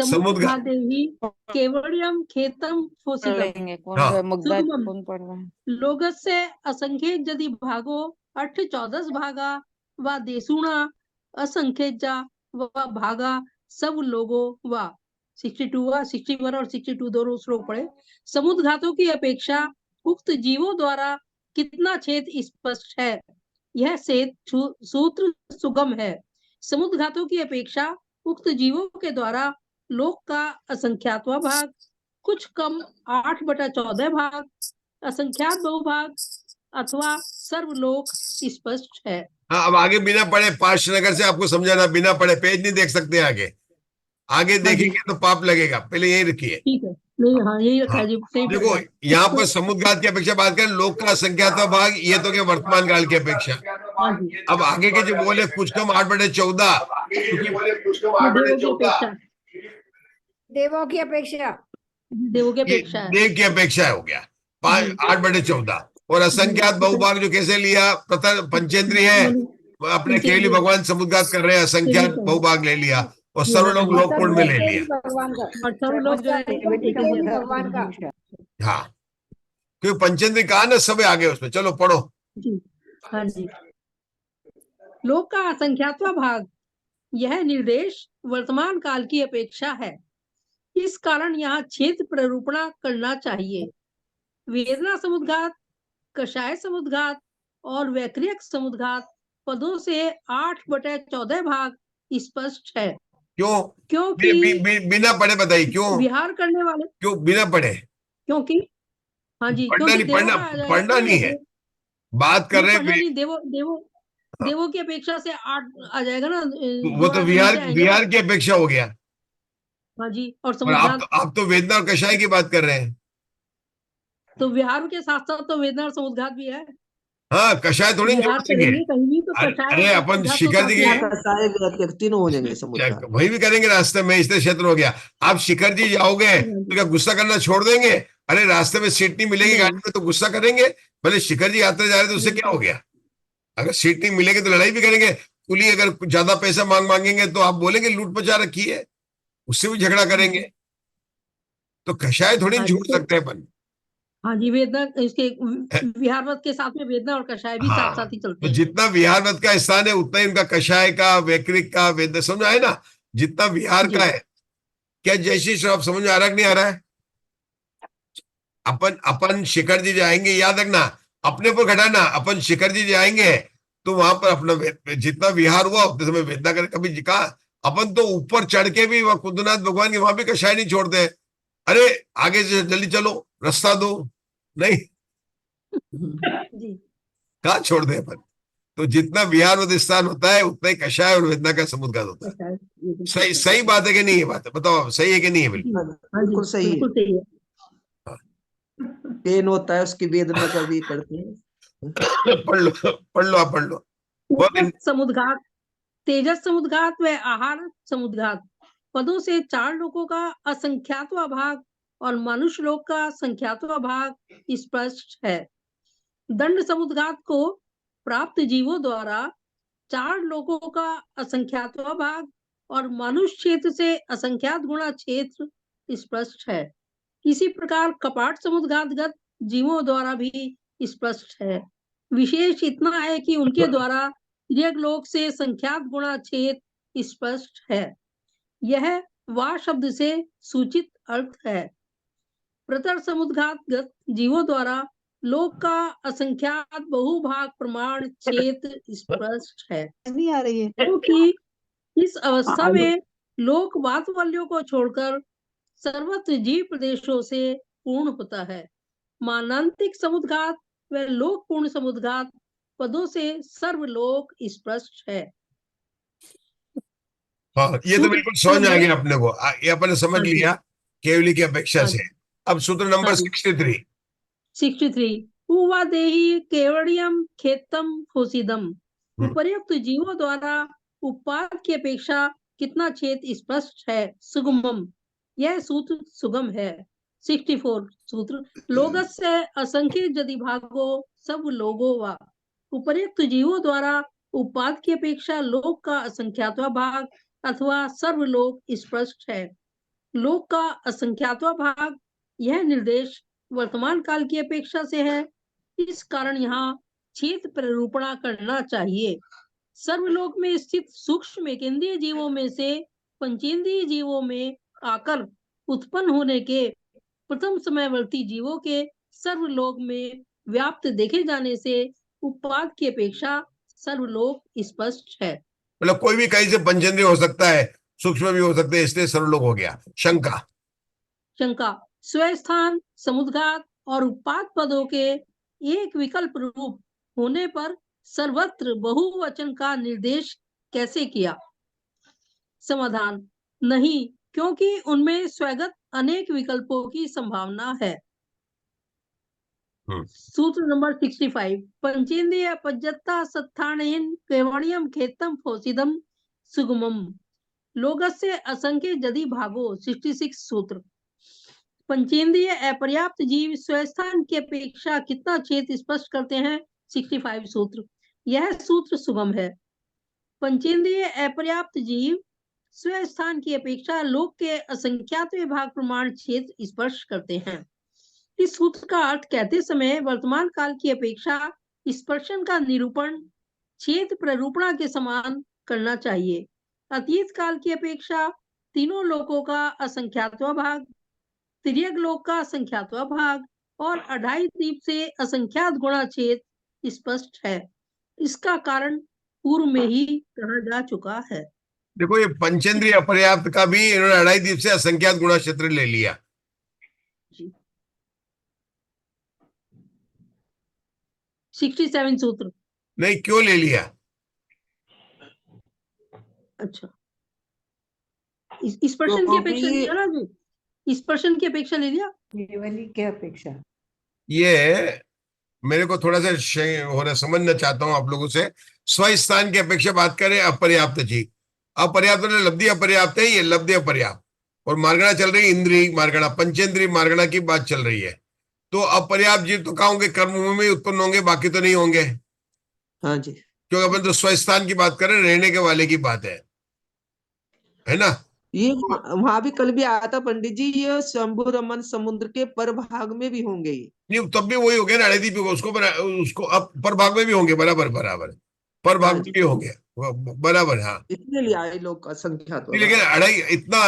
समुद्घा देवी केवड़ियम खेतम लोगस्य असंख्य यदि भागो 8-14 भागा व देशुणा असंख्यजा व भागा सब लोगों व 61 और 62 दोनों श्लोक पढ़े। समुद्घातों की अपेक्षा उक्त जीवों द्वारा कितना छेद स्पष्ट है, यह सूत्र सुगम है। समुद्घातों की अपेक्षा उक्त जीवों के द्वारा लोक का असंख्यातवा भाग, कुछ कम 8/14 भाग, असंख्यात बहुभाग अथवा सर्वलोक स्पष्ट है। हाँ, अब आगे बिना पढ़े पार्श्वनगर से आपको समझाना, बिना पढ़े पेज नहीं देख सकते आगे। आगे देखेंगे तो पाप लगेगा, पहले यही रखिए। ठीक है, नहीं हाँ यही रखा है जी, सही देखो यहाँ पर समुद्घात की अपेक्षा बात करें, लोक का असंख्यात भाग, ये तो क्या वर्तमान काल की अपेक्षा। अब आगे के जो बोले कुछ कम 8/14, देवों की अपेक्षा, देवों की अपेक्षा है, देव की अपेक्षा हो गया 8/14। और असंख्यात बहुभाग जो कैसे लिया, प्रथम पंचेंद्रिय है, अपने केवली भगवान समुद्घात कर रहे हैं, असंख्यात बहुभाग ले लिया और सर्वलोक लोकपूर्ण में ले लिया। भगवान का। हाँ, क्योंकि पंचेंद्रिय कहा ना, सब आगे उसमें। चलो पढ़ो। हाँ जी। लोक का असंख्यात्वा भाग, यह निर्देश वर्तमान काल की अपेक्षा है, इस कारण यहाँ क्षेत्र प्ररूपणा करना चाहिए। वेदना समुद्घात, कषाय समुद्घात और वैक्रियक समुद्घात पदों से 8/14 भाग स्पष्ट है। क्यों? क्योंकि बिना पढ़े बताइए क्यों विहार करने वाले, क्यों बिना पढ़े? क्योंकि हाँ जी, पढ़ना नहीं, पढ़ना नहीं है, बात कर रहे हैं। देवों की अपेक्षा से 8 आ जाएगा ना, वो तो विहार की अपेक्षा हो गया। हाँ जी, और आप तो वेदना और कषाय की बात कर रहे हैं। तो विहार के साथ साथ तो वेदना और समुद्घात भी है। हाँ, कषाय थोड़ी जोड़ देंगे। अरे अपन शिखर जी तीनों हो जाएंगे, वही भी करेंगे रास्ते में, इसलिए क्षेत्र हो गया। आप शिखर जी जाओगे तो क्या गुस्सा करना छोड़ देंगे? अरे रास्ते में सीट नहीं मिलेगी गाड़ी में तो गुस्सा करेंगे? भले शिखर जी यात्रा जा रहे तो उससे क्या हो गया? अगर सीट नहीं मिलेगी तो लड़ाई भी करेंगे। कुली अगर ज्यादा पैसा मांगेंगे तो आप बोलेंगे लूट मचा रखी है, उससे भी झगड़ा करेंगे। तो कषाय थोड़ी छोड़ सकते हैं अपन। हाँ जी, वेदना इसके विहारवत के साथ में वेदना और कषाय भी साथ साथ ही चलते हैं। तो जितना विहारवत का स्थान है उतना ही उनका कषाय का, वैक्रिक का, वेद, समझ आए ना? जितना विहार का है। क्या जैसी श्राप समझ में आ रहा है कि नहीं आ रहा है? अपन शिखर जी जाएंगे, याद रखना, अपने पर घटाना। अपन शिखर जी जाएंगे तो वहां पर अपना जितना विहार हुआ उतने समय वेदना कर। कभी कहा अपन तो ऊपर चढ़ के भी वहां कुंदनाथ भगवान के वहां भी कषाय नहीं छोड़ते। अरे आगे से जल्दी चलो, रास्ता दो, नहीं कहा छोड़ दे अपन। तो जितना विहार और स्थान होता है उतना ही कषाय और वेदना का समुद्घात होता है। सही बात है कि नहीं? ये बात है, बताओ सही है कि नहीं है? बिल्कुल सही है। पेन होता है उसकी वेदना का भी करते हैं। पढ़ लो आप, पढ़ लो। समुद्घात, तेजस समुद्घात व आहार समुद्घात पदों से 4 लोगों का असंख्यातवा भाग और मनुष्य लोक का संख्यातवा भाग स्पष्ट है। दंड समुद्घात को प्राप्त जीवों द्वारा 4 लोगों का असंख्यातवा भाग और मनुष्य क्षेत्र से असंख्यात गुणा क्षेत्र स्पष्ट है। इसी प्रकार कपाट समुद्घातगत जीवों द्वारा भी स्पष्ट है। विशेष इतना है कि उनके द्वारा लोक से संख्यात गुणा क्षेत्र स्पष्ट है। यह वा शब्द से सूचित अर्थ है। प्रतर समुद्घातगत जीवों द्वारा लोक का असंख्यात बहुभाग प्रमाण क्षेत्र स्पष्ट है। नहीं आ रही है क्योंकि इस अवस्था में लोक वातवल्यों को छोड़कर सर्वत्र जीव प्रदेशों से पूर्ण होता है। मानांतिक समुद्घात व लोक पूर्ण समुद्घात पदों से सर्वलोक स्पष्ट है। हाँ, ये तो बिल्कुल समझ आ गया अपने को, ये अपन ने समझ लिया केवली की अपेक्षा से। अब सूत्र नंबर 63 उवा देहि केवड़ियम खेतम फोसिदम। उपर्युक्त जीवों द्वारा उपाद की अपेक्षा कितना छेद स्पष्ट है, सुगमम, यह सूत्र सुगम है। 64 सूत्र लोगस्य असंख्य यदि भागो सब लोगो वा। उपर्युक्त जीवों द्वारा उपाद की अपेक्षा लोक का असंख्यातवा भाग अथवा सर्वलोक स्पष्ट है। लोक का असंख्यातवा भाग, यह निर्देश वर्तमान काल की अपेक्षा से है, इस कारण यहाँ छेद प्ररूपणा करना चाहिए। सर्वलोक में स्थित सूक्ष्म केंद्रीय जीवों में से पंचेंद्रिय जीवों में आकर उत्पन्न होने के प्रथम समयवर्ती जीवों के सर्वलोक में व्याप्त देखे जाने से उपाद की अपेक्षा सर्वलोक स्पष्ट है। मतलब कोई भी कहीं से पंचेंद्रिय हो सकता है, सूक्ष्म भी हो सकते हैं, इसलिए सर्वलोक हो गया। शंका स्वस्थान, समुद्घात और उपाद पदों के एक विकल्प रूप होने पर सर्वत्र बहुवचन का निर्देश कैसे किया? समाधान, नहीं, क्योंकि उनमें स्वगत अनेक विकल्पों की संभावना है। सूत्र नंबर 65, पंचेंद्रिय पज्जत्ता सत्थानेन केवणियम खेतम फोसिदम सुगमम लोगस्य असंख्य जदि भागो। 66 सूत्र, पंचेंद्रिय अपर्याप्त जीव स्वस्थान की अपेक्षा कितना क्षेत्र स्पष्ट करते हैं? 65 सूत्र, यह सूत्र सुगम है। पंचेंद्रिय अपर्याप्त जीव स्वस्थान की अपेक्षा लोक के असंख्यात भाग प्रमाण क्षेत्र स्पर्श करते हैं। इस सूत्र का अर्थ कहते समय वर्तमान काल की अपेक्षा स्पर्शन का निरूपण क्षेत्र प्ररूपणा के समान करना चाहिए। अतीत काल की अपेक्षा तीनों लोकों का असंख्यात्वा भाग, तिर्यक लोक का असंख्यात्वा भाग और अढ़ाई द्वीप से असंख्यात गुणा क्षेत्र स्पष्ट है। इसका कारण पूर्व में ही कहा जा चुका है। देखो, ये पंचेंद्रिय अपर्याप्त का भी इन्होंने अढ़ाई द्वीप से असंख्यात गुणा क्षेत्र ले लिया। 67 सूत्र, नहीं, क्यों ले लिया? अच्छा, स्पर्शन की अपेक्षा लिया ना जी, स्पर्शन की अपेक्षा ले लिया। केवली की अपेक्षा, ये मेरे को थोड़ा सा हो रहा, समझना चाहता हूं आप लोगों से। स्वस्थान की अपेक्षा बात करें, अपर्याप्त जी, अपर्याप्त मतलब लब्धि अपर्याप्त है, ये लब्धि अपर्याप्त, और मार्गणा चल रही है, इंद्रिय मार्गणा, पंचेंद्रिय मार्गणा की बात चल रही है। तो अपर्याप्त जीव तो कहाँ होंगे? कर्म में उत्पन्न होंगे, बाकी तो नहीं होंगे। हाँ जी, क्योंकि अपन तो स्वस्थान की बात करें, रहने के वाले की बात है ना? ये वहां भी कल भी आया था पंडित जी, ये शंभु रमन समुद्र के पर भाग में भी होंगे ये। नहीं, तब भी वही हो गया ना, अड़ेदीप उसको अब पर भाग में भी होंगे, बराबर पर भाग में भी होंगे, बराबर। हाँ, इसलिए लिया है लोग का संख्या तो, लेकिन अढ़ाई इतना,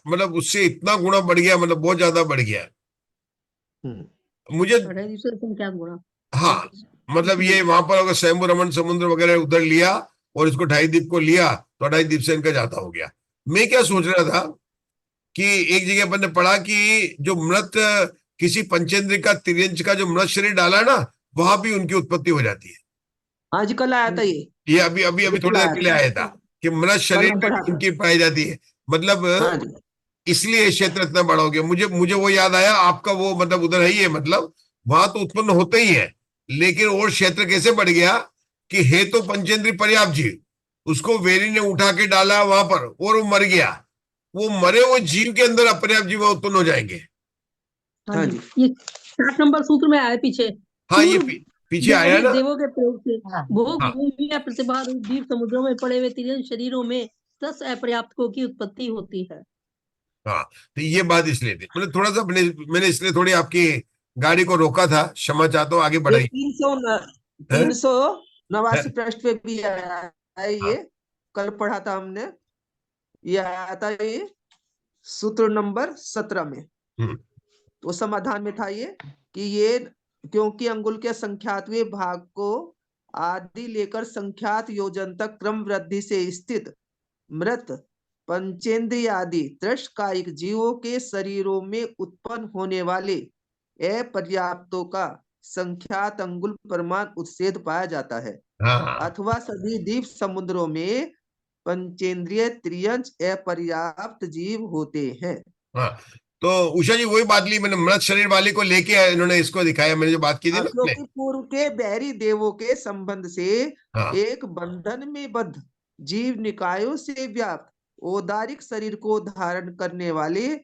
मतलब उससे इतना गुना बढ़ गया, मतलब बहुत ज्यादा बढ़ गया मुझे। हाँ, मतलब ये वहां पर अगर शंभु रमन समुद्र वगैरह उधर लिया और इसको ढाई द्वीप को लिया तो अढ़ाई द्वीप से इनका जाता हो गया। मैं क्या सोच रहा था कि एक जगह अपन ने पढ़ा कि जो मृत किसी पंचेंद्र का तिर्यंच का जो मृत शरीर डाला है ना, वहां भी उनकी उत्पत्ति हो जाती है। आजकल आया था ये अभी थोड़ी देर पहले आया था कि मृत शरीर में उनकी पाई जाती है। मतलब इसलिए क्षेत्र इतना बड़ा हो गया। मुझे वो याद आया, आपका वो मतलब उधर है ही है, मतलब वहां तो उत्पन्न होते ही है, लेकिन और क्षेत्र कैसे बढ़ गया कि है तो पंचेंद्रिय पर्याप्त जीव, उसको वेरी ने उठा के डाला वहां पर और वो मर गया। वो मरे हुए जीव के अंदर अपर्याप्त जीव उत्पन्न हो जाएंगे। हाँ जी, ये 7 नंबर सूत्र में आया पीछे। हाँ, ये पीछे आया ना, देवों के प्रयोग से भोग भूमि या प्रतिभा रूप जीव समुद्रों में पड़े हुए तिर्यंच शरीरों में 10 अपर्याप्तों की उत्पत्ति होती है। हाँ, तो ये बात इसलिए थी, मतलब थोड़ा सा मैंने इसलिए थोड़ी आपकी गाड़ी को रोका था, क्षमा चाहता हूँ, आगे बढ़ाई। 389 पृष्ठ पे भी आया है ये, कल पढ़ा था हमने, ये आया था ये सूत्र नंबर 17 में। तो समाधान में था ये कि ये क्योंकि अंगुल के संख्यातवें भाग को आदि लेकर संख्यात योजन तक क्रम वृद्धि से स्थित मृत पंचेंद्रिय आदि त्रिशकायिक जीवों के शरीरों में उत्पन्न होने वाले अपर्याप्तों का संख्यात अंगुल प्रमाण उत्सेद पाया जाता है। अथवा सभी द्वीप समुद्रों में पंचेंद्रिय त्रियंच अपर्याप्त जीव होते हैं। तो उषा जी वही बात ली मैंने, मृत शरीर वाले को लेके इन्होंने इसको दिखाया, मैंने जो बात की थी ना, क्योंकि पूर्व के बहरी देवों के संबंध से एक बंधन में बद्ध जीव निकायों से व्याप्त औदारिक शरीर को धारण करने वाले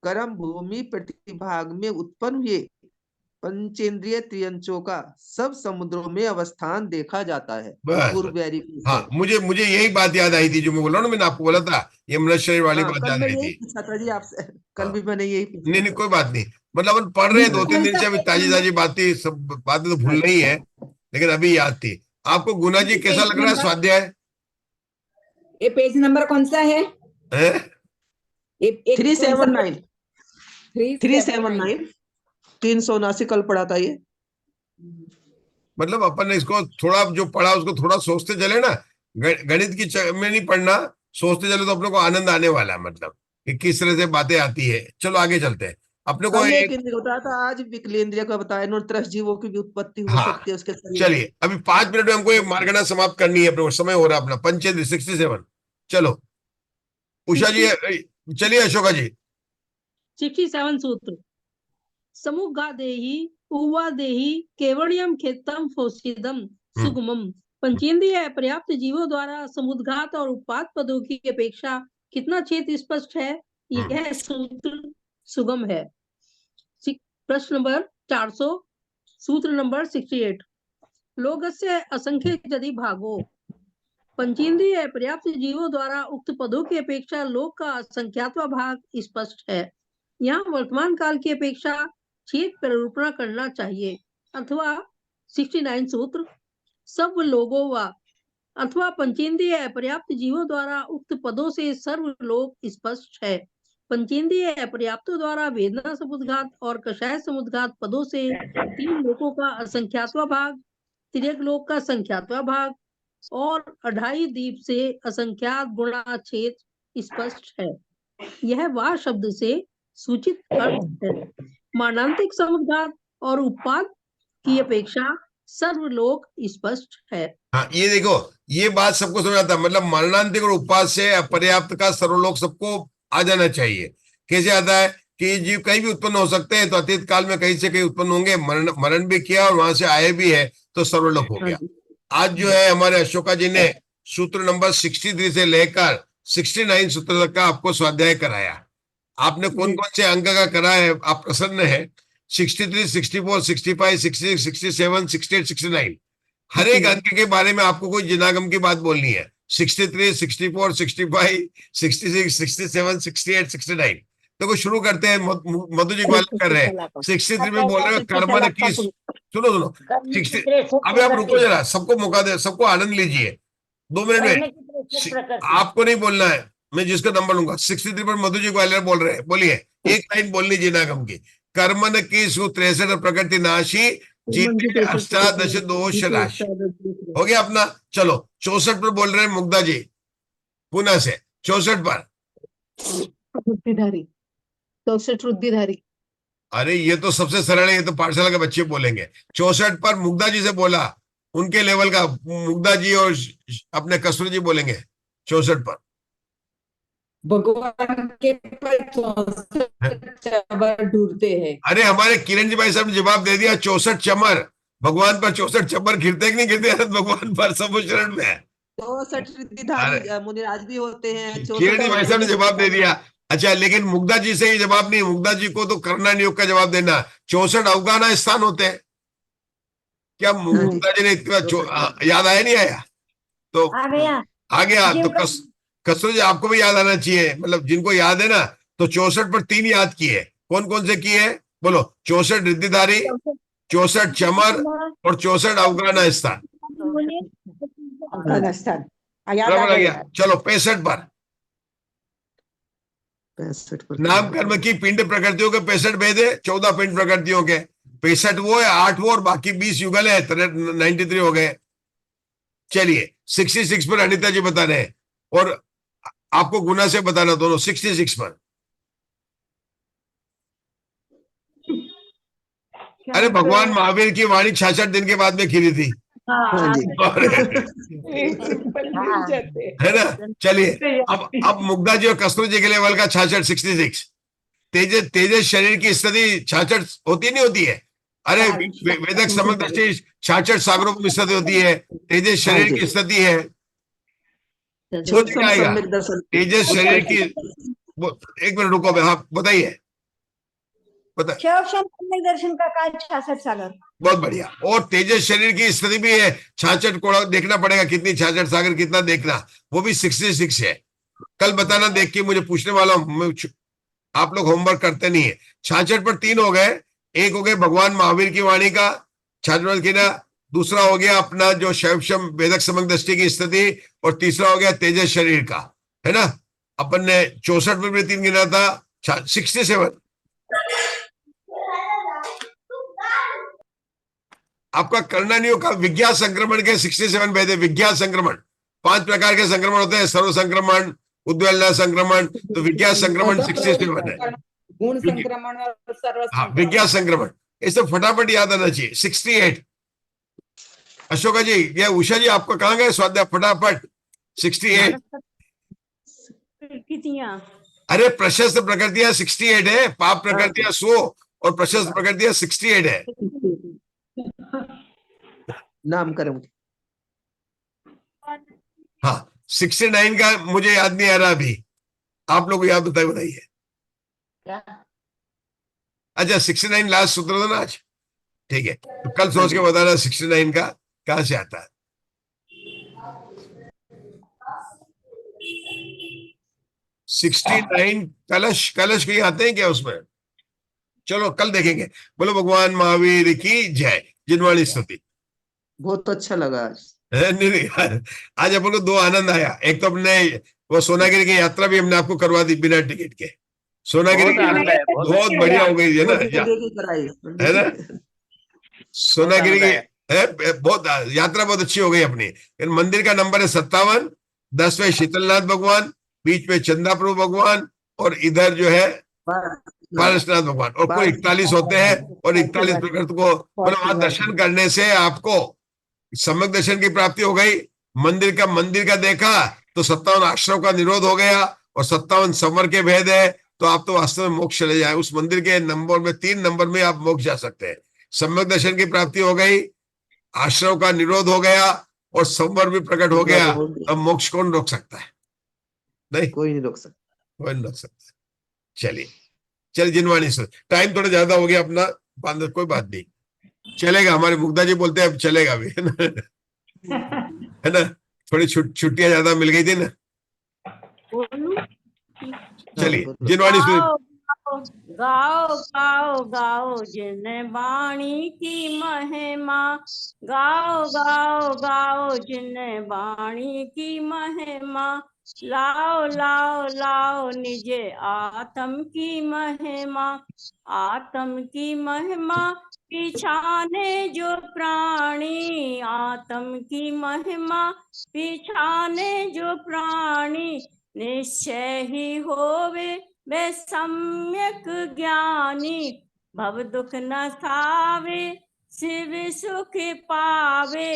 कर्म भूमि प्रतिभाग में उत्पन्न हुए पंचेंद्रिय त्रियंचों का सब समुद्रों में अवस्थान देखा जाता है। हाँ, मुझे यही बात याद आई थी जो मैं बोला ना, मैंने आपको बोला था ये मृत शरीर वाली बात याद आई थी। आपसे कल भी मैंने यही नहीं, कोई बात नहीं, मतलब अपन पढ़ रहे हैं 2-3 दिन से, अभी ताजी बातें, सब बातें तो भूल नहीं है, लेकिन अभी याद थी। आपको गुना जी कैसा लग रहा है स्वाध्याय? ये पेज नंबर कौन सा है? हैं? 379 379 379 कल पढ़ा था ये। मतलब अपन ने इसको थोड़ा जो पढ़ा उसको थोड़ा सोचते चले ना, गणित की में नहीं पढ़ना, सोचते चले तो अपने को आनंद आने वाला है, मतलब कि किस तरह से बातें आती है। चलो आगे चलते हैं। अपने को कल एक एक, इंद्रिय बताया था, आज विकलेंद्रिय का बताया, त्रस जीवों की भी उत्पत्ति हो हाँ सकती है उसके शरीर में। चलिए अभी 5 मिनट में हमको एक मार्गना समाप्त करनी है, अपने को समय हो रहा है अपना। पंचेंद्रिय 67। चलो उषा जी, चलिए अशोका जी। 67 सूत्र। समुगा देहि उवा देहि केवड़ियम खेतम फोसिदम सुगमम। पंचेंद्रिय पर्याप्त जीवों द्वारा समुद्घात और उत्पाद पदों की अपेक्षा कितना क्षेत्र स्पष्ट है, यह सूत्र सुगम है। प्रश्न नंबर 400, सूत्र नंबर 68। लोकस्य असंख्य यदि भागो। पंचेंद्रिय पर्याप्त जीवों द्वारा उक्त पदों की अपेक्षा लोक का असंख्यात्वा भाग स्पष्ट है। यहाँ वर्तमान काल की अपेक्षा क्षेत्र प्ररूपणा करना चाहिए, अथवा 69 सूत्र सब लोगों व अथवा पंचेंद्रिय पर्याप्त जीवों द्वारा उक्त पदों से सर्वलोक स्पष्ट है। पंचेंद्रिय पर्याप्तों द्वारा वेदना समुद्घात और कषाय समुद्घात पदों से 3 लोकों का असंख्यात्वा भाग, तिर्यक लोक का संख्यात्वा भाग और 2.5 दीप से असंख्यात गुणा क्षेत्र स्पष्ट है। यह वाह शब्द से सूचित अर्थ है। मानांतिक समुद्घात और उत्पाद की अपेक्षा सर्वलोक स्पष्ट है। हाँ ये देखो, ये बात सबको समझ आता है, मतलब मरणांतिक और उपवाद से अपर्याप्त का सर्वलोक सबको आ जाना चाहिए। कैसे आता है कि जीव कहीं भी उत्पन्न हो सकते हैं, तो अतीत काल में कहीं से कहीं उत्पन्न होंगे, मरण भी किया और वहां से आए भी है, तो सर्वलोक हो गया। आज जो है हमारे अशोका जी ने सूत्र नंबर 63 से लेकर 69 सूत्र तक का आपको स्वाध्याय कराया। आपने कौन कौन से अंक का करा है, आप प्रसन्न है? 63, 64, 65, 66, 67, 68, 69 हर एक अंक के बारे में आपको कोई जिनागम की बात बोलनी है। 63, 64, 65, 66, 67, 68, 69। देखो शुरू करते हैं। मधु जी ग्वालियर कर रहे हैं। 63 में बोल रहे हैं कर्म ने की। सुनो सुनो 60। अभी आप रुको जरा, सबको मौका दे, सबको आनंद लीजिए 2 मिनट में। आपको नहीं बोलना है, मैं जिसका नंबर लूंगा। 63 पर मधु जी ग्वालियर बोल रहे हैं, बोलिए। एक लाइन बोलनी जिनागम की। कर्मन की सु 63 प्रकृति नाशी जीते अष्टादश दोष राशि। हो गया अपना। चलो 64 पर बोल रहे हैं मुग्धा जी, पुणे से। 64 पर रुद्धिधारी, 64 रुद्धिधारी। अरे ये तो सबसे सरल है, ये तो पाठशाला के बच्चे बोलेंगे। 64 पर मुग्धा जी से बोला, उनके लेवल का। मुग्धा जी और अपने कस्तूरी जी बोलेंगे 64 पर। भगवान के चमर ढूंढते हैं। अरे हमारे किरण जी भाई साहब ने जवाब दे दिया, 64 चमर। भगवान पर 64 चमर गिरते कि नहीं गिरते? भगवान पर सब शरण में है। 64 रिद्धिधारी मुनिराज भी होते हैं। किरण जी भाई साहब ने जवाब दे दिया। अच्छा, लेकिन मुग्धा जी से ये जवाब नहीं। मुग्धा जी को तो करना नियोग का जवाब देना। 64 अवगाना स्थान होते हैं। क्या मुग्धा जी ने इतना याद आया नहीं आया? तो आ गया तो कसरो जी आपको भी याद आना चाहिए, मतलब जिनको याद है ना। तो 64 पर 3 याद किए। कौन कौन से किए बोलो? 64 रिद्धिधारी, 64 चमर और 64 अवगाना स्थान। बराबर आ गया। चलो 65 पर। 65 पर नाम कर्म की पिंड प्रकृतियों के 65 भेद है। 14 पिंड प्रकृतियों के 65 वो है, 8 वो और बाकी 20 युगल है। 93 हो गए। चलिए 66 पर अनिता जी बता रहे हैं, और आपको गुना से बताना दोनों। 66 पर। अरे भगवान महावीर की वाणी 66 दिन के बाद में खिली थी, है ना। चलिए अब मुग्धा जी और कस्तूरी जी के लेवल का 66, 66। तेजस शरीर की स्थिति 66 होती नहीं होती है? अरे वेदक समदृष्टि 66 सागरों की स्थिति होती है। तेजस शरीर की स्थिति है। तेजस शरीर की, एक मिनट रुको, हाँ बताइए। दर्शन का काल 66 सागर। बहुत बढ़िया। और तेजस शरीर की स्थिति भी है 66 कोड़ा। देखना पड़ेगा कितनी 66 सागर, कितना देखना, वो भी 66 है। कल बताना देख के, मुझे पूछने वाला हूं। आप लोग होमवर्क करते नहीं है। 66 पर 3 हो गए। एक हो गए भगवान महावीर की वाणी का 66 की ना, दूसरा हो गया अपना जो शैवशम वेदक समग्र दृष्टि की स्थिति, और तीसरा हो गया तेजस शरीर का, है ना। अपन ने 64 में भी 3 गिना था, 67। आपका करना नहीं होगा। विज्ञान संक्रमण के 67 भेद है। विज्ञान संक्रमण 5 प्रकार के संक्रमण होते हैं, सर्व संक्रमण, उद्वेलना संक्रमण। तो विज्ञान संक्रमण 67 है। गुण संक्रमण और सर्व हाँ, संक्रमण। विज्ञान संक्रमण ये सब फटाफट याद आना चाहिए। 68। अशोका जी, ये उषा जी आपको कहाँ गए स्वाध्याय? फटाफट 68। अरे प्रशस्त प्रकृतियां 68 है, पाप प्रकृतियां 100 और प्रशस्त प्रकृतियां 68 है। नाम करूं। हाँ, 69 का मुझे याद नहीं आ रहा अभी, आप लोग याद होता है बताइए। अच्छा 69 लास्ट सूत्र था ना आज, ठीक है, तो कल सोच के बताना 69 का कहां से आता है। $69 कलश, कलश कहीं आते हैं क्या उसमें? चलो कल देखेंगे। बोलो भगवान महावीर की जय। जिनवाणी स्तुति। बहुत अच्छा लगा आज। नहीं नहीं यार, आज अपन को 2 आनंद आया। एक तो अपने वो सोनागिरी की यात्रा भी हमने आपको करवा दी बिना टिकट के। सोनागिरी की बहुत बढ़िया हो गई है ना, है ना। सोनागिरी की बहुत यात्रा बहुत अच्छी हो गई अपनी। मंदिर का नंबर है 57, 10वें शीतलनाथ भगवान, बीच में चंदा प्रभु भगवान, और इधर जो है पारसनाथ भगवान, और कुल 41 होते हैं। और 41 प्रकृति को मतलब वहां दर्शन करने से आपको सम्यक दर्शन की प्राप्ति हो गई। मंदिर का देखा तो 57 आश्रम का निरोध हो गया, और 57 संवर के भेद है। तो आप तो वास्तव में मोक्ष चले जाए। उस मंदिर के नंबर में 3 नंबर में आप मोक्ष जा सकते हैं। सम्यक दर्शन की प्राप्ति हो गई, आश्रम का निरोध हो गया, और संवर भी प्रकट हो गया। अब मोक्ष कौन रोक सकता है? नहीं, कोई नहीं रोक सकता। कोई नहीं रोक सकता। चलिए जिनवाणी से टाइम थोड़ा ज्यादा हो गया अपना, कोई बात नहीं, चलेगा। हमारे मुग्धा जी बोलते हैं अब चलेगा भी, है ना। थोड़ी छुट्टियां ज्यादा मिल गई थी ना। चलिए जिनवाणी से गाओ गाओ गाओ जिन वाणी की महिमा, गाओ गाओ गाओ जिन वाणी की महिमा, लाओ लाओ लाओ निज आत्म की महिमा, आत्म की महिमा पिछाने जो प्राणी, आत्म की महिमा पिछाने जो प्राणी, निश्चय ही होवे वे सम्यक ज्ञानी, भव दुख न सावे शिव सुख पावे,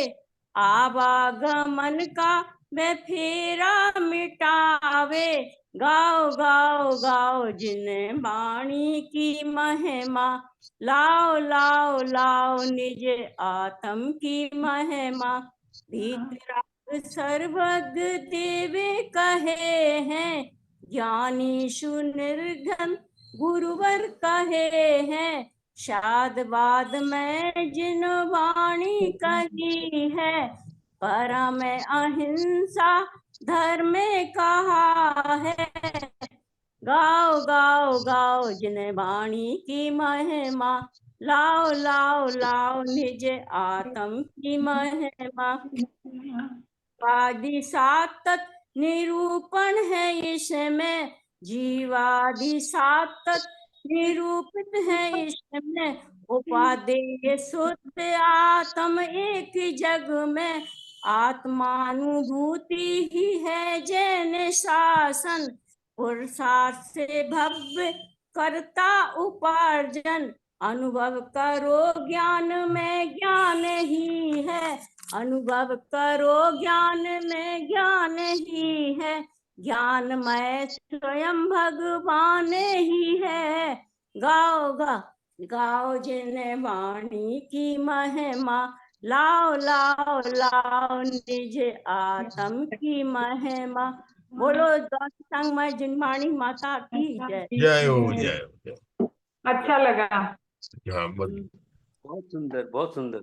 आवागमन का वे फेरा मिटावे, गाओ गाओ गाओ जिन वाणी की महिमा, लाओ लाओ लाओ निज आत्म की महिमा, भीतराग सर्वज्ञ देवे कहे हैं, ज्ञानी सुनिर्घन गुरुवर कहे हैं, शाद बाद में जिन वाणी कही है, परम अहिंसा धर्म कहा है, गाओ गाओ गाओ जिन वाणी की महिमा, लाओ लाओ लाओ निज आत्म की महिमा, आदि सातत निरूपण है इसमें, जीवादि सातत निरूपित है इसमें, उपादेय शुद्ध आत्म एक जग में, आत्मानुभूति ही है जैन शासन, पुरुषार्थ से भव्य करता उपार्जन, अनुभव करो ज्ञान में ज्ञान ही है, अनुभव करो ज्ञान में ज्ञान ही है, ज्ञानमय स्वयं भगवान ही है, गाओ गा गाओ जिन वाणी की महिमा, लाओ लाओ लाओ निज आत्म की महिमा, बोलो संग में जिनवाणी माता की जय। जय हो जय हो। अच्छा लगा। हाँ बहुत सुंदर बहुत सुंदर।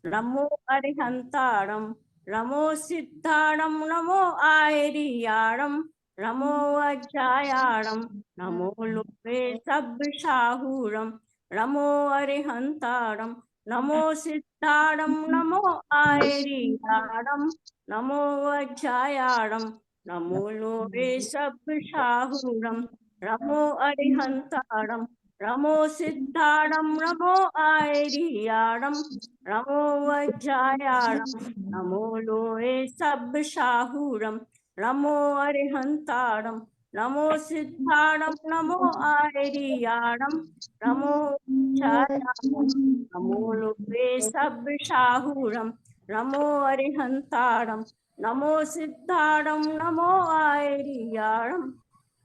नमो अरिहंतारम, नमो सिद्धारम, नमो आयरियारम, नमो अज्जायारम, नमो लोके सब साहूरम, नमो अरिहंतारम, नमो सिद्धाणं नमो आयरियाणं नमो वज्रायाणं नमो लोहे सब्शाहूरं नमो अरिहन्ताणं नमो सिद्धाणं नमो आयरियाणं नमो वज्रायाणं नमो लोहे सब्शाहूरं नमो अरिहन्ताणं नमो सिद्धाणं नमो आयरियाणं नमो वज्रायाणं नमो लोहे सब्शाहूरं नमो अरिहन्ताणं नमो सिद्धाणं नमो आयरियाणं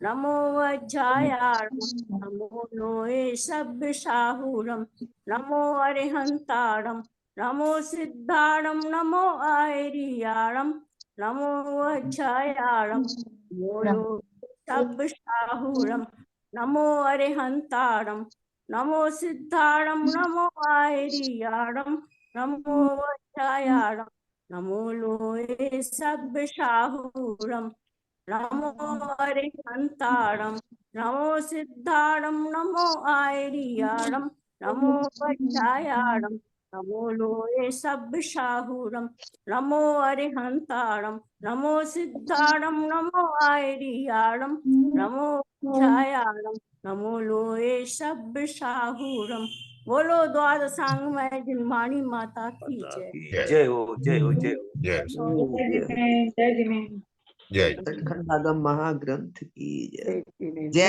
नमो वज्रायाणं नमो लोहे सब्शाहूरं नमो अरिहन्ताणं नमो सिद्धाणं नमो आयरियाणं नमो वज्रायाणं नमो लोहे सब्शाहूरं नमो अरिहन्ताणं नमो सिद्धाणं नमो आयरियाणं नमो वज्रायाणं नमो लोहे सब्शाहूरं नमो अरिहन्ताणं नमो सिद्धाणं नमो आयरियाणं नमो वज्रायाणं नमो लोहे सब्शाहूरं नमो अरिहन्ताणं नमो सिद्धाणं नमो आयरियाणं नमो वज्रायाणं नमो लोहे सब्शाहूरं। बोलो द्वादशांग में जिनवाणी माता की जय। जय हो जय हो जय हो। जय जय जय खंडागम महाग्रंथ की जय। जय